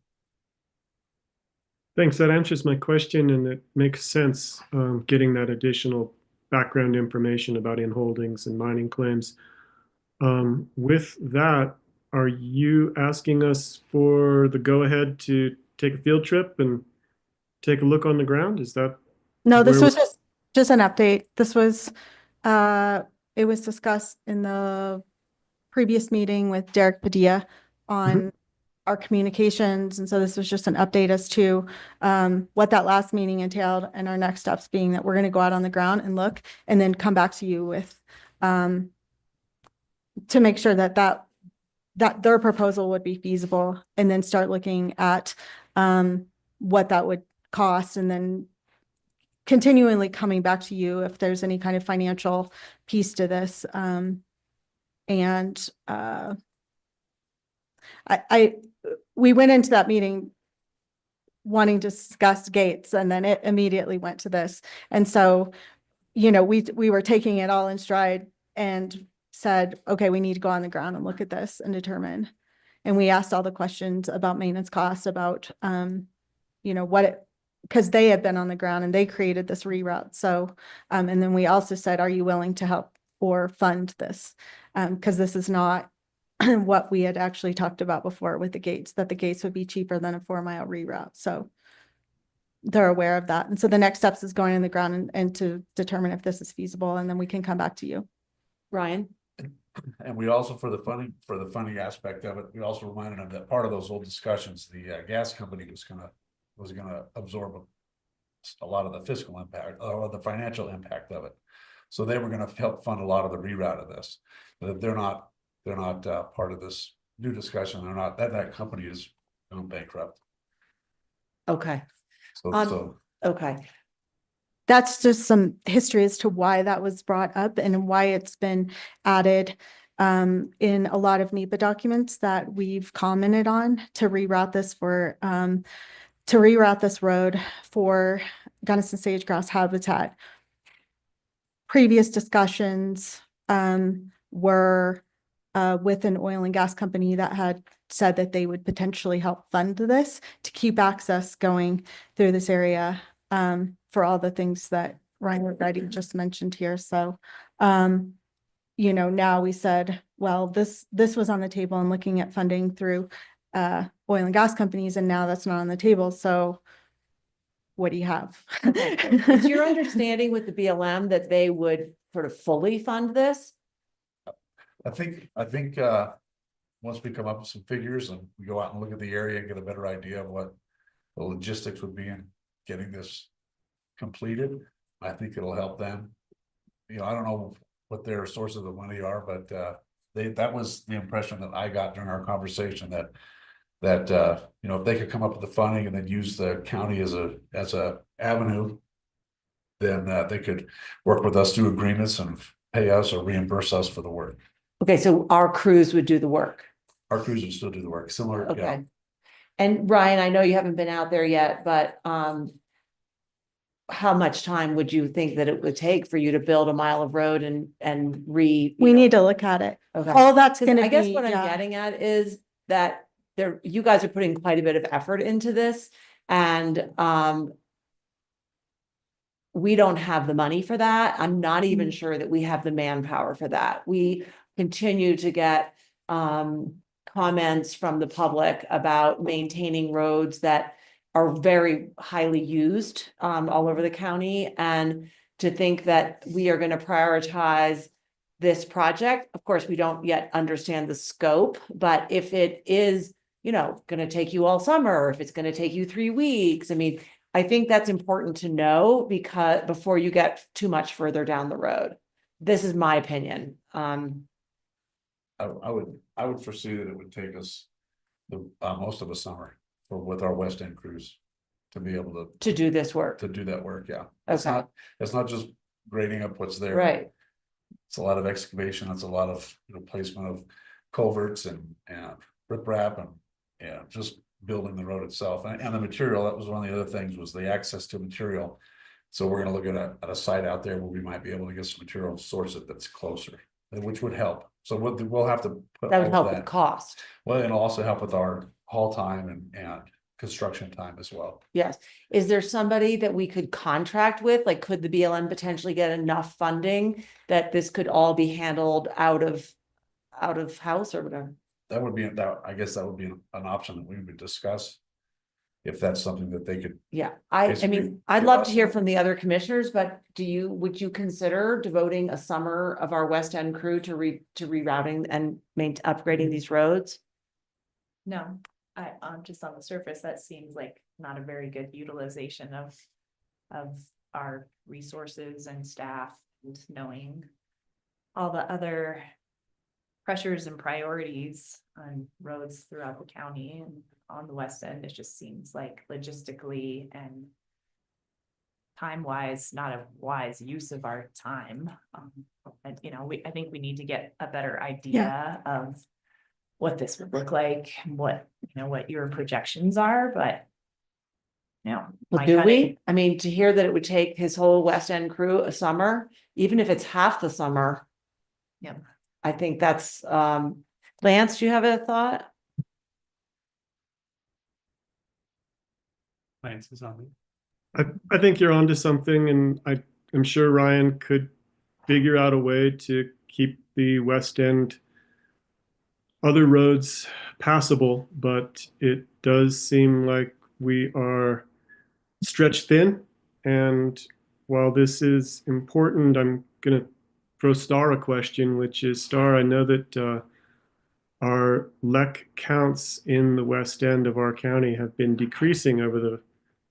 Thanks. That answers my question, and it makes sense getting that additional background information about in-holdings and mining claims. With that, are you asking us for the go-ahead to take a field trip and take a look on the ground? Is that? No, this was just an update. This was, it was discussed in the previous meeting with Derek Padilla on our communications. And so this was just an update as to what that last meeting entailed, and our next steps being that we're going to go out on the ground and look, and then come back to you with to make sure that their proposal would be feasible, and then start looking at what that would cost, and then continually coming back to you if there's any kind of financial piece to this. We went into that meeting wanting to discuss gates, and then it immediately went to this. And so, we were taking it all in stride and said, okay, we need to go on the ground and look at this and determine. And we asked all the questions about maintenance costs, about, because they had been on the ground and they created this reroute. So, and then we also said, are you willing to help or fund this? Because this is not what we had actually talked about before with the gates, that the gates would be cheaper than a 4-mile reroute. So they're aware of that. And so the next steps is going in the ground and to determine if this is feasible, and then we can come back to you. Ryan? And we also, for the funding aspect of it, we also reminded them that part of those old discussions, the gas company was gonna absorb a lot of the fiscal impact or the financial impact of it. So they were gonna help fund a lot of the reroute of this. But they're not part of this new discussion. They're not, that company is going bankrupt. Okay. So Okay. That's just some history as to why that was brought up and why it's been added in a lot of NEPA documents that we've commented on to reroute this road for Gunnison sage-grouse habitat. Previous discussions were with an oil and gas company that had said that they would potentially help fund this to keep access going through this area for all the things that Ryan Regretti just mentioned here. So, now we said, well, this was on the table and looking at funding through oil and gas companies, and now that's not on the table. So what do you have? Is your understanding with the BLM that they would sort of fully fund this? I think once we come up with some figures and we go out and look at the area and get a better idea of what the logistics would be in getting this completed, I think it'll help them. I don't know what their sources of money are, but that was the impression that I got during our conversation, that if they could come up with the funding and then use the county as a avenue, then they could work with us through agreements and pay us or reimburse us for the work. Okay, so our crews would do the work. Our crews would still do the work, similar. Yeah. Okay. And Ryan, I know you haven't been out there yet, but how much time would you think that it would take for you to build a mile of road and We need to look at it. Okay. All that's 'Cause going to be. I guess what I'm getting at is that you guys are putting quite a bit of effort into this, and we don't have the money for that. I'm not even sure that we have the manpower for that. We continue to get comments from the public about maintaining roads that are very highly used all over the county, and to think that we are going to prioritize this project. Of course, we don't yet understand the scope, but if it is, going to take you all summer, or if it's going to take you 3 weeks, I think that's important to know, because before you get too much further down the road. This is my opinion. I would foresee that it would take us most of a summer with our West End crews to be able to do this work. to do that work. Yeah. Okay. It's not just grading up what's there. Right. It's a lot of excavation. It's a lot of placement of culverts and riprap and just building the road itself and the material. That was one of the other things, was the access to material. So we're going to look at a site out there where we might be able to get some material and source it that's closer, which would help. So we'll have to put That would all help with cost. Well, and it'll also help with our haul time and construction time as well. Yes. Is there somebody that we could contract with? Like, could the BLM potentially get enough funding that this could all be handled out of house or whatever? That would be, I guess that would be an option that we would discuss, if that's something that they could. Yeah, I Basically, mean, I'd give love us to hear from the other commissioners, but would you consider devoting a summer of our West End crew to rerouting and upgrading these roads? No, just on the surface, that seems like not a very good utilization of our resources and staff, and knowing all the other pressures and priorities on roads throughout the county and on the West End. It just seems like logistically and time-wise, not a wise use of our time. And I think we need to get a better idea of what this would look like, and what your projections are, but Yeah. Well, do we? I mean, to hear that it would take his whole West End crew a summer, even if it's half the summer. Yeah. I think that's, Lance, do you have a thought? Lance is on me. I think you're onto something, and I'm sure Ryan could figure out a way to keep the West End other roads passable, but it does seem like we are stretched thin. And while this is important, I'm going to throw Star a question, which is, Star, I know that our LEC counts in the west end of our county have been decreasing over the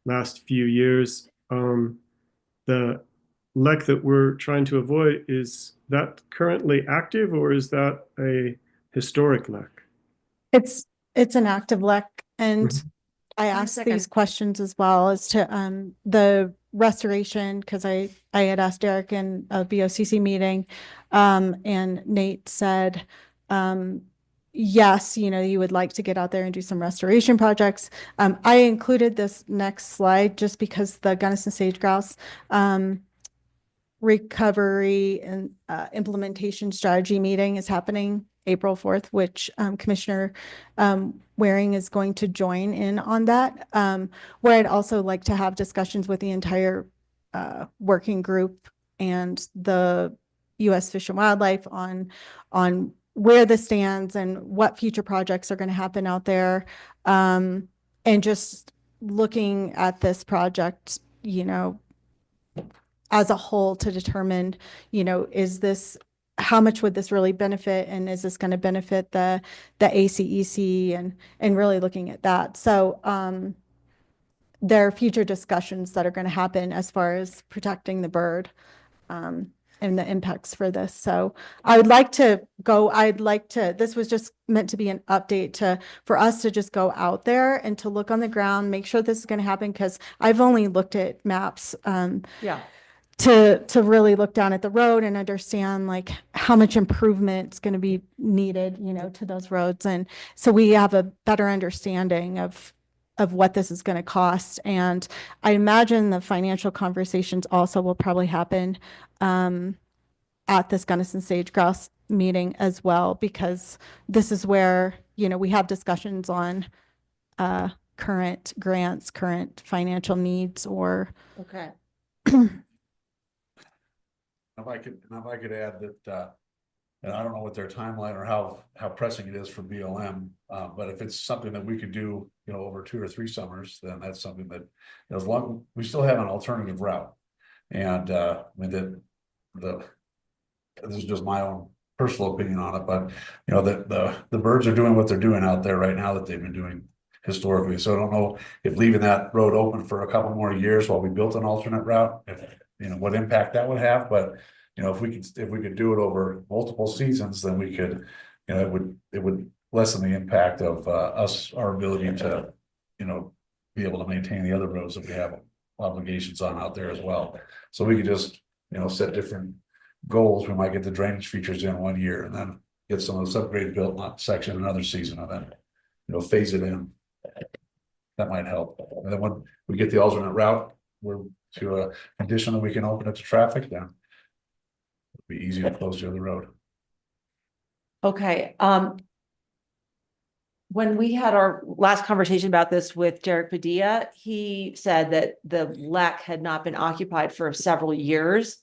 last few years. The LEC that we're trying to avoid, is that currently active, or is that a historic LEC? It's an active LEC, and Mhm. I asked these questions as well as to the restoration, because I had asked Derek in a BOCC meeting, and Nate said, yes, you know, you would like to get out there and do some restoration projects. I included this next slide just because the Gunnison Sage Grouse recovery and implementation strategy meeting is happening April 4th, which Commissioner Waring is going to join in on that, where I'd also like to have discussions with the entire working group and the U.S. Fish and Wildlife on where this stands and what future projects are going to happen out there, and just looking at this project, you know, as a whole to determine, you know, is this, how much would this really benefit, and is this going to benefit the ACEC, and really looking at that. So there are future discussions that are going to happen as far as protecting the bird and the impacts for this. So I'd like to, this was just meant to be an update for us to just go out there and to look on the ground, make sure this is going to happen, because I've only looked at maps. Yeah. To really look down at the road and understand like how much improvement is going to be needed, you know, to those roads. And so we have a better understanding of what this is going to cost. And I imagine the financial conversations also will probably happen at this Gunnison Sage Grouse meeting as well, because this is where, you know, we have discussions on current grants, current financial needs, or Okay. If I could add that, and I don't know what their timeline or how pressing it is for BLM, but if it's something that we could do, you know, over 2 or 3 summers, then that's something that, as long, we still have an alternative route. And I mean, this is just my own personal opinion on it, but you know, the birds are doing what they're doing out there right now that they've been doing historically. So I don't know if leaving that road open for a couple more years while we built an alternate route, if, you know, what impact that would have. But you know, if we could do it over multiple seasons, then we could, you know, it would lessen the impact of our ability to, you know, be able to maintain the other roads that we have obligations on out there as well. So we could just, you know, set different goals. We might get the drainage features in 1 year, and then get some of the subgrade built in that section another season, and then, you know, phase it in. That might help. And then when we get the alternate route, we're to a condition that we can open it to traffic, then it'll be easier to close the other road. Okay. When we had our last conversation about this with Derek Padilla, he said that the LEC had not been occupied for several years.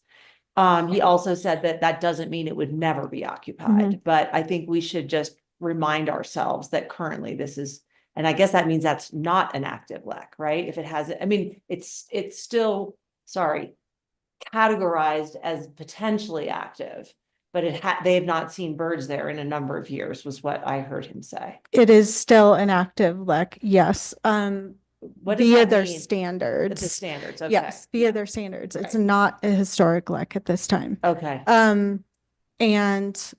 He also said that that doesn't mean it would never be occupied, but I think we should just remind ourselves that currently this is, and I guess that means that's not an active LEC, right? If it has, I mean, it's still, categorized as potentially active, but they have not seen birds there in a number of years, was what I heard him say. it is still an active LEC, yes. What does Via that their mean? standards. The standards, okay. Yes, via their standards. It's Right. not a historic LEC at this time. Okay. And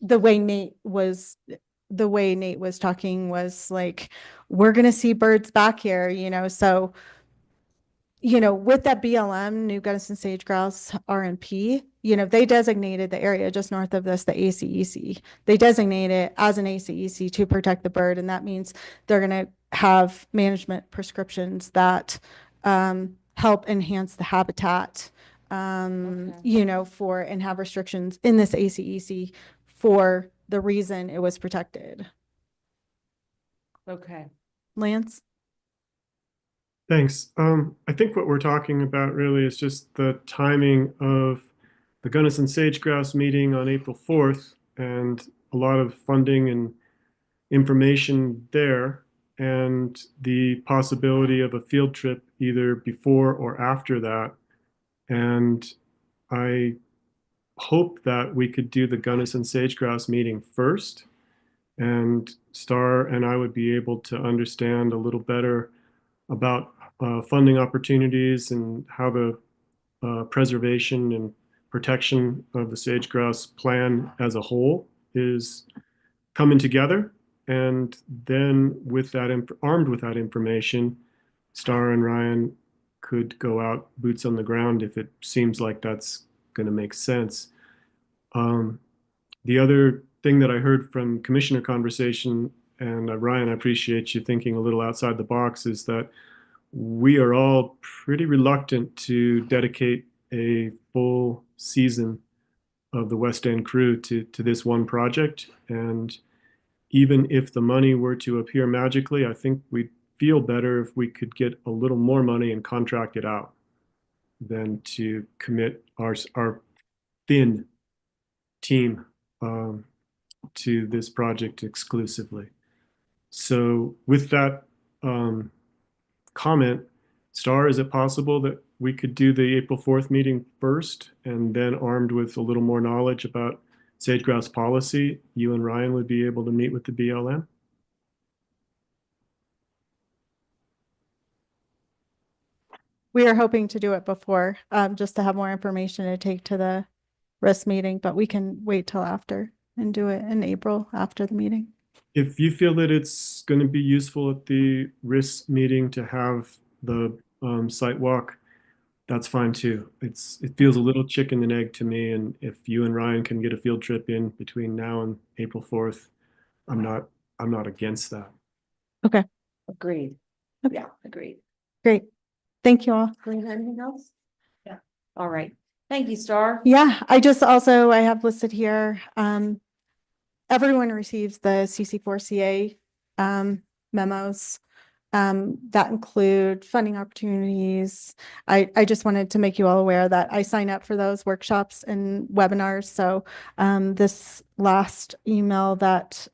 the way Nate was talking was like, we're gonna see birds back here, you know, so you know, with that BLM, New Gunnison Sage Grouse RNP, you know, they designated the area just north of this, the ACEC. They designate it as an ACEC to protect the bird. And that means they're going to have management prescriptions that help enhance the habitat, you know, and have restrictions in this ACEC for the reason it was protected. Okay. Lance? Thanks. I think what we're talking about really is just the timing of the Gunnison Sage Grouse meeting on April 4th and a lot of funding and information there, and the possibility of a field trip either before or after that. And I hope that we could do the Gunnison Sage Grouse meeting first, and Star and I would be able to understand a little better about funding opportunities and how the preservation and protection of the sage grouse plan as a whole is coming together. And then with that, armed with that information, Star and Ryan could go out boots on the ground if it seems like that's going to make sense. The other thing that I heard from commissioner conversation, and Ryan, I appreciate you thinking a little outside the box, is that we are all pretty reluctant to dedicate a full season of the West End crew to this one project. And even if the money were to appear magically, I think we'd feel better if we could get a little more money and contract it out than to commit our thin team to this project exclusively. So with that comment, Star, is it possible that we could do the April 4th meeting first, and then armed with a little more knowledge about sage grouse policy, you and Ryan would be able to meet with the BLM? We are hoping to do it before, just to have more information to take to the risk meeting, but we can wait till after and do it in April after the meeting. If you feel that it's going to be useful at the risk meeting to have the site walk, that's fine too. It feels a little chicken and egg to me, and if you and Ryan can get a field trip in between now and April 4th, I'm not against that. Okay. Agreed. Okay. Yeah, agreed. Great. Thank you all. Green, anything else? Yeah. All right. Thank you, Star. Yeah, I have listed here, everyone receives the CC4CA memos that include funding opportunities. I just wanted to make you all aware that I sign up for those workshops and webinars. So this last email that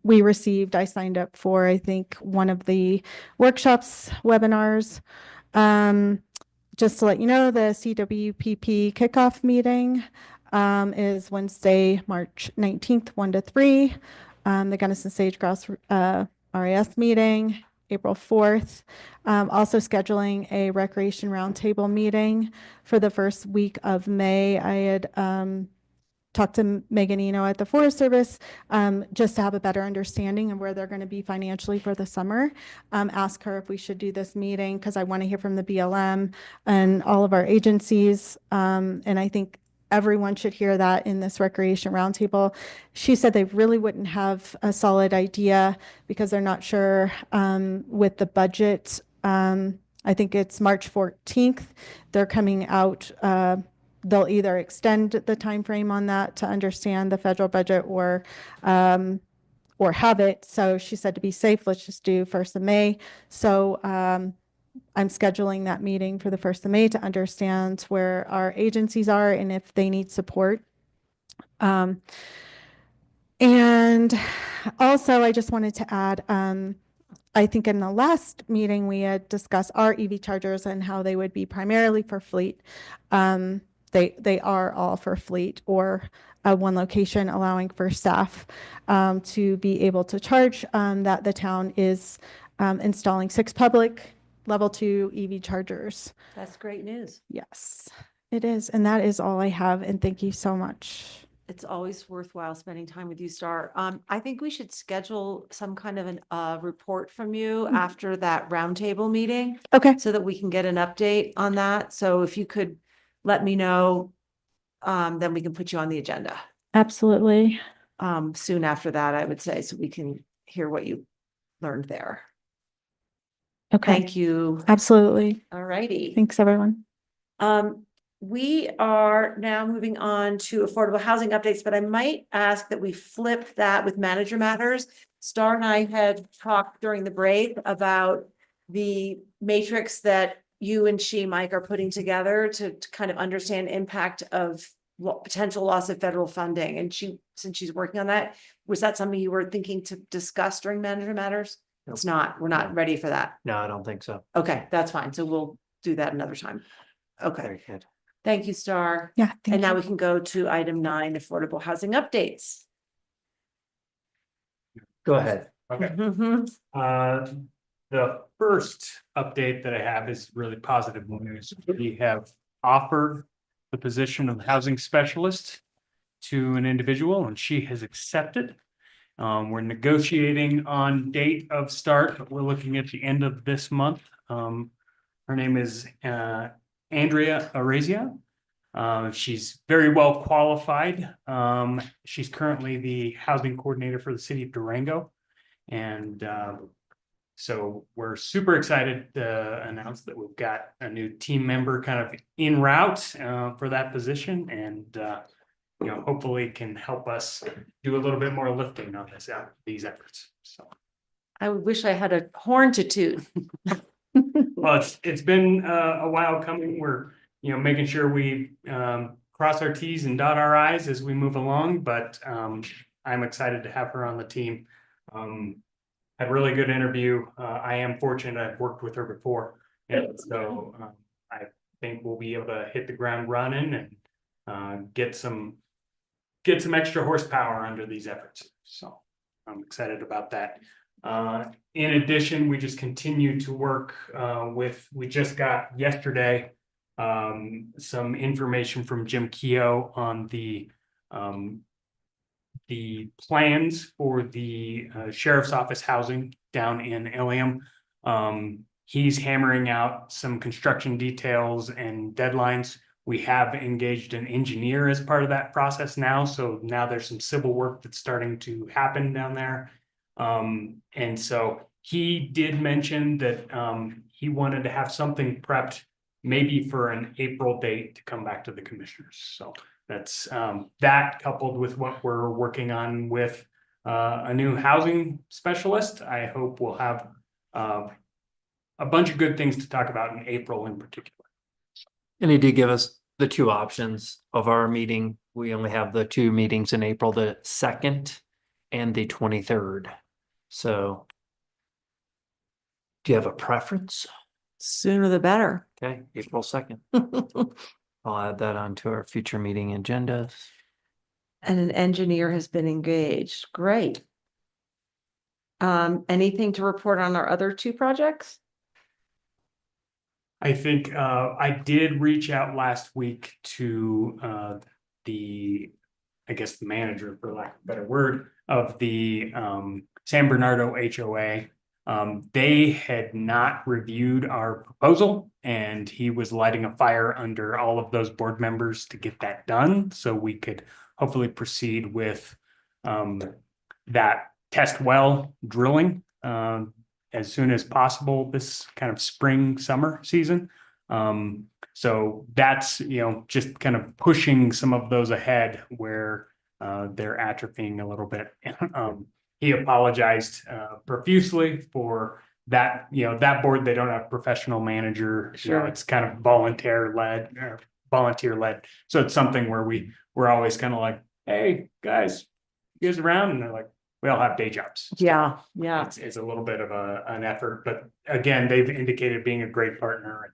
we received, I signed up for, I think, one of the workshops webinars. Just to let you know, the CWPP kickoff meeting is Wednesday, March 19th, 1 to 3. The Gunnison Sage Grouse RAS meeting, April 4th. Also scheduling a recreation roundtable meeting for the first week of May. I had talked to Megan Eno at the Forest Service just to have a better understanding of where they're going to be financially for the summer. Ask her if we should do this meeting because I want to hear from the BLM and all of our agencies. And I think everyone should hear that in this recreation roundtable. She said they really wouldn't have a solid idea because they're not sure with the budget. I think it's March 14th. They're coming out. They'll either extend the time frame on that to understand the federal budget or have it. So she said to be safe, let's just do 1st of May. So I'm scheduling that meeting for the 1st of May to understand where our agencies are and if they need support. And also I just wanted to add, I think in the last meeting we had discussed our EV chargers and how they would be primarily for fleet. They are all for fleet or one location, allowing for staff to be able to charge. That the town is installing 6 public level 2 EV chargers. That's great news. Yes, it is. And that is all I have. And thank you so much. It's always worthwhile spending time with you, Star. I think we should schedule some kind of report from you after that roundtable meeting Okay, so that we can get an update on that. So if you could let me know, then we can put you on the agenda. absolutely. Soon after that, I would say, so we can hear what you learned there. Okay, Thank you. absolutely. All righty. Thanks, everyone. We are now moving on to affordable housing updates, but I might ask that we flip that with manager matters. Star and I had talked during the break about the matrix that you and she, Mike, are putting together to kind of understand impact of potential loss of federal funding. And since she's working on that, was that something you were thinking to discuss during manager matters? Nope. It's not, we're not ready for that. No, I don't think so. Okay, that's fine. So we'll do that another time. Okay. Very good. Thank you, Star. Yeah, thank And now you. we can go to item 9, affordable housing updates. Go ahead. Okay. Mhm. The first update that I have is really positive news. We have offered the position of housing specialist to an individual and she has accepted. We're negotiating on date of start, but we're looking at the end of this month. Her name is Andrea Arazia. She's very well qualified. She's currently the housing coordinator for the city of Durango. And so we're super excited to announce that we've got a new team member kind of en route for that position and hopefully can help us do a little bit more lifting on these efforts. So I wish I had a horn to toot. well, it's been a while coming. We're making sure we cross our T's and dot our I's as we move along, but I'm excited to have her on the team. Had a really good interview. I am fortunate I've worked with her before. And so I think we'll be able to hit the ground running and get some extra horsepower under these efforts. So I'm excited about that. In addition, we just continue to work we just got yesterday some information from Jim Keogh on the plans for the sheriff's office housing down in Ilium. He's hammering out some construction details and deadlines. We have engaged an engineer as part of that process now. So now there's some civil work that's starting to happen down there. And so he did mention that he wanted to have something prepped maybe for an April date to come back to the commissioners. So that's that coupled with what we're working on with a new housing specialist. I hope we'll have a bunch of good things to talk about in April in particular. And he did give us the 2 options of our meeting. We only have the 2 meetings in April, the 2nd and the 23rd. So do you have a preference? Sooner the better. Okay, April 2nd. I'll add that onto our future meeting agendas. And an engineer has been engaged. Great. Anything to report on our other 2 projects? I think I did reach out last week to the manager, for lack of a better word, of the San Bernardo HOA. They had not reviewed our proposal and he was lighting a fire under all of those board members to get that done. So we could hopefully proceed with that test well drilling as soon as possible this kind of spring, summer season. So that's, just kind of pushing some of those ahead where they're atrophying a little bit. He apologized profusely for that, that board, they don't have a professional manager. Sure. It's kind of volunteer led. So it's something where we're always kind of like, hey, guys, you guys around? And they're like, we all have day jobs. Yeah. It's a little bit of an effort, but again, they've indicated being a great partner and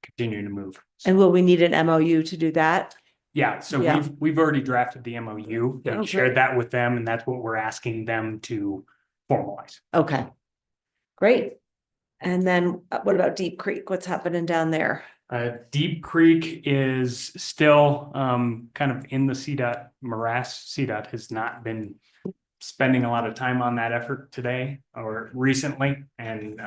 continuing to move. And will we need an MOU to do that? Yeah, so Yeah. we've already drafted the MOU and Okay. shared that with them, and that's what we're asking them to formalize. Okay. Great. And then what about Deep Creek? What's happening down there? Deep Creek is still kind of in the CDOT morass. CDOT has not been spending a lot of time on that effort today or recently. And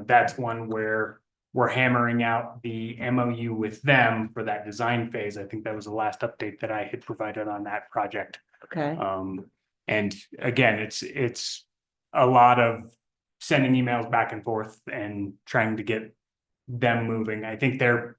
that's one where we're hammering out the MOU with them for that design phase. I think that was the last update that I had provided on that project. Okay. And again, it's a lot of sending emails back and forth and trying to get them moving. I think they're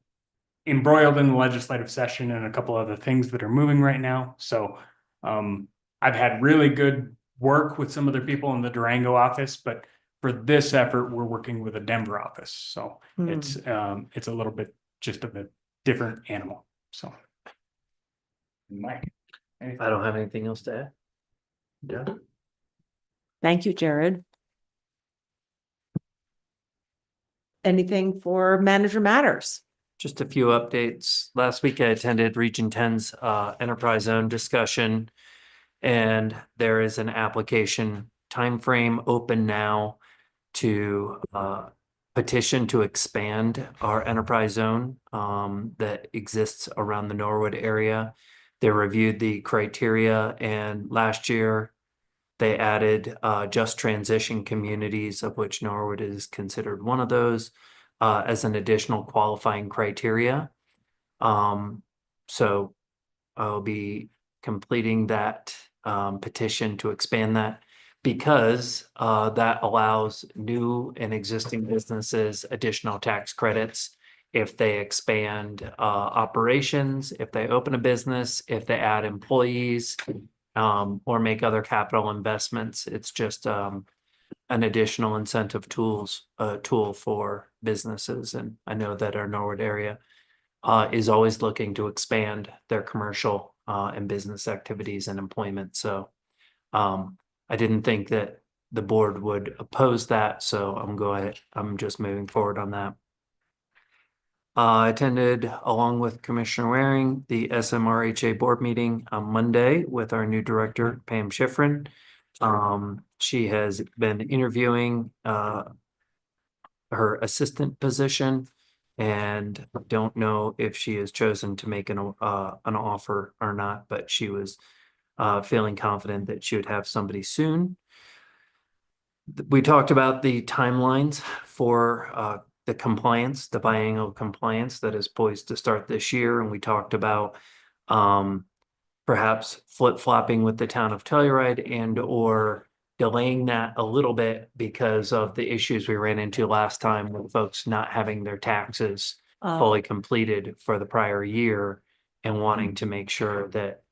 embroiled in the legislative session and a couple other things that are moving right now. So I've had really good work with some other people in the Durango office, but for this effort, we're working with a Denver office. So it's a little bit just of a different animal. So Mike, I don't have anything else to add. Yeah. Thank you, Jared. Anything for manager matters? Just a few updates. Last week I attended Region 10's enterprise zone discussion, and there is an application timeframe open now to petition to expand our enterprise zone that exists around the Norwood area. They reviewed the criteria, and last year they added just transition communities, of which Norwood is considered one of those, as an additional qualifying criteria. So I'll be completing that petition to expand that, because that allows new and existing businesses additional tax credits if they expand operations, if they open a business, if they add employees, or make other capital investments. It's just an additional incentive tool for businesses. And I know that our Norwood area is always looking to expand their commercial and business activities and employment. So I didn't think that the board would oppose that, so I'm just moving forward on that. I attended, along with Commissioner Waring, the SMRHA board meeting on Monday with our new director, Pam Schifrin. She has been interviewing her assistant position, and don't know if she has chosen to make an offer or not, but she was feeling confident that she would have somebody soon. We talked about the timelines for the compliance, the biannual compliance that is poised to start this year. And we talked about perhaps flip-flopping with the town of Telluride and or delaying that a little bit because of the issues we ran into last time with folks not having their taxes fully completed for the prior year, and wanting to make sure that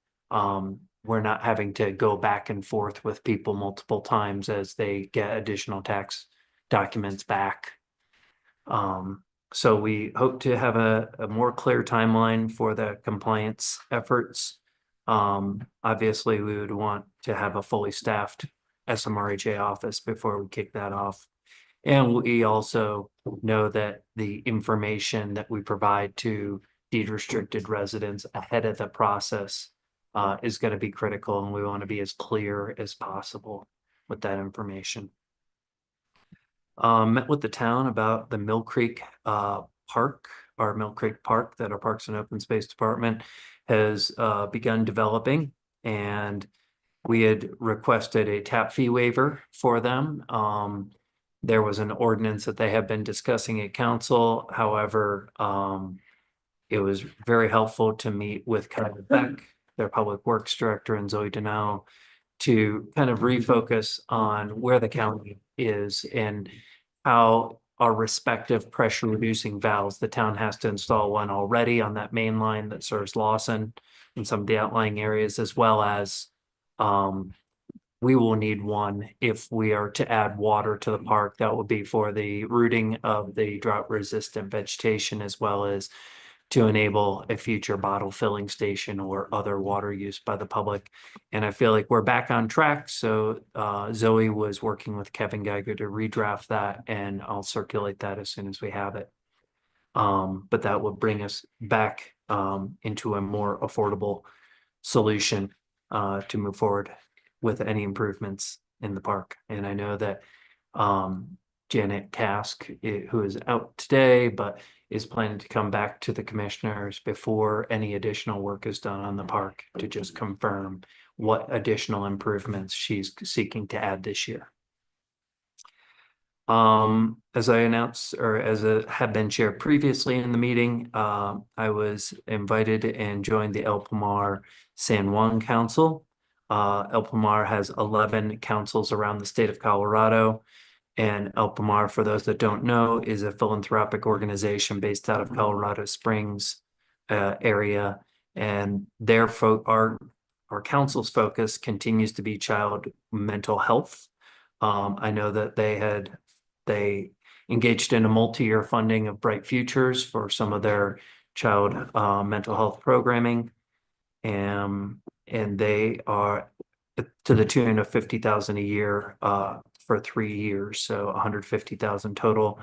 we're not having to go back and forth with people multiple times as they get additional tax documents back. So we hope to have a more clear timeline for the compliance efforts. Obviously, we would want to have a fully staffed SMRHA office before we kick that off. And we also know that the information that we provide to deed restricted residents ahead of the process is going to be critical, and we want to be as clear as possible with that information. Met with the town about the Mill Creek Park, our Mill Creek Park that our Parks and Open Space Department has begun developing, and we had requested a tap fee waiver for them. There was an ordinance that they have been discussing at council. However, it was very helpful to meet with Kyle Beck, their public works director, and Zoe Denell, to kind of refocus on where the county is and how our respective pressure reducing valves. The town has to install one already on that main line that serves Lawson and some of the outlying areas, as well as we will need one if we are to add water to the park. That will be for the rooting of the drought resistant vegetation, as well as to enable a future bottle filling station or other water use by the public. And I feel like we're back on track. So Zoe was working with Kevin Geiger to redraft that, and I'll circulate that as soon as we have it. But that will bring us back into a more affordable solution to move forward with any improvements in the park. And I know that Janet Cask, who is out today, but is planning to come back to the commissioners before any additional work is done on the park to just confirm what additional improvements she's seeking to add this year. As I announced, or as it had been shared previously in the meeting, I was invited and joined the El Pomar San Juan Council. El Pomar has 11 councils around the state of Colorado. And El Pomar, for those that don't know, is a philanthropic organization based out of Colorado Springs area. And our council's focus continues to be child mental health. I know that they engaged in a multi-year funding of Bright Futures for some of their child mental health programming. And they are to the tune of $50,000 a year for 3 years, so 150,000 total.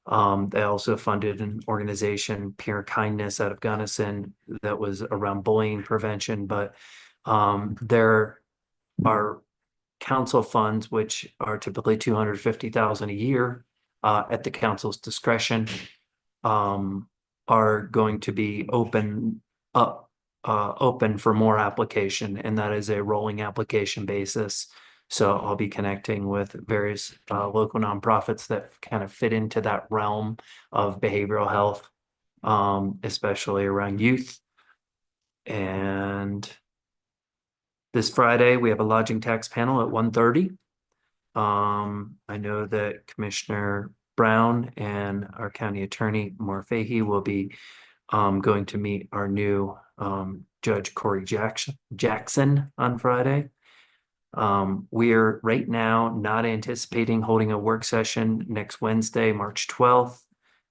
They also funded an organization, Pure Kindness, out of Gunnison, that was around bullying prevention. But there are council funds, which are typically 250,000 a year at the council's discretion, are going to be open for more application, and that is a rolling application basis. So I'll be connecting with various local nonprofits that kind of fit into that realm of behavioral health, especially around youth. And this Friday, we have a lodging tax panel at 1:30. I know that Commissioner Brown and our county attorney, Maura Fahey, will be going to meet our new Judge Corey Jackson on Friday. We're right now not anticipating holding a work session next Wednesday, March 12th.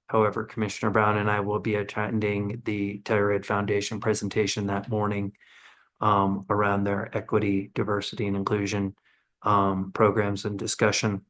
However, Commissioner Brown and I will be attending the Telluride Foundation presentation that morning around their equity, diversity, and inclusion programs and discussion.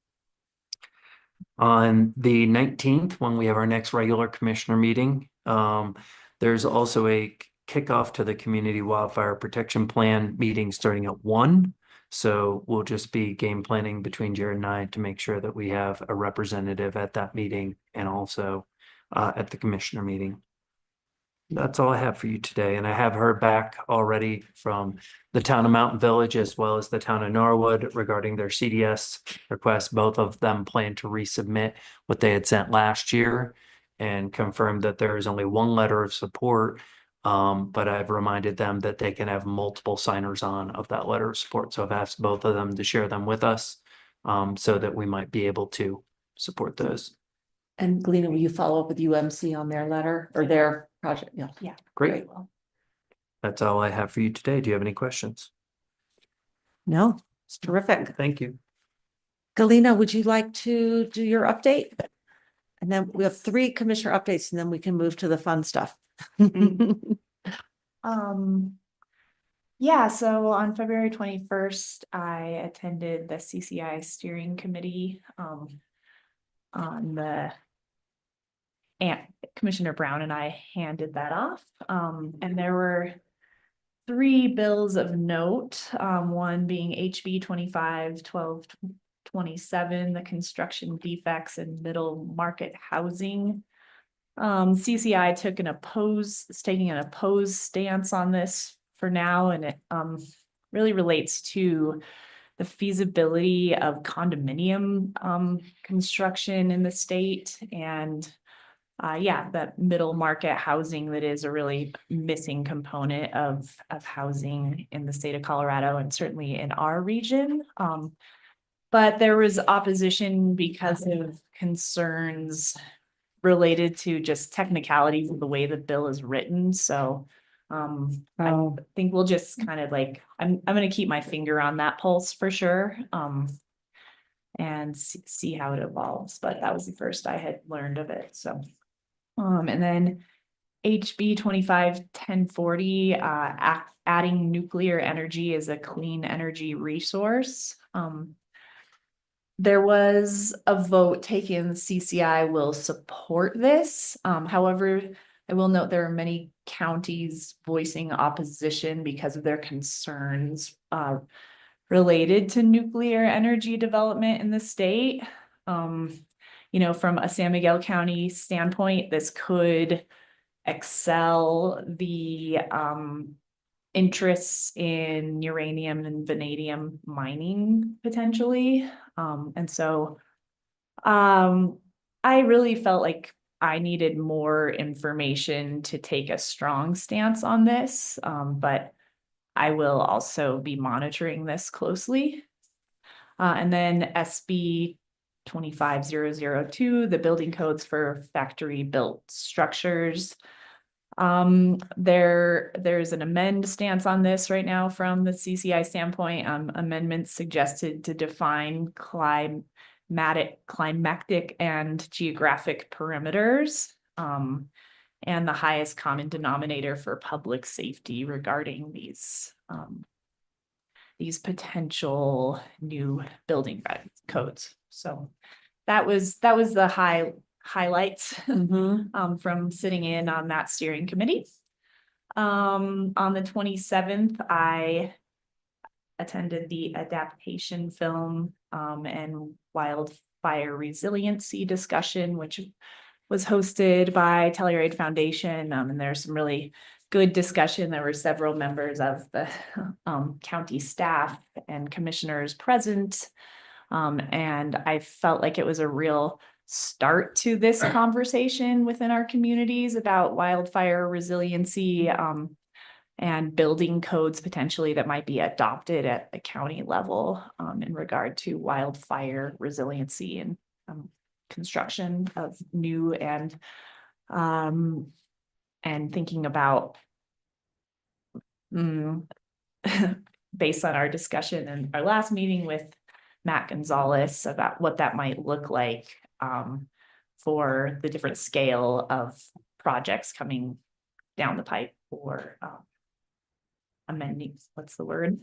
On the 19th, when we have our next regular commissioner meeting, there's also a kickoff to the Community Wildfire Protection Plan meeting starting at 1. So we'll just be game planning between Jared and I to make sure that we have a representative at that meeting and also at the commissioner meeting. That's all I have for you today. And I have heard back already from the town of Mountain Village as well as the town of Norwood regarding their CDS request. Both of them plan to resubmit what they had sent last year and confirm that there is only one letter of support. But I've reminded them that they can have multiple signers on of that letter of support. So I've asked both of them to share them with us so that we might be able to support those. And Galina, will you follow up with UMC on their letter or their project? Yeah. Yeah. Great. That's all I have for you today. Do you have any questions? No, it's terrific. Thank you. Galina, would you like to do your update? And then we have 3 commissioner updates and then we can move to the fun stuff. Yeah, so on February 21st, I attended the CCI steering committee and Commissioner Brown and I handed that off. And there were 3 bills of note, one being HB 25-1227, the construction defects in middle market housing. CCI is taking an opposed stance on this for now, and it really relates to the feasibility of condominium construction in the state, and that middle market housing that is a really missing component of housing in the state of Colorado and certainly in our region. But there was opposition because of concerns related to just technicalities of the way the bill is written. So I think we'll just kind of I'm going to keep my finger on that pulse for sure and see how it evolves. But that was the first I had learned of it. So and then HB 25-1040, adding nuclear energy as a clean energy resource. There was a vote taken. CCI will support this. However, I will note there are many counties voicing opposition because of their concerns related to nuclear energy development in the state. from a San Miguel County standpoint, this could excel the interests in uranium and vanadium mining potentially. And so I really felt like I needed more information to take a strong stance on this, but I will also be monitoring this closely. And then SB 25002, the building codes for factory built structures. There's an amend stance on this right now from the CCI standpoint. Amendments suggested to define climactic and geographic perimeters, and the highest common denominator for public safety regarding these potential new building codes. So that was the highlights from sitting in on that steering committee. On the 27th, I attended the adaptation film and wildfire resiliency discussion, which was hosted by Telluride Foundation. And there's some really good discussion. There were several members of the county staff and commissioners present. And I felt like it was a real start to this conversation within our communities about wildfire resiliency and building codes potentially that might be adopted at the county level in regard to wildfire resiliency and construction of new and thinking about based on our discussion in our last meeting with Matt Gonzalez about what that might look like for the different scale of projects coming down the pipe or amending, what's the word?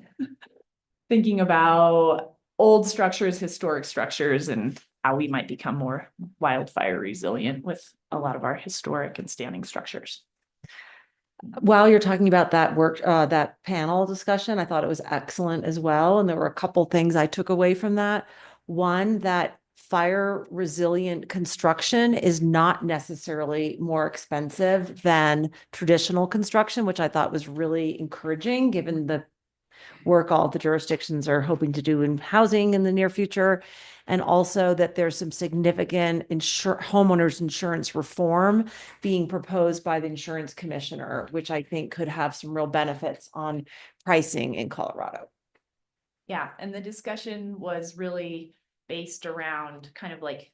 Thinking about old structures, historic structures, and how we might become more wildfire resilient with a lot of our historic and standing structures. While you're talking about that that panel discussion, I thought it was excellent as well. And there were a couple things I took away from that. One, that fire resilient construction is not necessarily more expensive than traditional construction, which I thought was really encouraging given the work all the jurisdictions are hoping to do in housing in the near future. And also that there's some significant homeowners insurance reform being proposed by the insurance commissioner, which I think could have some real benefits on pricing in Colorado. Yeah, and the discussion was really based around kind of like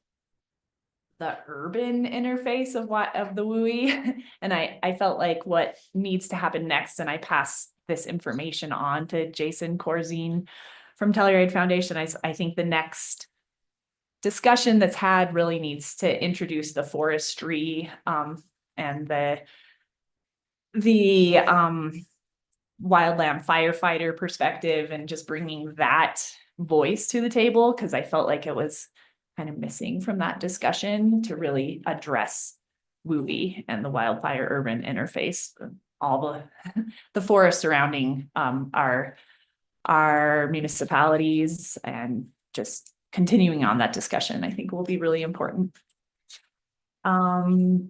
the urban interface of the WUI. And I felt like what needs to happen next, and I passed this information on to Jason Corzine from Telluride Foundation. I think the next discussion that's had really needs to introduce the forestry and the wildland firefighter perspective, and just bringing that voice to the table, because I felt like it was kind of missing from that discussion to really address WUI and the wildfire urban interface, all the forest surrounding our municipalities, and just continuing on that discussion, I think will be really important. And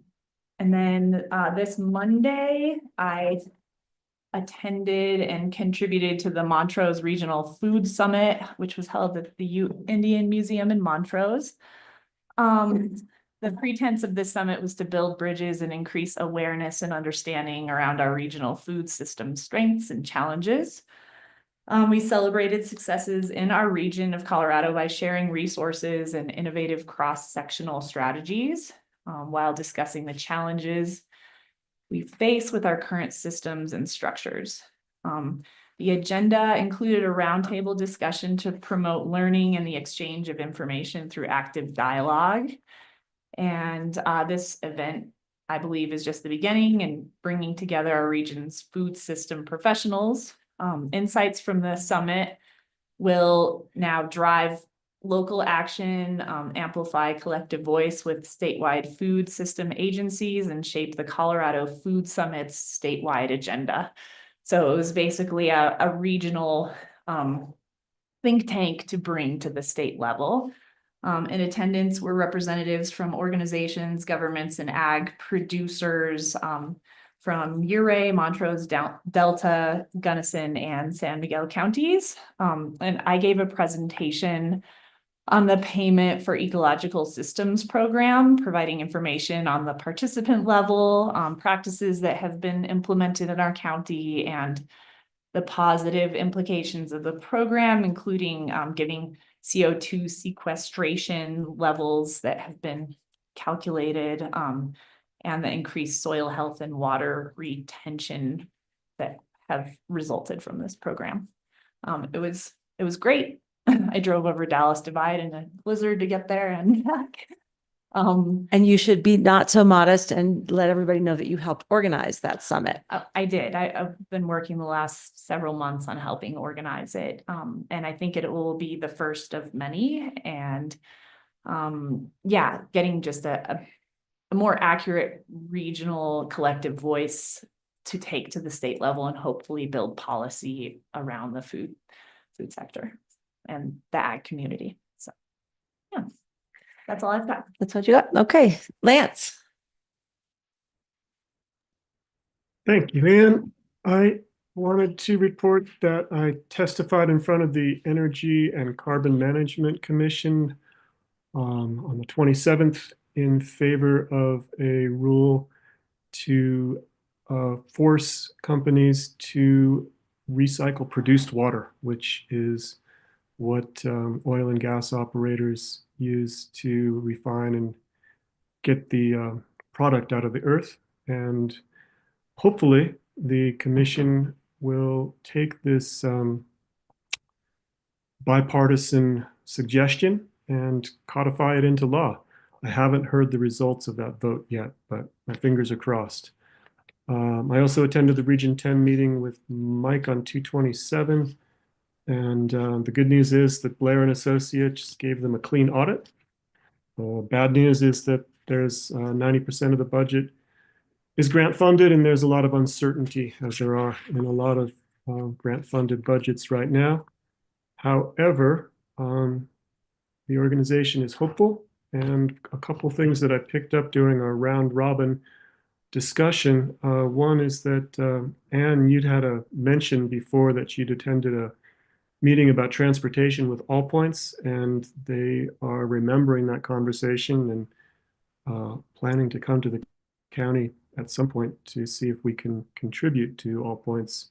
then this Monday, I attended and contributed to the Montrose Regional Food Summit, which was held at the Indian Museum in Montrose. The pretense of this summit was to build bridges and increase awareness and understanding around our regional food system strengths and challenges. We celebrated successes in our region of Colorado by sharing resources and innovative cross-sectional strategies while discussing the challenges we face with our current systems and structures. The agenda included a roundtable discussion to promote learning and the exchange of information through active dialogue. And this event, I believe, is just the beginning and bringing together our region's food system professionals. Insights from the summit will now drive local action, amplify collective voice with statewide food system agencies, and shape the Colorado Food Summit's statewide agenda. So it was basically a regional think tank to bring to the state level. In attendance were representatives from organizations, governments, and ag producers from Uray, Montrose, Delta, Gunnison, and San Miguel counties. And I gave a presentation on the Payment for Ecological Systems program, providing information on the participant level, practices that have been implemented in our county, and the positive implications of the program, including giving CO2 sequestration levels that have been calculated, and the increased soil health and water retention that have resulted from this program. It was great. I drove over Dallas Divide in a blizzard to get there and back. And you should be not so modest and let everybody know that you helped organize that summit. I did. I've been working the last several months on helping organize it. And I think it will be the first of many. And yeah, getting just a more accurate regional collective voice to take to the state level and hopefully build policy around the food sector and the ag community. So yeah, that's all I've got. That's what you got. Okay, Lance. Thank you, Ann. I wanted to report that I testified in front of the Energy and Carbon Management Commission on the 27th in favor of a rule to force companies to recycle produced water, which is what oil and gas operators use to refine and get the product out of the earth. And hopefully the commission will take this bipartisan suggestion and codify it into law. I haven't heard the results of that vote yet, but my fingers are crossed. I also attended the Region 10 meeting with Mike on 227. And the good news is that Blair and Associates gave them a clean audit. Bad news is that there's 90% of the budget is grant funded, and there's a lot of uncertainty, as there are in a lot of grant funded budgets right now. However, the organization is hopeful, and a couple things that I picked up during our round robin discussion. One is that Ann, you'd had a mention before that you'd attended a meeting about transportation with All Points, and they are remembering that conversation and planning to come to the county at some point to see if we can contribute to All Points.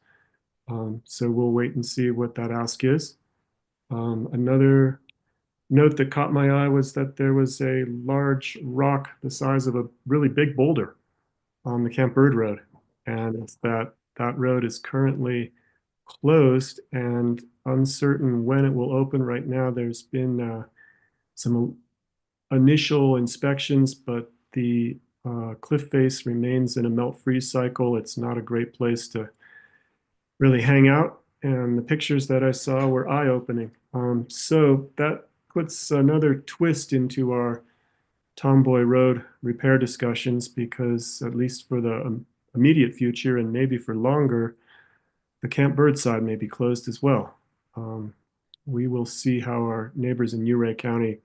So we'll wait and see what that ask is. Another note that caught my eye was that there was a large rock the size of a really big boulder on the Camp Bird Road, and that road is currently closed and uncertain when it will open. Right now, there's been some initial inspections, but the cliff face remains in a melt freeze cycle. It's not a great place to really hang out, and the pictures that I saw were eye-opening. So that puts another twist into our Tomboy Road repair discussions, because at least for the immediate future and maybe for longer, the Camp Bird side may be closed as well. We will see how our neighbors in Uray County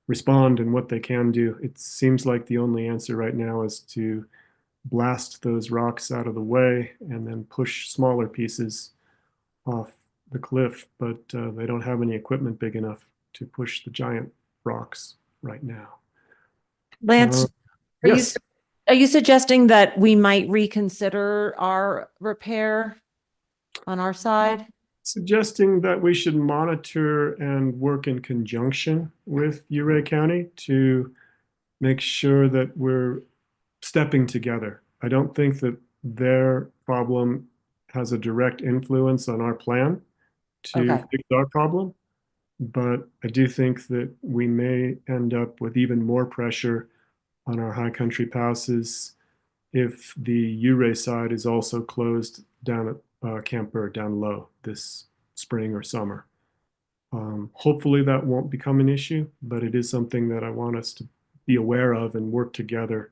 respond and what they can do. It seems like the only answer right now is to blast those rocks out of the way and then push smaller pieces off the cliff, but they don't have any equipment big enough to push the giant rocks right now. Lance, yes. Are you suggesting that we might reconsider our repair on our side? Suggesting that we should monitor and work in conjunction with Uray County to make sure that we're stepping together. I don't think that their problem has a direct influence on our plan to fix our problem, but I do think that we may end up with even more pressure on our high country passes if the Uray side is also closed down at Camp Bird down low this spring or summer. Hopefully that won't become an issue, but it is something that I want us to be aware of and work together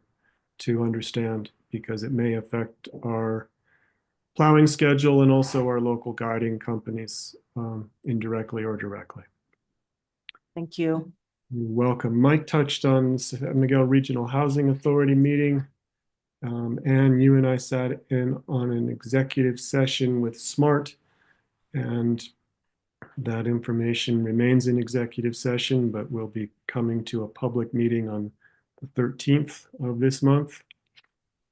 to understand, because it may affect our plowing schedule and also our local guiding companies indirectly or directly. Thank you. You're welcome. Mike touched on San Miguel Regional Housing Authority meeting. And you and I sat in on an executive session with SMART, and that information remains in executive session, but will be coming to a public meeting on the 13th of this month.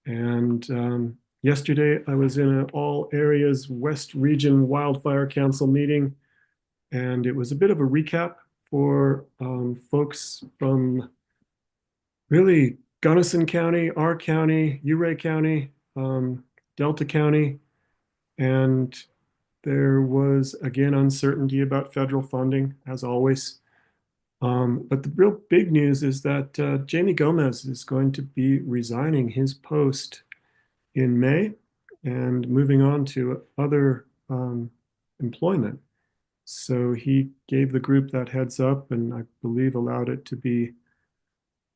And yesterday I was in an all areas West Region Wildfire Council meeting, and it was a bit of a recap for folks from really Gunnison County, our county, Ouray County, Delta County, and there was again uncertainty about federal funding, as always. But the real big news is that Jamie Gomez is going to be resigning his post in May and moving on to other employment. So he gave the group that heads up, and I believe allowed it to be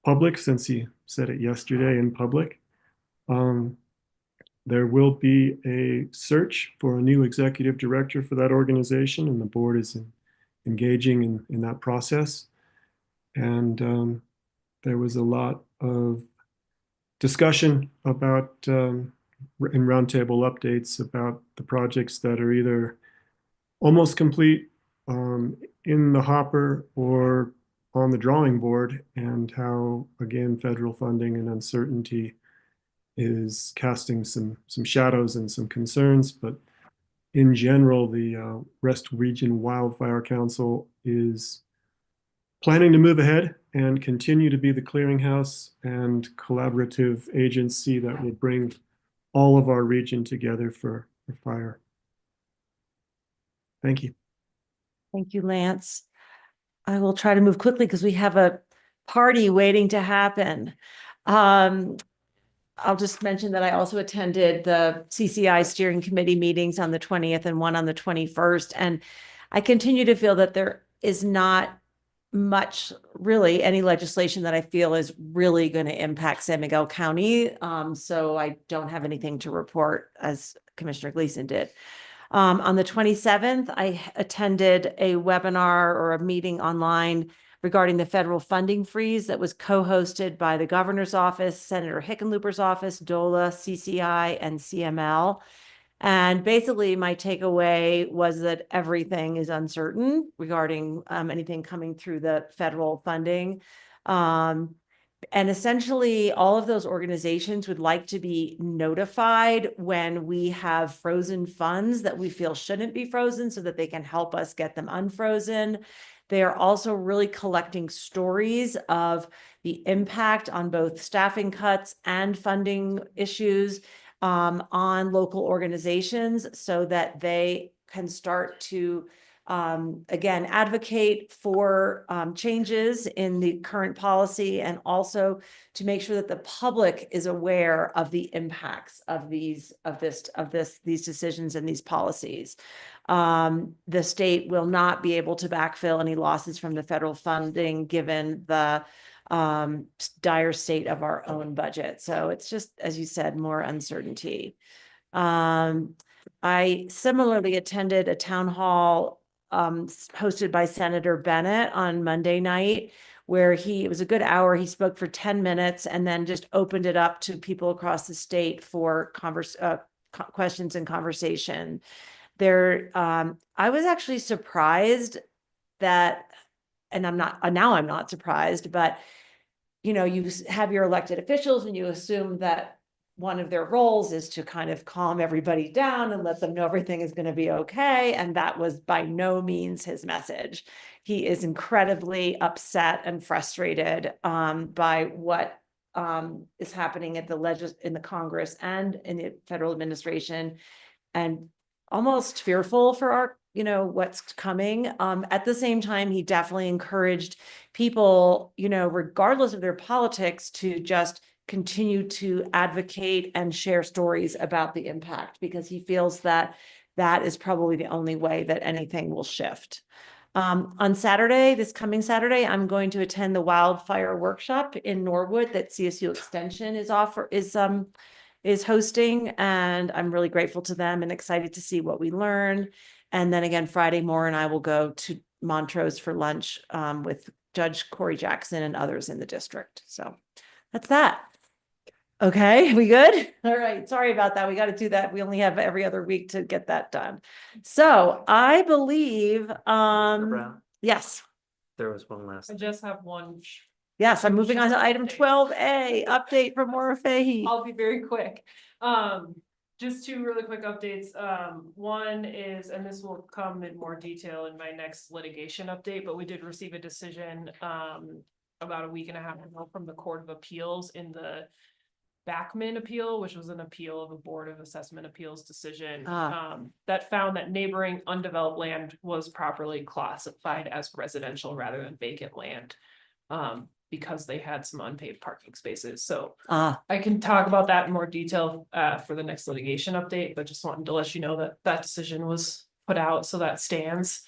public since he said it yesterday in public. There will be a search for a new executive director for that organization, and the board is engaging in that process. And there was a lot of discussion about in roundtable updates about the projects that are either almost complete, in the hopper, or on the drawing board, and how, again, federal funding and uncertainty is casting some shadows and some concerns. But in general, the West Region Wildfire Council is planning to move ahead and continue to be the clearinghouse and collaborative agency that will bring all of our region together for fire. Thank you. Thank you, Lance. I will try to move quickly because we have a party waiting to happen. I'll just mention that I also attended the CCI steering committee meetings on the 20th and one on the 21st. And I continue to feel that there is not much, really, any legislation that I feel is really going to impact San Miguel County. So I don't have anything to report, as Commissioner Gleason did. On the 27th, I attended a webinar or a meeting online regarding the federal funding freeze that was co-hosted by the governor's office, Senator Hickenlooper's office, DOLA, CCI, and CML. And basically my takeaway was that everything is uncertain regarding anything coming through the federal funding. And essentially all of those organizations would like to be notified when we have frozen funds that we feel shouldn't be frozen, so that they can help us get them unfrozen. They are also really collecting stories of the impact on both staffing cuts and funding issues on local organizations, so that they can start to again, advocate for changes in the current policy, and also to make sure that the public is aware of the impacts of these decisions and these policies. The state will not be able to backfill any losses from the federal funding, given the dire state of our own budget. So it's just, as you said, more uncertainty. I similarly attended a town hall hosted by Senator Bennett on Monday night, where it was a good hour. He spoke for 10 minutes and then just opened it up to people across the state for questions and conversation. I was actually surprised that, and I'm not surprised, but you have your elected officials and you assume that one of their roles is to kind of calm everybody down and let them know everything is going to be okay. And that was by no means his message. He is incredibly upset and frustrated by what is happening at in the Congress and in the federal administration, and almost fearful for our, what's coming. At the same time, he definitely encouraged people, regardless of their politics, to just continue to advocate and share stories about the impact, because he feels that that is probably the only way that anything will shift. On Saturday, this coming Saturday, I'm going to attend the wildfire workshop in Norwood that CSU Extension is hosting, and I'm really grateful to them and excited to see what we learn. And then again, Friday, Maura and I will go to Montrose for lunch with Judge Corey Jackson and others in the district. So that's that. Okay, we good? All right, sorry about that. We got to do that. We only have every other week to get that done. So I believe, Brown? yes, There was one last. I just have one. yes, I'm moving on to item 12A, update from Maura Fahey. I'll be very quick. Just two really quick updates. One is, and this will come in more detail in my next litigation update, but we did receive a decision about a week and a half ago from the Court of Appeals in the Backman appeal, which was an appeal of a Board of Assessment Appeals decision that found that neighboring undeveloped land was properly classified as residential rather than vacant land. Because they had some unpaved parking spaces. So I can talk about that in more detail for the next litigation update, but just wanted to let you know that that decision was put out, so that stands.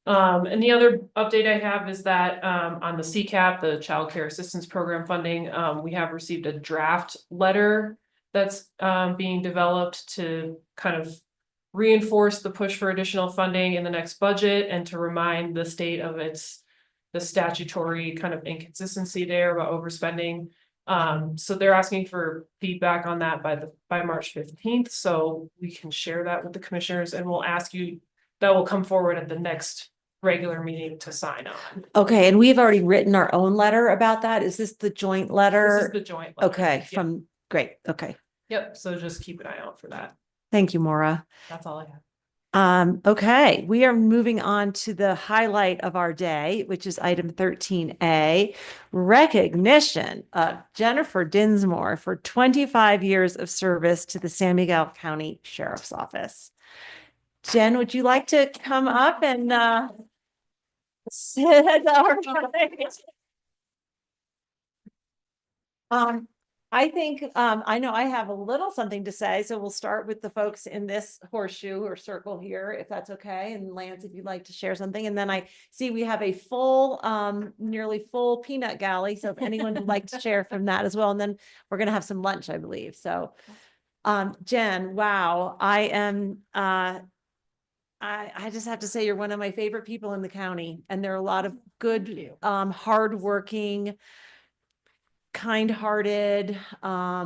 And the other update I have is that on the CCAP, the Child Care Assistance Program funding, we have received a draft letter that's being developed to kind of reinforce the push for additional funding in the next budget and to remind the state of the statutory kind of inconsistency there about overspending. So they're asking for feedback on that by March 15th. So we can share that with the commissioners, and we'll ask you, that will come forward at the next regular meeting to sign on. Okay, and we've already written our own letter about that. Is this the joint letter? This is the joint letter. Okay, Yep. from, great, okay. Yep, so just keep an eye out for that. Thank you, Maura. That's all I have. Okay, we are moving on to the highlight of our day, which is item 13A, recognition of Jennifer Dinsmore for 25 years of service to the San Miguel County Sheriff's Office. Jen, would you like to come up and sit? I think, I know I have a little something to say, so we'll start with the folks in this horseshoe or circle here, if that's okay. And Lance, if you'd like to share something. And then I see we have a full, nearly full peanut galley. So if anyone would like to share from that as well. And then we're going to have some lunch, I believe. So, Jen, wow, I am, I just have to say you're one of my favorite people in the county. And there are a lot of good, hardworking, kind-hearted,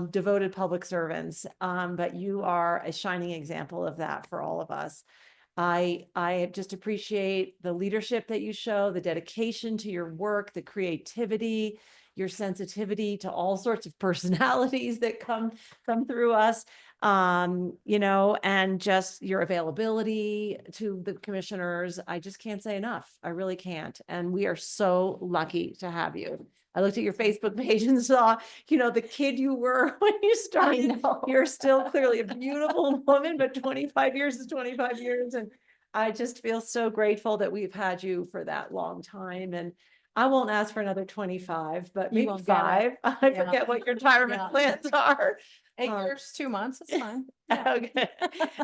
devoted public servants, but you are a shining example of that for all of us. I just appreciate the leadership that you show, the dedication to your work, the creativity, your sensitivity to all sorts of personalities that come through us, you know, and just your availability to the commissioners. I just can't say enough. I really can't. And we are so lucky to have you. I looked at your Facebook page and saw, you know, the kid you were when you started. You're still clearly a beautiful woman, but 25 years is 25 years. And I just feel so grateful that we've had you for that long time. And I won't ask for another 25, but maybe 5. I forget what your retirement plans are. 8 years, 2 months, it's fine. Okay.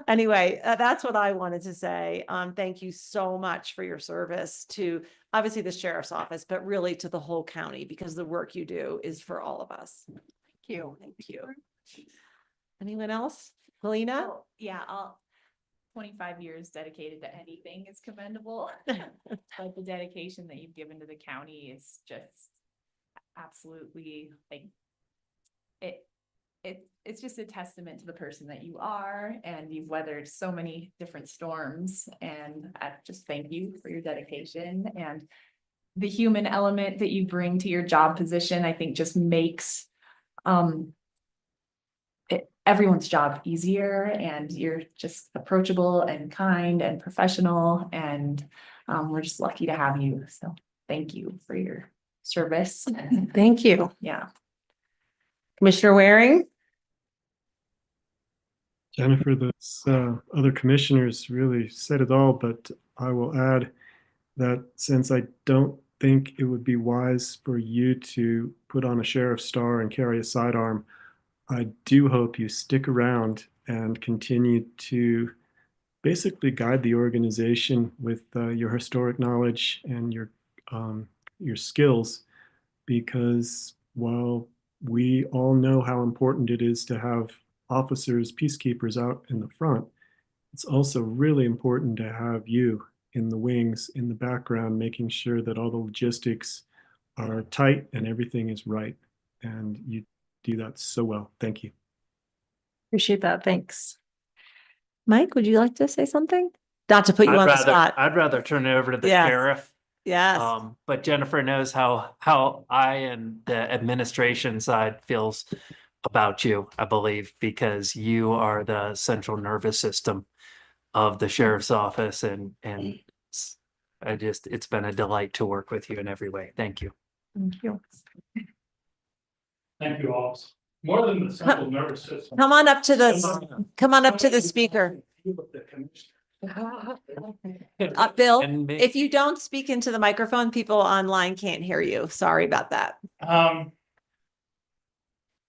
Anyway, that's what I wanted to say. Thank you so much for your service to obviously the sheriff's office, but really to the whole county, because the work you do is for all of us. Thank you. Thank you. Anyone else? Helena? Well, yeah, 25 years dedicated to anything is commendable, but the dedication that you've given to the county is just absolutely like it's just a testament to the person that you are, and you've weathered so many different storms, and I just thank you for your dedication. And the human element that you bring to your job position, I think just makes everyone's job easier, and you're just approachable and kind and professional, and we're just lucky to have you. So thank you for your service. Thank you. Yeah. Commissioner Waring? Jennifer, those other commissioners really said it all, but I will add that since I don't think it would be wise for you to put on a sheriff's star and carry a sidearm, I do hope you stick around and continue to basically guide the organization with your historic knowledge and your skills, because while we all know how important it is to have officers, peacekeepers out in the front, it's also really important to have you in the wings, in the background, making sure that all the logistics are tight and everything is right. And you do that so well. Thank you. Appreciate that. Thanks. Mike, would you like to say something? Not to put you on the spot. I'd rather turn it over to the Yes. sheriff. Yes. But Jennifer knows how I and the administration side feels about you, I believe, because you are the central nervous system of the sheriff's office, and it's been a delight to work with you in every way. Thank you. Thank you. Thank you all. More than the central nervous system. Come on up to the speaker. Bill, And me- if you don't speak into the microphone, people online can't hear you. Sorry about that.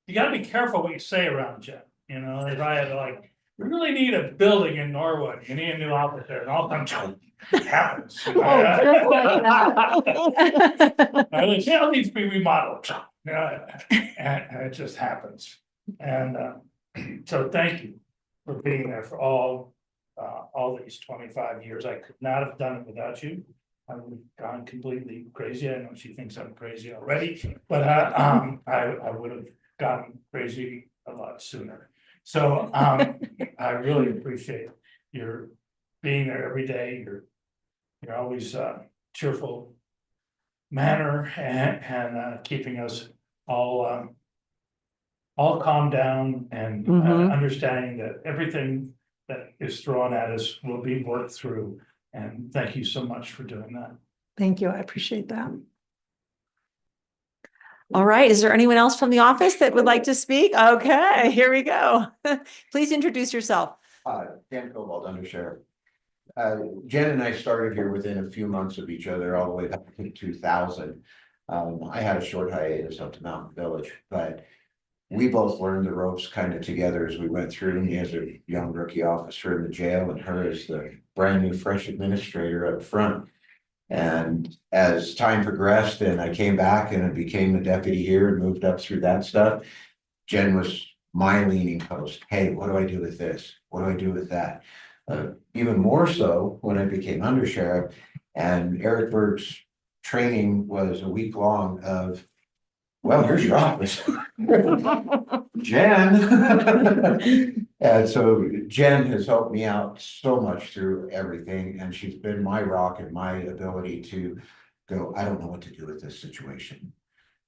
You gotta be careful what you say around Jen, you know, if I had like, we really need a building in Norwood, you need a new office there, and all the time it happens. The jail needs to be remodeled, and it just happens. And so thank you for being there for all these 25 years. I could not have done it without you. I would have gone completely crazy. I know she thinks I'm crazy already, but I would have gotten crazy a lot sooner. So I really appreciate your being there every day. You're always cheerful manner and keeping us all calmed down and understanding that everything that is thrown at us will be worked through. And thank you so much for doing that. Thank you. I appreciate that. All right. Is there anyone else from the office that would like to speak? Okay, here we go. Please introduce yourself. Dan Cobalt, Undersheriff. Jen and I started here within a few months of each other, all the way back in 2000. I had a short hiatus up to Mountain Village, but we both learned the ropes kind of together as we went through. Me as a young rookie officer in the jail, and her as the brand new fresh administrator up front. And as time progressed and I came back and I became a deputy here and moved up through that stuff, Jen was my leaning post. Hey, what do I do with this? What do I do with that? Even more so when I became undersheriff, and Eric Berg's training was a week long of, well, here's your office. Jen. And so Jen has helped me out so much through everything, and she's been my rock and my ability to go, I don't know what to do with this situation.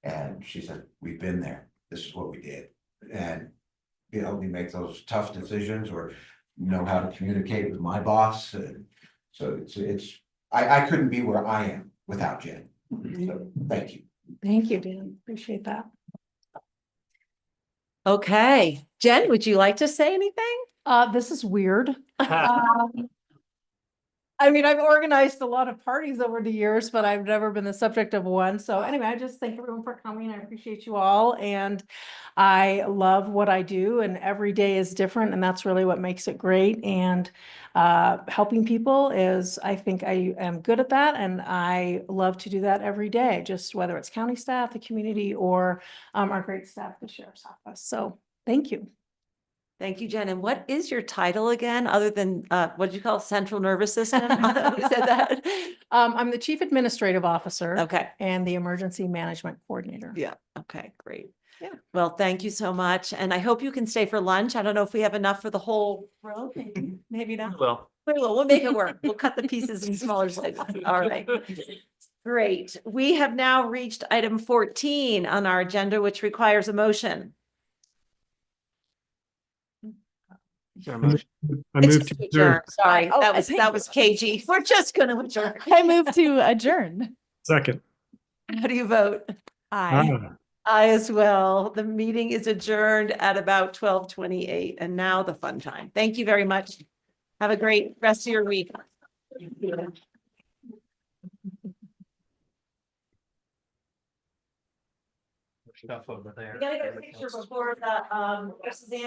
And she said, we've been there. This is what we did. And it helped me make those tough decisions or know how to communicate with my boss. And so I couldn't be where I am without Jen. So thank you. Thank you, Dan. Appreciate that. Okay. Jen, would you like to say anything? This is weird. I mean, I've organized a lot of parties over the years, but I've never been the subject of one. So anyway, I just thank everyone for coming. I appreciate you all. And I love what I do, and every day is different. And that's really what makes it great. And helping people is, I think I am good at that. And I love to do that every day, just whether it's county staff, the community, or our great staff, the sheriff's office. So thank you. Thank you, Jen. And what is your title again, other than what did you call it? Central nervous system? Who said that? I'm the chief administrative officer. Okay. And the emergency management coordinator. Yeah. Okay, great. Yeah. Well, thank you so much. And I hope you can stay for lunch. I don't know if we have enough for the whole row. Maybe not. Well, We'll make it work. We'll cut the pieces in smaller slices. All right. Great. We have now reached item 14 on our agenda, which requires a motion. I moved to adjourn. Sorry, Oh, that was KG. We're just going to adjourn. I move to adjourn. Second. How do you vote? Aye. I as well. The meeting is adjourned at about 12:28, and now the fun time. Thank you very much. Have a great rest of your week. stuff over there. We gotta get a picture before the Suzanne